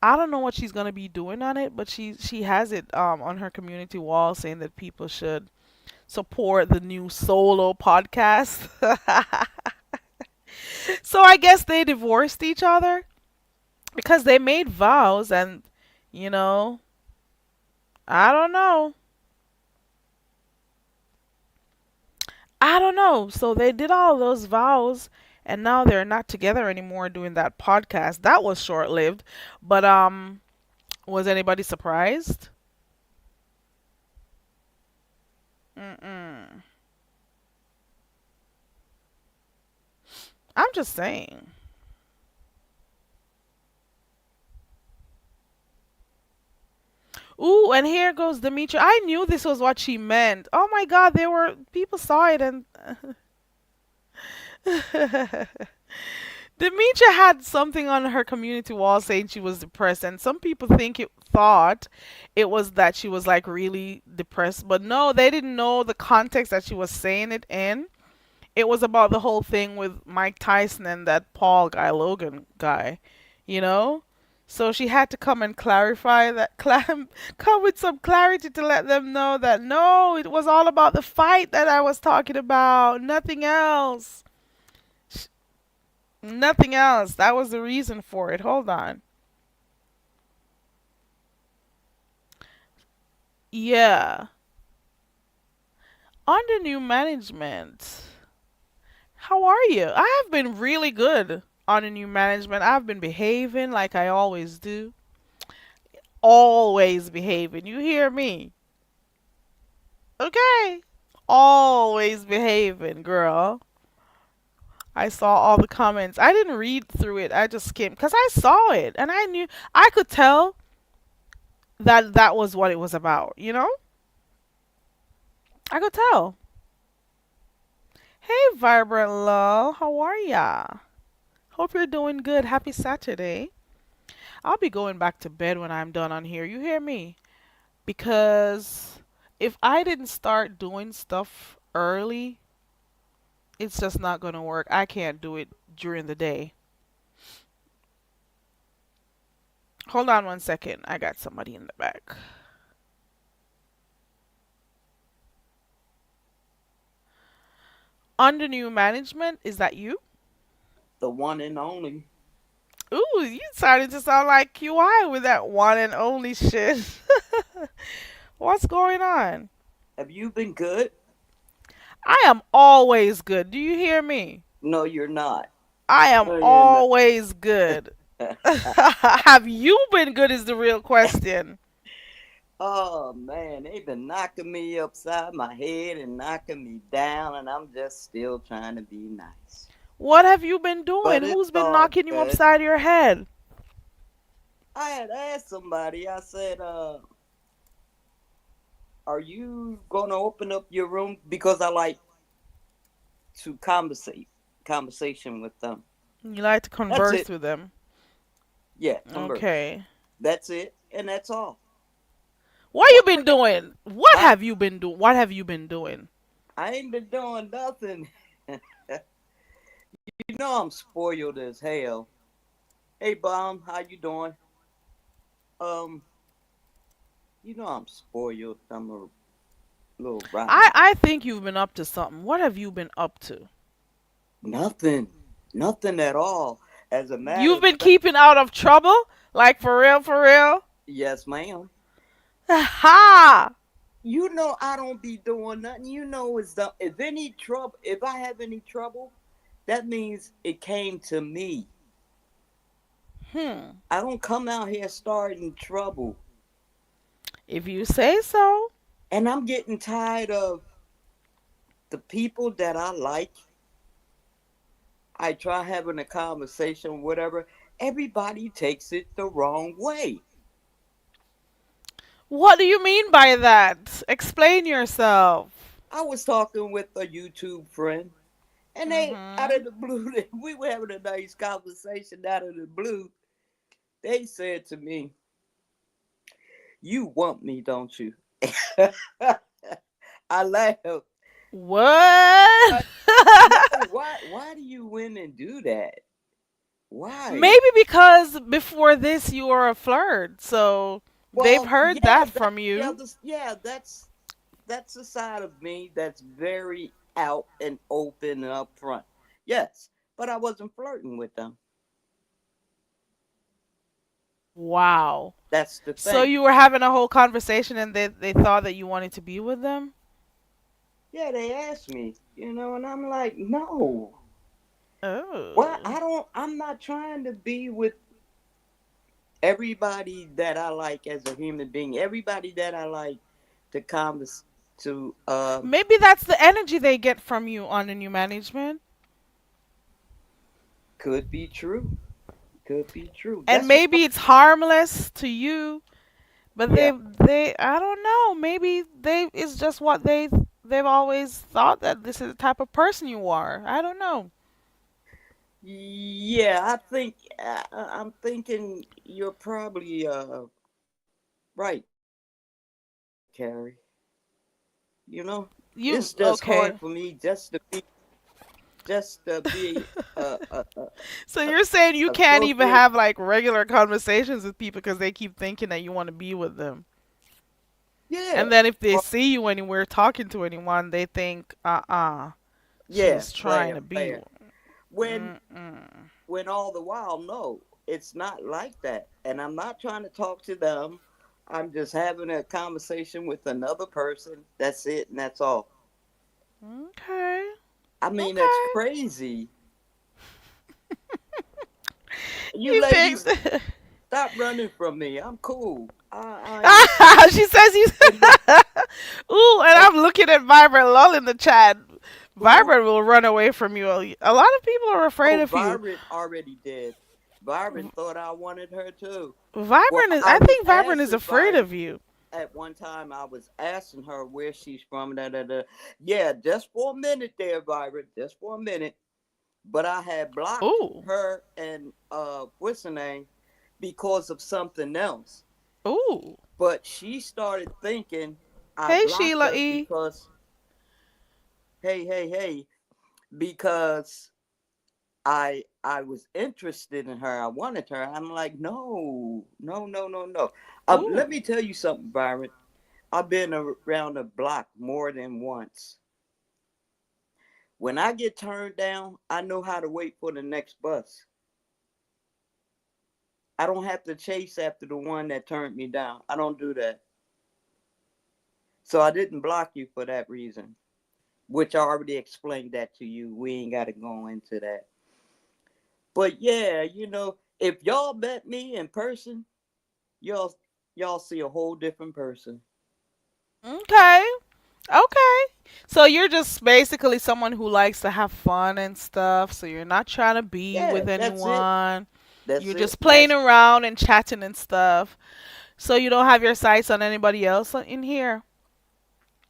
I don't know what she's gonna be doing on it, but she has it on her community wall saying that people should support the new solo podcast. So I guess they divorced each other because they made vows and you know, I don't know. I don't know. So they did all those vows and now they're not together anymore doing that podcast. That was short-lived, but was anybody surprised? Mm-mm. I'm just saying. Ooh, and here goes Demetria. I knew this was what she meant. Oh my God, there were people saw it and Demetria had something on her community wall saying she was depressed, and some people thought it was that she was like really depressed, but no, they didn't know the context that she was saying it in. It was about the whole thing with Mike Tyson and that Paul guy, Logan guy, you know? So she had to come and clarify that, come with some clarity to let them know that no, it was all about the fight that I was talking about, nothing else. Sh- Nothing else. That was the reason for it. Hold on. Yeah. Under new management. How are you? I have been really good under new management. I've been behaving like I always do. Always behaving. You hear me? Okay. Always behaving, girl. I saw all the comments. I didn't read through it. I just skimmed because I saw it and I knew I could tell that that was what it was about, you know? I could tell. Hey, Vibrant Love, how are ya? Hope you're doing good. Happy Saturday. I'll be going back to bed when I'm done on here. You hear me? Because if I didn't start doing stuff early, it's just not gonna work. I can't do it during the day. Hold on one second. I got somebody in the back. Under new management, is that you? The one and only. Ooh, you starting to sound like QI with that one and only shit. What's going on? Have you been good? I am always good. Do you hear me? No, you're not. I am No, you're not. always good. Have you been good is the real question. Oh man, they've been knocking me upside my head and knocking me down, and I'm just still trying to be nice. What have you been doing? But it's Who's been all knocking you good. upside your head? I had asked somebody, I said, are you gonna open up your room? Because I like to conversation with them. You like to That's converse it. with them. Yeah, converse. Okay. That's it, and that's all. What you been doing? What I have you been doing? What have you been doing? I ain't been doing nothing. You know I'm spoiled as hell. Hey, Bomb, how you doing? Um, you know I'm spoiled. I'm a little rotten. I think you've been up to something. What have you been up to? Nothing. Nothing at all. As a matter You've of been fact, keeping out of trouble? Like for real, for real? yes, ma'am. Ha! You know I don't be doing nothing. You know if I have any trouble, that means it came to me. Hmm. I don't come out here starting trouble. If you say so. And I'm getting tired of the people that I like. I try having a conversation, whatever. Everybody takes it the wrong way. What do you mean by that? Explain yourself. I was talking with a YouTube friend, and they, out Mm-hmm. of the blue, we were having a nice conversation out of the blue. They said to me, "You want me, don't you?" I laughed. What? Why do you win and do that? Why? Maybe because before this you were a flirt, so they've Well, heard yeah, that that's from the you. other, yeah, that's a side of me that's very out and open and upfront. Yes, but I wasn't flirting with them. Wow. That's the So thing. you were having a whole conversation and they thought that you wanted to be with them? Yeah, they asked me, and I'm like, no. Well, Oh. I'm not trying to be with everybody that I like as a human being. Everybody that I like to converse to Maybe that's the energy they get from you on the new management. could be true. Could be true. And That's what maybe it's harmless to you, but yeah. they I don't know, maybe they it's just what they've always thought that this is the type of person you are. I don't know. Yeah, I'm thinking you're probably right, Carrie. You It's just hard okay. for me just to be So you're saying you can't even associate. have like regular conversations with people because they keep thinking that you want to be with them. Yeah. And then if they Well, see you anywhere talking to anyone, they think, yeah, she's trying player, to be. player. When Mm-mm. when all the while, no, it's not like that. And I'm not trying to talk to them. I'm just having a conversation with another person. That's it, and that's all. Okay. I mean, that's Okay. crazy. You You think? ladies, stop running from me. I'm cool. I ain't She says he's. and look Ooh, and and I'm looking at Vibrant Lol in the chat. who Vibrant will run away from you. A lot of people are afraid oh of you. Byron already did. Byron thought I wanted her too. Well, Vibrant is. I I was think Vibrant is asking afraid Byron of you. at one time. I was asking her where she's from. Da, da, da. Yeah, just for a minute there, Byron. Just for a minute. But I had blocked Ooh. her and what's her name because of something else. Ooh. But she started thinking I Hey, blocked Sheila her E. because, hey, because I was interested in her. I wanted her. I'm like, no, no, no, no, no. Let Ooh. me tell you something, Byron. I've been around the block more than once. When I get turned down, I know how to wait for the next bus. I don't have to chase after the one that turned me down. I don't do that. So I didn't block you for that reason, which I already explained that to you. We ain't got to go into that. But yeah, if y'all met me in person, y'all y'all see a whole different person. Okay. Okay. So you're just basically someone who likes to have fun and stuff. So you're not trying to be Yeah, with that's it. anyone. That's You're it. just playing That's around and chatting and stuff. So you don't have your sights on anybody else in here?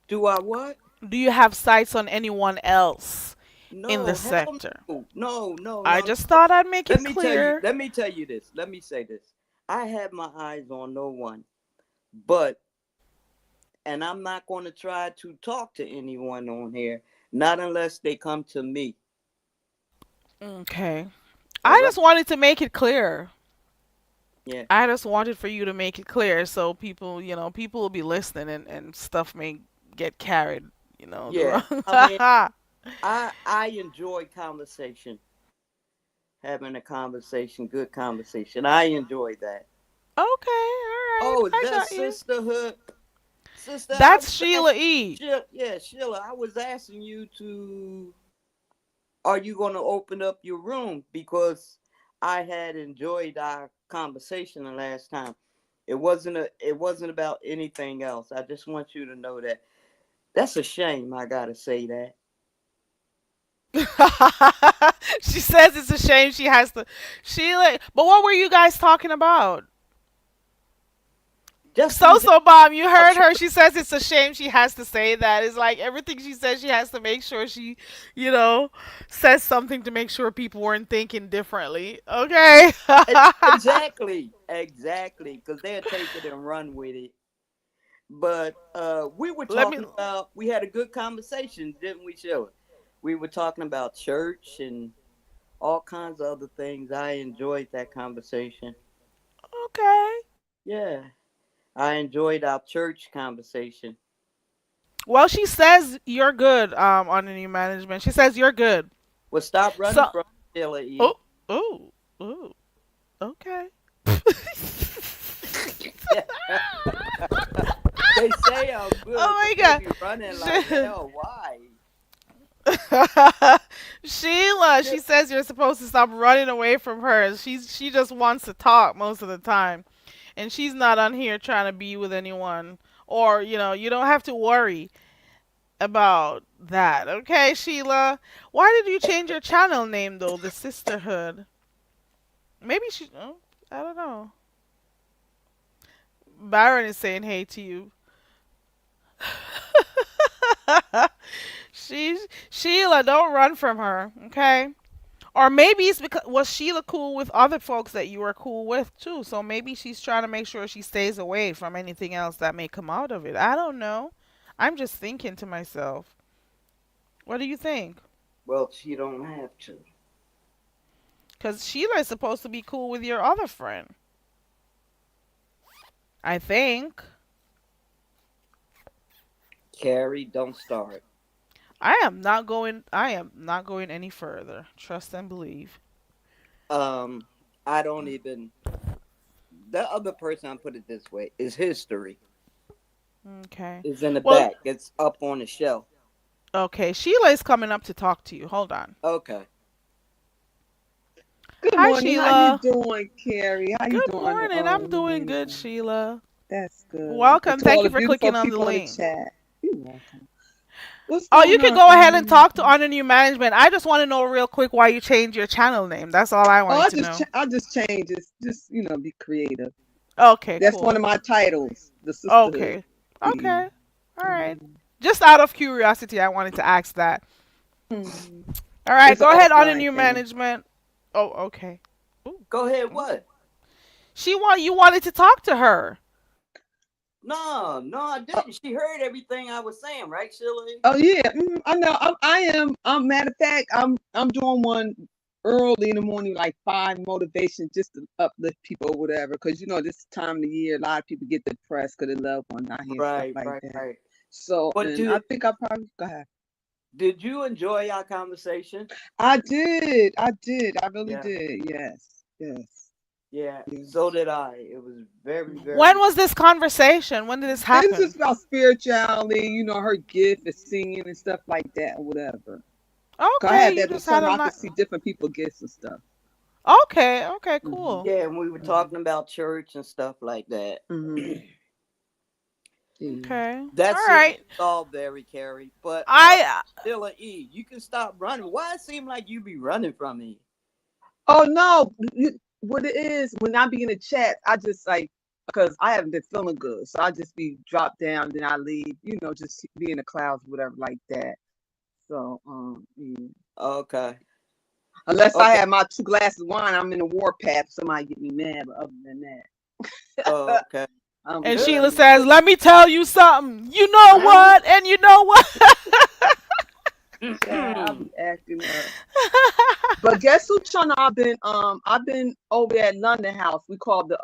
do I what? Do you have sights on anyone else in the No, hell sector? no. No, no, I no, just no. thought I'd make Let it me tell you, clear. let me tell you this. Let me say this. I have my eyes on no one. But and I'm not going to try to talk to anyone on here, not unless they come to me. Okay. All I right? just wanted to make it clear. Yeah. I just wanted for you to make it clear so people, people will be listening and stuff may get carried, the Yeah. wrong. I mean, I enjoy conversation, having a conversation, good conversation. I enjoy that. Okay, all right. Oh, is I that got you. sisterhood? Sister, I That's was Sheila asking E. Sheila, I was asking you to, are you going to open up your room? Because I had enjoyed our conversation the last time. It wasn't about anything else. I just want you to know that. That's a shame, I gotta say that. She says it's a shame she has to. Sheila, but what were you guys talking about? Just in So Bomb, you heard general, her. She says it's a shame she has to say that. It's like everything she says, she has to make sure she, you know, says something to make sure people weren't thinking differently. Okay. exactly, because they'll take it and run with it. But we were Let me. talking about, we had a good conversation, didn't we, Sheila? We were talking about church and all kinds of other things. I enjoyed that conversation. Okay. Yeah, I enjoyed our church conversation. Well, she says you're good. On the new management, she says you're good. Well, stop running So, from Sheila E. oh, oh, oh. Okay. They say I'm good, Oh but they be running like my hell. Why? god. Sheila, she says you're supposed to stop running away from her. She just wants to talk most of the time. And she's not on here trying to be with anyone. Or, you don't have to worry about that. Okay, Sheila? Why did you change your channel name though? The Sisterhood. Maybe she oh, I don't know. Byron is saying hey to you. She's Sheila, don't run from her, okay? Or maybe it's because was Sheila cool with other folks that you were cool with too? So maybe she's trying to make sure she stays away from anything else that may come out of it. I don't know. I'm just thinking to myself. What do you think? Well, she don't have to. Because Sheila is supposed to be cool with your other friend. I think. Carrie, don't start. I am not going any further. Trust and believe. Um, I don't even. The other person, I put it this way, is history. Okay. It's in the Well, back. It's up on the shelf. okay. Sheila is coming up to talk to you. Hold on. Okay. Good Hi, morning. How you Sheila. doing, Carrie? How you Good doing, morning. I'm doing good, Nina? Sheila. That's good. And Welcome. to Thank all you the for beautiful clicking on the people in the link. chat. You're welcome. What's Oh, you going can on, go ahead and Nina? talk to Honor New Management. I just want to know real quick why you changed your channel name. That's all I Oh, wanted to know. I just changed it. Just be creative. Okay, That's one cool. of my titles, the sisterhood. Okay. Okay. All right. Mhm. Just out of curiosity, I wanted to ask that. Mhm. All right, It's an go ahead, Honor offline New thing. Management. Oh, okay. Ooh. Go ahead. Okay. What? You wanted to talk to her. No, no, I didn't. She heard everything I was saying, right, Shirley? Oh yeah, I know. I am. Matter of fact, I'm doing one early in the morning, like 5 motivation, just to uplift people or whatever. Because this time of the year, a lot of people get depressed because their loved one not here, stuff Right, like right, that. right. So, But and I think I probably go ahead. did you enjoy our conversation? I did. I really Yeah, did. Yes. yeah. Yes. So did I. It was very, When very. was this conversation? When did this It's happen? just about spirituality, her gift is singing and stuff like that or whatever. 'Cause I Okay, had you that in just had summer. a I could night. see different people gifts and stuff. Okay, Hmm cool. Yeah, and we were hmm talking about church and stuff like that. hmm Yeah. Okay. That All seems right. all very Carrie. But I still a E. You can stop running. Why it seem like you be running from me? Oh no, what it is when I be in the chat, I just like because I haven't been feeling good, so I just be dropped down, then I leave, just be in the clouds, whatever, like that. So, yeah. Okay. Unless I Okay. have my 2 glasses of wine, I'm in a warpath. Somebody get me mad, but other than that, Okay. I'm and Good. Sheila good. says, "Let me tell you something. You know Huh? what? And you know what?" Child, I be acting up. But guess who channel I've been over at London House. We call the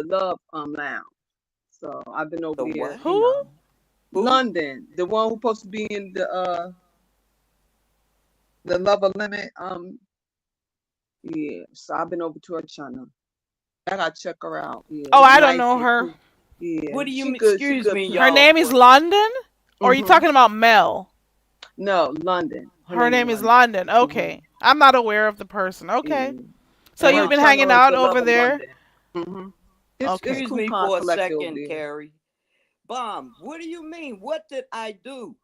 Love Lounge. So I've been over The there, what? Who? Who? London, the one who's supposed to be in the Love Limit. Yeah. So I've been over to her channel. I gotta check her out. Yeah, Oh, it's I don't nice know and her. cool. Yeah, What do you she mean? good. She Excuse good me, people. Her y'all. name is London? Or are you talking about Mel? No, London. Her Her name is name is London. London. Hmm Okay. I'm not aware of the person. Okay. Yeah. So And you've her been hanging channel is out the Love over of there? London. Hmm It's Okay. Excuse cool me kind of for a collective over second, there. Carrie. Bomb. What do you mean? What did I do?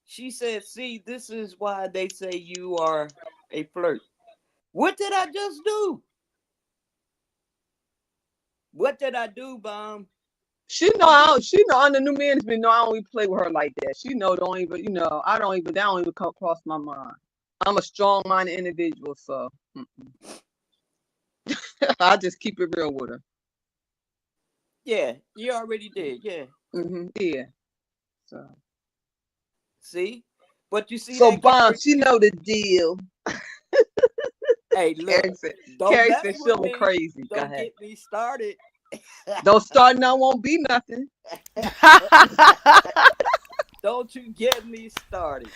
She said, "See, this is why they say you are a flirt." What did I just do? What did I do, Bomb? She know under new management. No, I don't even play with her like that. She know don't even. I don't even. That don't even come across my mind. I'm a strong-minded individual, so I just keep it real with her. Yeah, you already did. Yeah. Yeah. So, See? But you see so that, bomb. Carrie? She know the deal. Hey, Carrie look, said. don't Carrie mess said with she'll be me. crazy. Go Don't ahead. get me started. Don't start now. Won't be nothing. Don't you get me started.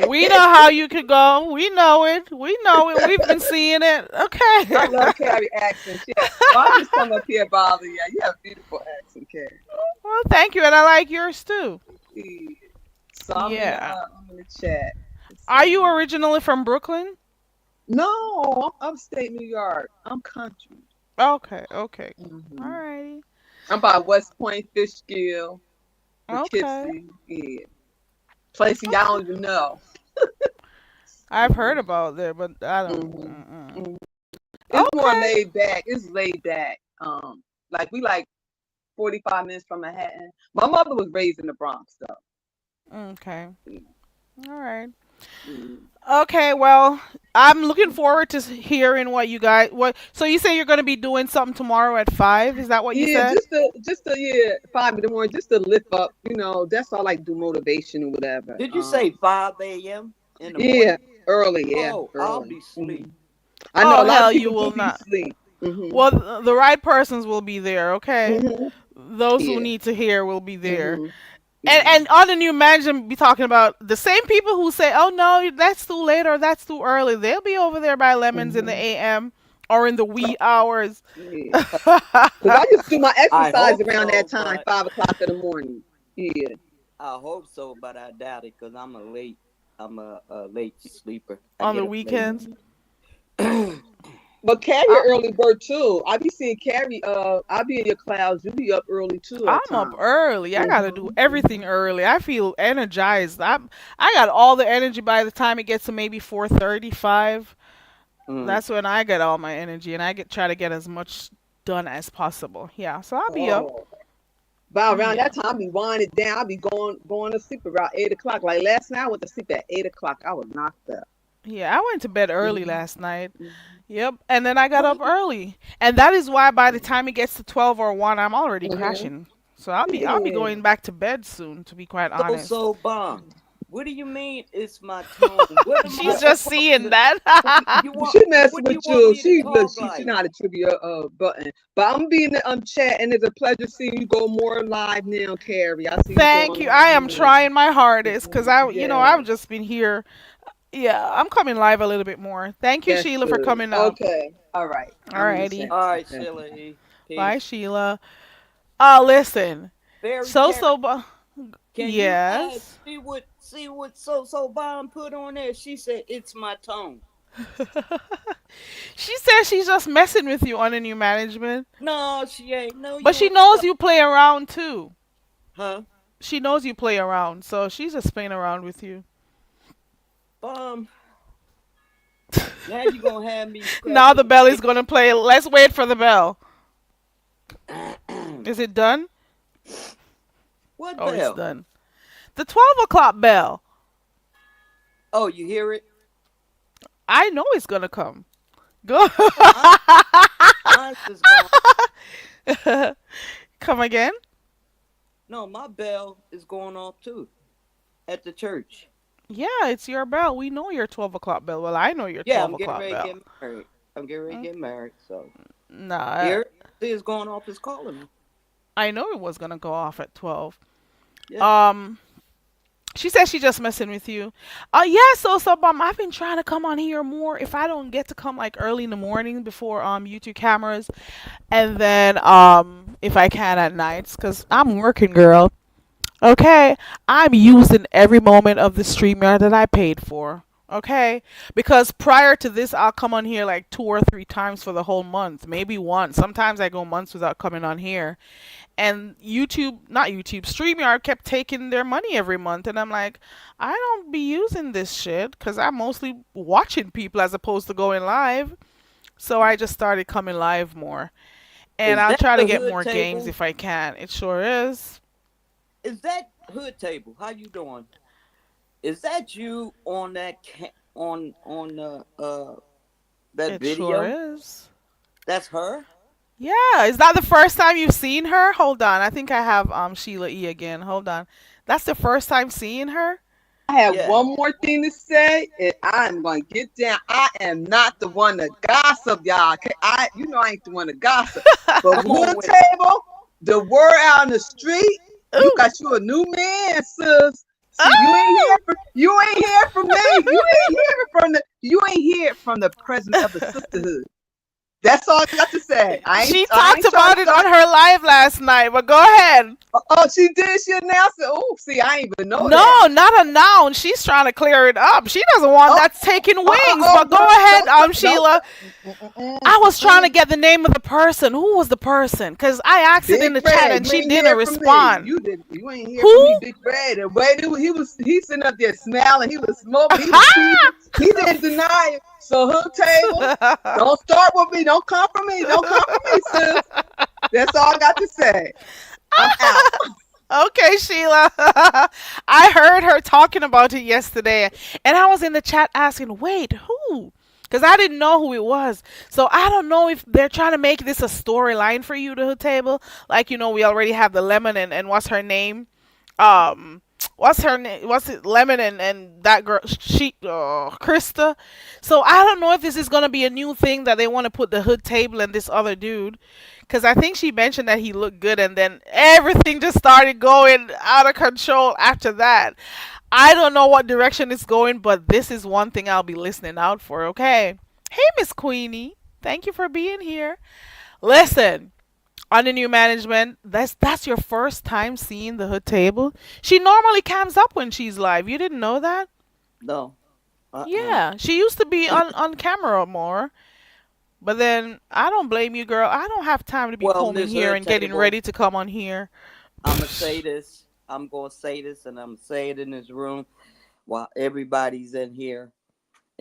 We know how you could go. We know it. We know it. We've been seeing it. I Okay. love Carrie accent. Well, I just come up here bother you. You have a beautiful accent, Carrie. Well, thank you, and I like yours too. Yeah. So Yeah. I'm in the chat. Let's Are see. you originally from Brooklyn? No, I'm upstate New York. I'm country. Okay. Hmm Alrighty. I'm by West Point, Fishkill, Okay. Poughkeepsie. Yeah. Places y'all Okay. don't even know. I've heard about there, but I don't. Hmm Mm-mm. hmm It's more Okay. laid back. It's laid back. Like we like 45 minutes from Manhattan. My mother was raised in the Bronx, though. Okay. All right. Mm. Okay. Well, I'm looking forward to hearing what you guys. What? So you say you're going to be doing something tomorrow at 5? Is that what you Yeah, said? just to 5 in the morning, just to lift up. That's all I like to do motivation or whatever. Did you say 5 a.m. in the Yeah, morning? early, yeah, Oh, I'll early. be asleep. I know Oh a lot of hell, you people do will be not. asleep. Hmm Well, the right persons will be there. Okay. hmm Those who Yeah. need to hear will be there. hmm And Yeah. on the new management be talking about the same people who say, "Oh no, that's too late or that's too early." They'll be over there by lemons in the hmm a.m. or in the wee hours. Yeah. Because I used to do my I exercise hope around that so, time, but 5 o'clock in the morning. Yeah. I hope so, but I doubt it because I'm a late sleeper. I On get the up late. weekends. But Carrie I, early bird too. I be seeing Carrie. I be in your clouds. You be up early too at I'm up times. early. I gotta do everything Hmm early. I feel energized. I got all the energy by the time it gets to maybe 4:35. Mm. That's when I get all my energy, and I try to get as much done as possible. Yeah, so I'll be up. Oh. By around Yeah. that time, I be winding down. I be going to sleep around 8 o'clock. Like last night, I went to sleep at 8 o'clock. I was knocked up. Yeah, I went to bed early Hmm last night. Yep. And then I got up early. And that is why by the time it gets to 12 or 1, I'm already Mm-hmm. crashing. So I'll be Yeah. going back to bed soon, to be quite So honest. so bomb. What do you mean it's my tone? What am I She's just supposed seeing to that. you want She messing what do you with want you. me to She look. talk She like? not a trivia button. But I'm being the chat, and it's a pleasure seeing you go more live now, Carrie. I see you Thank going you. I live am more. trying my hardest because I've Yes, just been here. Yeah, I'm coming live a little bit more. Thank you, that's Sheila, for good. coming up. Okay, all right. I'm in the Alrighty. chat. All right, Okay. Sheila E. Bye, Peace. Sheila. Listen. Very So careful. so. Can you Yes. see what so bomb put on there? She said it's my tone. She says she's just messing with you on the new management, No, she ain't. No, but you she ain't. knows you play around too. Huh? She knows you play around, so she's just playing around with you. Bomb. Now you gonna have me Now the scratching bell my is gonna play. Let's wait for the bell. itch. Is it done? What Oh, it's bell? done. The 12 o'clock bell. Oh, you hear it? I know it's gonna come. Go. No, mine's is gone. Come again? No, my bell is going off too at the church. Yeah, it's your bell. We know your 12 o'clock bell. Well, I know your Yeah, 12 I'm getting o'clock ready to bell. get married. I'm getting ready to Mm, get married. So Nah, here, see, it's going off. It's calling me. I know it was gonna go off at 12. Yeah. Um, she says she just messing with you. Yeah, I've been trying to come on here more. If I don't get to come like early in the morning before YouTube cameras, and then if I can at nights, cause I'm working, girl. Okay, I'm using every moment of the StreamYard that I paid for. Okay, because prior to this, I'll come on here like 2 or 3 times for the whole month, maybe once. Sometimes I go months without coming on here. And not YouTube, StreamYard kept taking their money every month. And I'm like, I don't be using this shit because I'm mostly watching people as opposed to going live. So I just started coming live more. And Is I'll that try to the get hood more games table? if I can. It sure is. Is that hood table? How you doing? Is that you on on that It sure video? is. That's her. Yeah, is that the first time you've seen her? Hold on. I think I have Sheila E again. Hold on. That's the first time seeing her? I have Yeah. one more thing to say, and I'm gonna get down. I am not the one to gossip, y'all. I ain't the one to gossip. But Come on hood with it. table, the word out in the street, you Ooh. got you a new man, sis. See, Oh! you ain't hear from me. You ain't hear from the president of the sisterhood. That's all I got to say. She I talked ain't trying to about it on start. her live last night, but go ahead. Oh, she did. She announced it. Oh, see, I ain't even know that. No, not a noun. She's trying to clear it up. She doesn't want Oh, that taking wings. oh, But go ahead, no, Sheila. I was trying to get the name of the person. Who was the person? Because I asked it in Big the chat Red, and you she ain't didn't hear from me. respond. You ain't hear from me, Who? Big Red. The way he's sitting up there smiling, he was smoking, he was teasing, he didn't deny it. So hood table, don't start with me. Don't come for me. Don't come for me, sis. That's all I got to say. I'm out. Okay, Sheila. I heard her talking about it yesterday, and I was in the chat asking, wait, who? Because I didn't know who it was. So I don't know if they're trying to make this a storyline for you, the hood table. Like, we already have the lemon and what's her name? Um, what's her name? What's it? Lemon and that girl, Krista. So I don't know if this is going to be a new thing that they want to put the hood table and this other dude. Because I think she mentioned that he looked good, and then everything just started going out of control after that. I don't know what direction it's going, but this is one thing I'll be listening out for, okay? Hey, Miss Queenie. Thank you for being here. Listen, on the new management, that's your first time seeing the hood table. She normally cams up when she's live. You didn't know that? No. Uh-uh. Yeah, she used to be on camera more. But then I don't blame you, girl. I don't have time to be Well, combing Miss here Hood and getting Table, ready to come on here. I'm gonna say this. I'm gonna say this, and I'm gonna say it in this room while everybody's in here,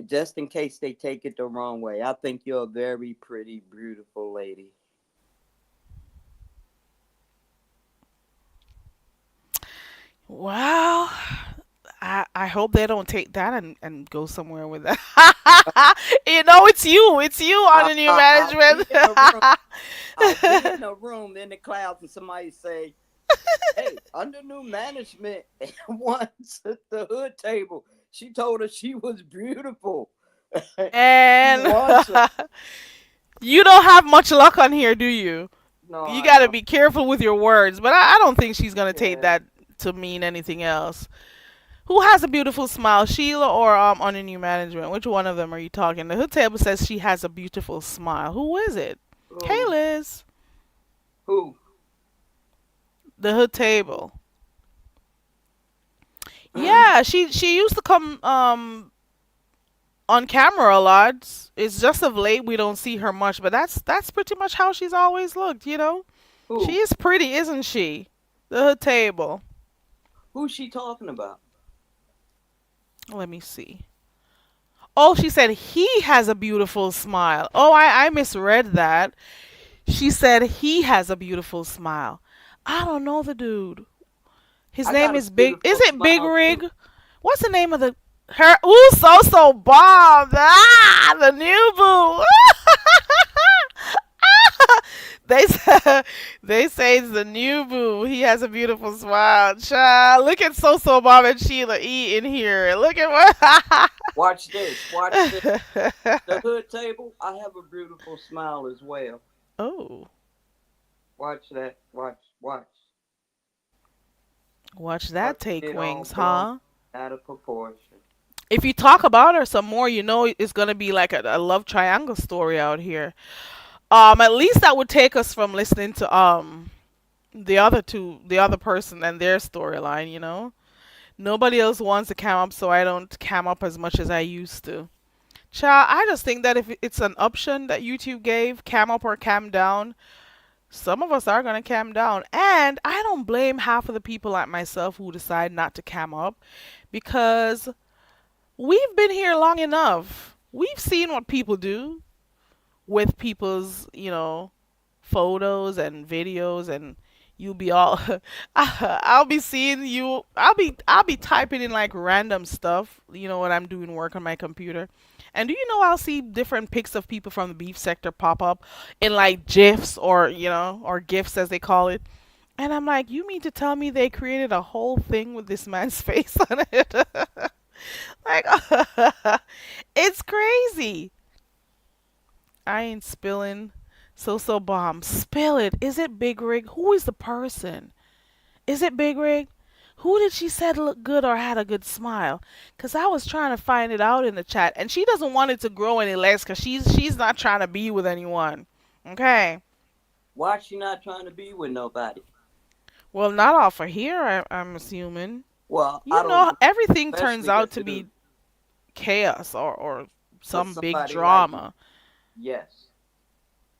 just in case they take it the wrong way. I think you're a very pretty, beautiful lady. Well, I I hope they don't take that and go somewhere with that. It's you. It's you on the new I'll be management. in a room. I'll be in a room in the clouds, and somebody say, "Hey, under new management, once at the hood table, she told us she was beautiful." And Wants her. you don't have much luck on here, do you? No, You I got to don't. be careful with your words, but I don't think she's gonna take Yeah. that to mean anything else. Who has a beautiful smile, Sheila or on the new management? Which one of them are you talking? The hood table says she has a beautiful smile. Who is it? Hey, Who? Liz. Who? The hood table. Mm. Yeah, she used to come on camera a lot. It's just of late we don't see her much, but that's pretty much how she's always looked. She Who? is pretty, isn't she? The hood table. Who's she talking about? Let me see. Oh, she said he has a beautiful smile. Oh, I misread that. She said he has a beautiful smile. I don't know the dude. His I name got a is Big. Is beautiful it Big smile Rig? too. What's the name of the her? Ooh, so bomb. The new boo. They say it's the new boo. He has a beautiful smile. Child, look at So Bob and Sheila E in here. Look at what. Watch this. Watch this. The hood table. I have a beautiful smile as well. Oh, Watch that. Watch. watch that Watch take it all wings, blown huh? out of proportion. If you talk about her some more, it's gonna be like a love triangle story out here. At least that would take us from listening to the other person and their storyline. Nobody else wants to cam up, so I don't cam up as much as I used to. Child, I just think that if it's an option that YouTube gave, cam up or cam down, some of us are gonna cam down. And I don't blame half of the people like myself who decide not to cam up because we've been here long enough. We've seen what people do with people's photos and videos, and you'll be all I'll be seeing you. I'll be typing in like random stuff when I'm doing work on my computer. And do you know I'll see different pics of people from the beef sector pop up in like GIFs or GIFs as they call it. And I'm like, you mean to tell me they created a whole thing with this man's face on it? Like, it's crazy. I ain't spilling. So bomb. Spill it. Is it Big Rig? Who is the person? Is it Big Rig? Who did she said looked good or had a good smile? Cause I was trying to find it out in the chat, and she doesn't want it to grow any less, cause she's not trying to be with anyone. Okay. Why she not trying to be with nobody? Well, not off of here. I'm assuming. Well, I don't know, Everything turns especially out if to it is be chaos or for some big somebody like you. drama. Yes.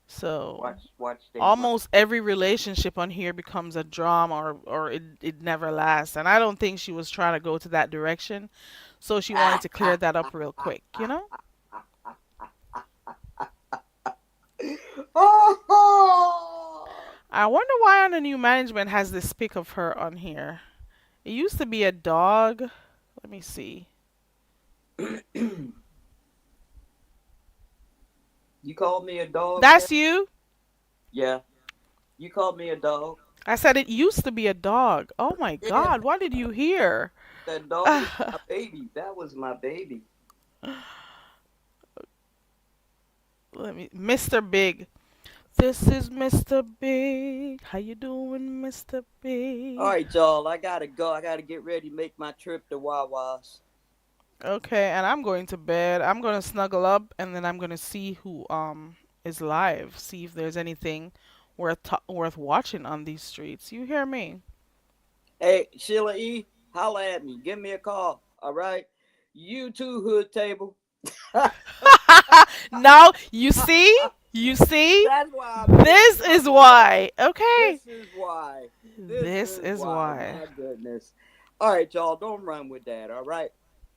So Watch they run. almost every relationship on here becomes a drama or it never lasts. And I don't think she was trying to go to that direction. So she wanted to clear that up real quick. Oh! I wonder why on the new management has this pic of her on here. It used to be a dog. Let me see. You called me a dog? That's you? Yeah. You called me a dog? I said it used to be a dog. Oh my Yeah. God, what did you hear? That dog was my baby. That was my baby. Mr. Big. This is Mr. Big. How you doing, Mr. Big? All right, y'all. I gotta go. I gotta get ready to make my trip to Wawa's. Okay, and I'm going to bed. I'm gonna snuggle up, and then I'm gonna see who is live. See if there's anything worth watching on these streets. You hear me? Hey, Sheila E., holla at me. Give me a call. All right. You too, hood table. Now you see, That's why. I'm this messing is up. why. Okay, This is why. this is why. My goodness. All right, y'all. Don't run with that. All right.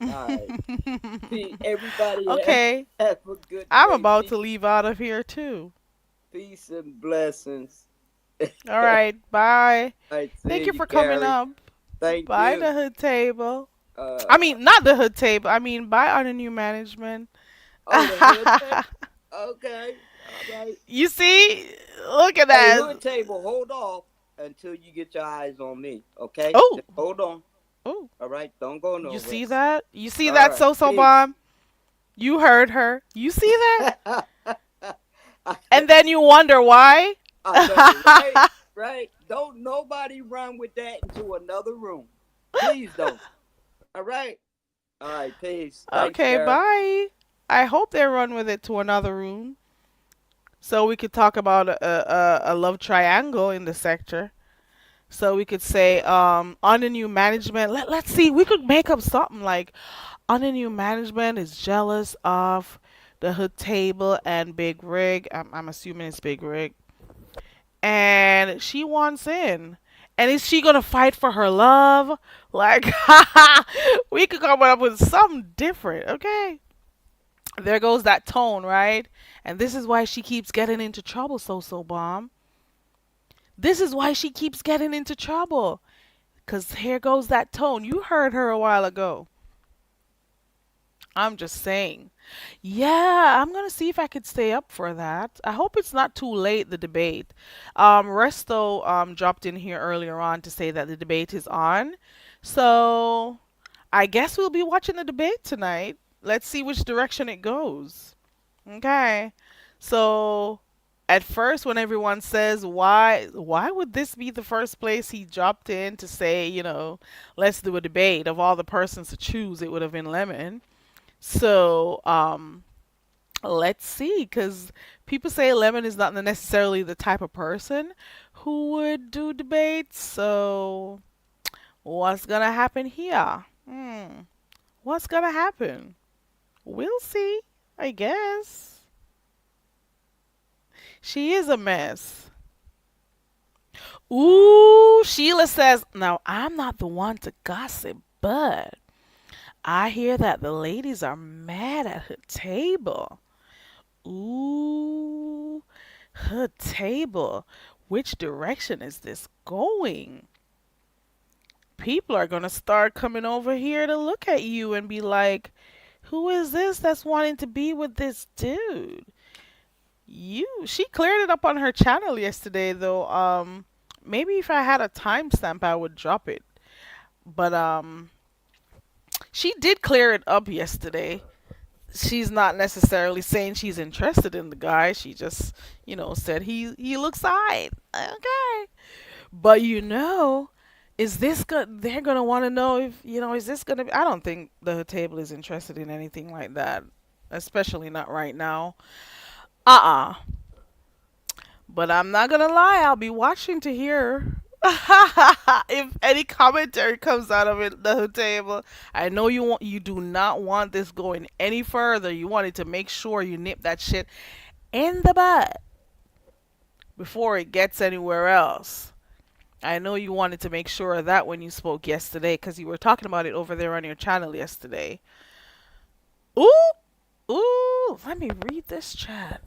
All right. Everybody Okay, have a good I'm day. about to leave out of here too. Peace and blessings. All right, bye. All right, Thank see you for coming Gary. up. Thank Bye, you. the hood table. I Uh, mean, not the hood table. I mean, buy under new management. oh, the hood table. Okay, all right. You see? Look at Hey, that. hood table, hold off until you get your eyes on me. Okay, Oh, just hold on. oh. All right, don't go You nowhere. see that? You see All that, right, So peace. Bomb? You heard her. You see that? And then you wonder why? I know, right? Right? Don't nobody run with that into another room. Please don't. All right. All right. Peace. Thanks, Okay, Tara. bye. I hope they run with it to another room so we could talk about a love triangle in the sector. So we could say, under new management. Let's see. We could make up something like, under new management is jealous of the hood table and Big Rig. I'm assuming it's Big Rig, and she wants in. And is she gonna fight for her love? Like, we could come up with something different. Okay, there goes that tone, right? And this is why she keeps getting into trouble, So Bomb. This is why she keeps getting into trouble. Cause here goes that tone. You heard her a while ago. I'm just saying. Yeah, I'm gonna see if I could stay up for that. I hope it's not too late, the debate. Resto dropped in here earlier on to say that the debate is on. So I guess we'll be watching the debate tonight. Let's see which direction it goes. Okay. So at first when everyone says why would this be the first place he dropped in to say, let's do a debate, of all the persons to choose, it would have been Lemon. So, let's see, because people say Lemon is not necessarily the type of person who would do debates. So, what's gonna happen here? What's gonna happen? We'll see, I guess. She is a mess. Ooh, Sheila says, now I'm not the one to gossip, but I hear that the ladies are mad at her table. Ooh, her table. Which direction is this going? People are gonna start coming over here to look at you and be like, who is this that's wanting to be with this dude? She cleared it up on her channel yesterday though. Maybe if I had a timestamp I would drop it. But she did clear it up yesterday. She's not necessarily saying she's interested in the guy. She just, said he looks alright. Okay. But is this good? They're gonna want to know if is this gonna be? I don't think the table is interested in anything like that, especially not right now. Uh-uh. But I'm not gonna lie. I'll be watching to hear if any commentary comes out of it, the table. I know you do not want this going any further. You wanted to make sure you nip that shit in the bud before it gets anywhere else. I know you wanted to make sure of that when you spoke yesterday, because you were talking about it over there on your channel yesterday. Ooh, ooh, let me read this chat.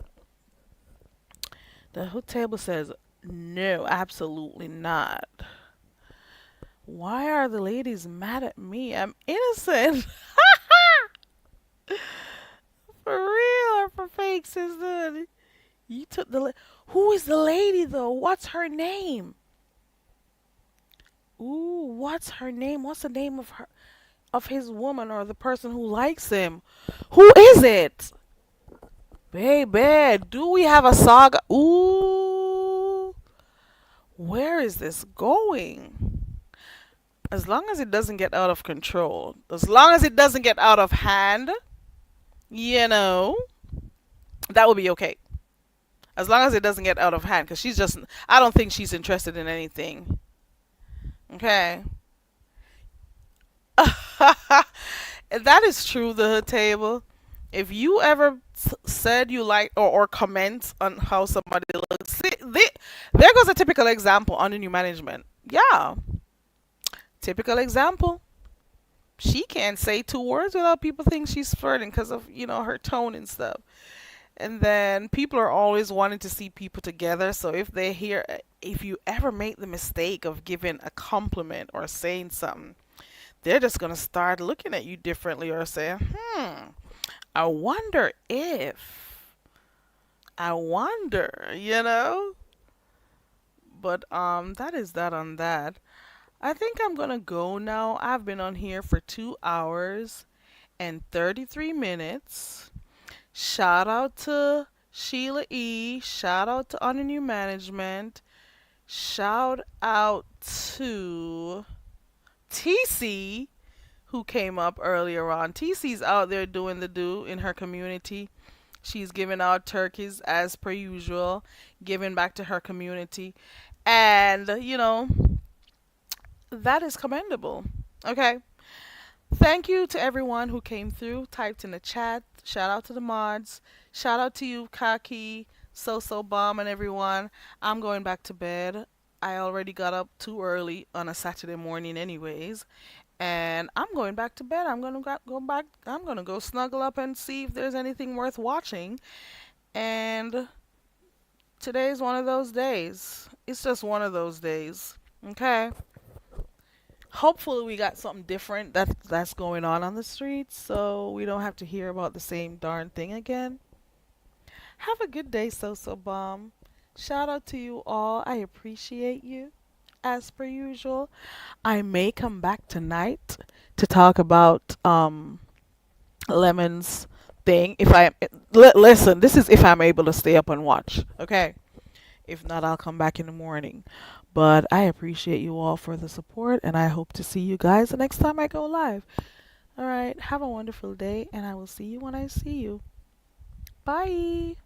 The hood table says, no, absolutely not. Why are the ladies mad at me? I'm innocent. For real or for fake, sister? You took who is the lady though? What's her name? Ooh, what's her name? What's the name of his woman, or the person who likes him? Who is it? Baby, do we have a saga? Ooh, where is this going? As long as it doesn't get out of control, as long as it doesn't get out of hand, that would be okay. As long as it doesn't get out of hand, because I don't think she's interested in anything. Okay. That is true, the table. If you ever said you like or comment on how somebody looks, see, there goes a typical example under new management. Yeah. Typical example. She can't say two words without people think she's flirting because of, her tone and stuff. And then people are always wanting to see people together. So if you ever make the mistake of giving a compliment or saying something, they're just gonna start looking at you differently or say, I wonder if, I wonder, you know? But that is that on that. I think I'm gonna go now. I've been on here for 2 hours and 33 minutes. Shout out to Sheila E. Shout out to Under New Management. Shout out to TC who came up earlier on. TC's out there doing the do in her community. She's giving out turkeys as per usual, giving back to her community. And, that is commendable. Okay. Thank you to everyone who came through, typed in the chat. Shout out to the mods. Shout out to you, Kaki, So Bomb, and everyone. I'm going back to bed. I already got up too early on a Saturday morning, anyways, and I'm going back to bed. I'm gonna go back. I'm gonna go snuggle up and see if there's anything worth watching. And today's one of those days. It's just one of those days. Okay. Hopefully we got something different that's going on the streets, so we don't have to hear about the same darn thing again. Have a good day, So Bomb. Shout out to you all. I appreciate you as per usual. I may come back tonight to talk about Lemon's thing. If I listen, this is if I'm able to stay up and watch. Okay. If not, I'll come back in the morning. But I appreciate you all for the support, and I hope to see you guys the next time I go live. All right. Have a wonderful day, and I will see you when I see you. Bye.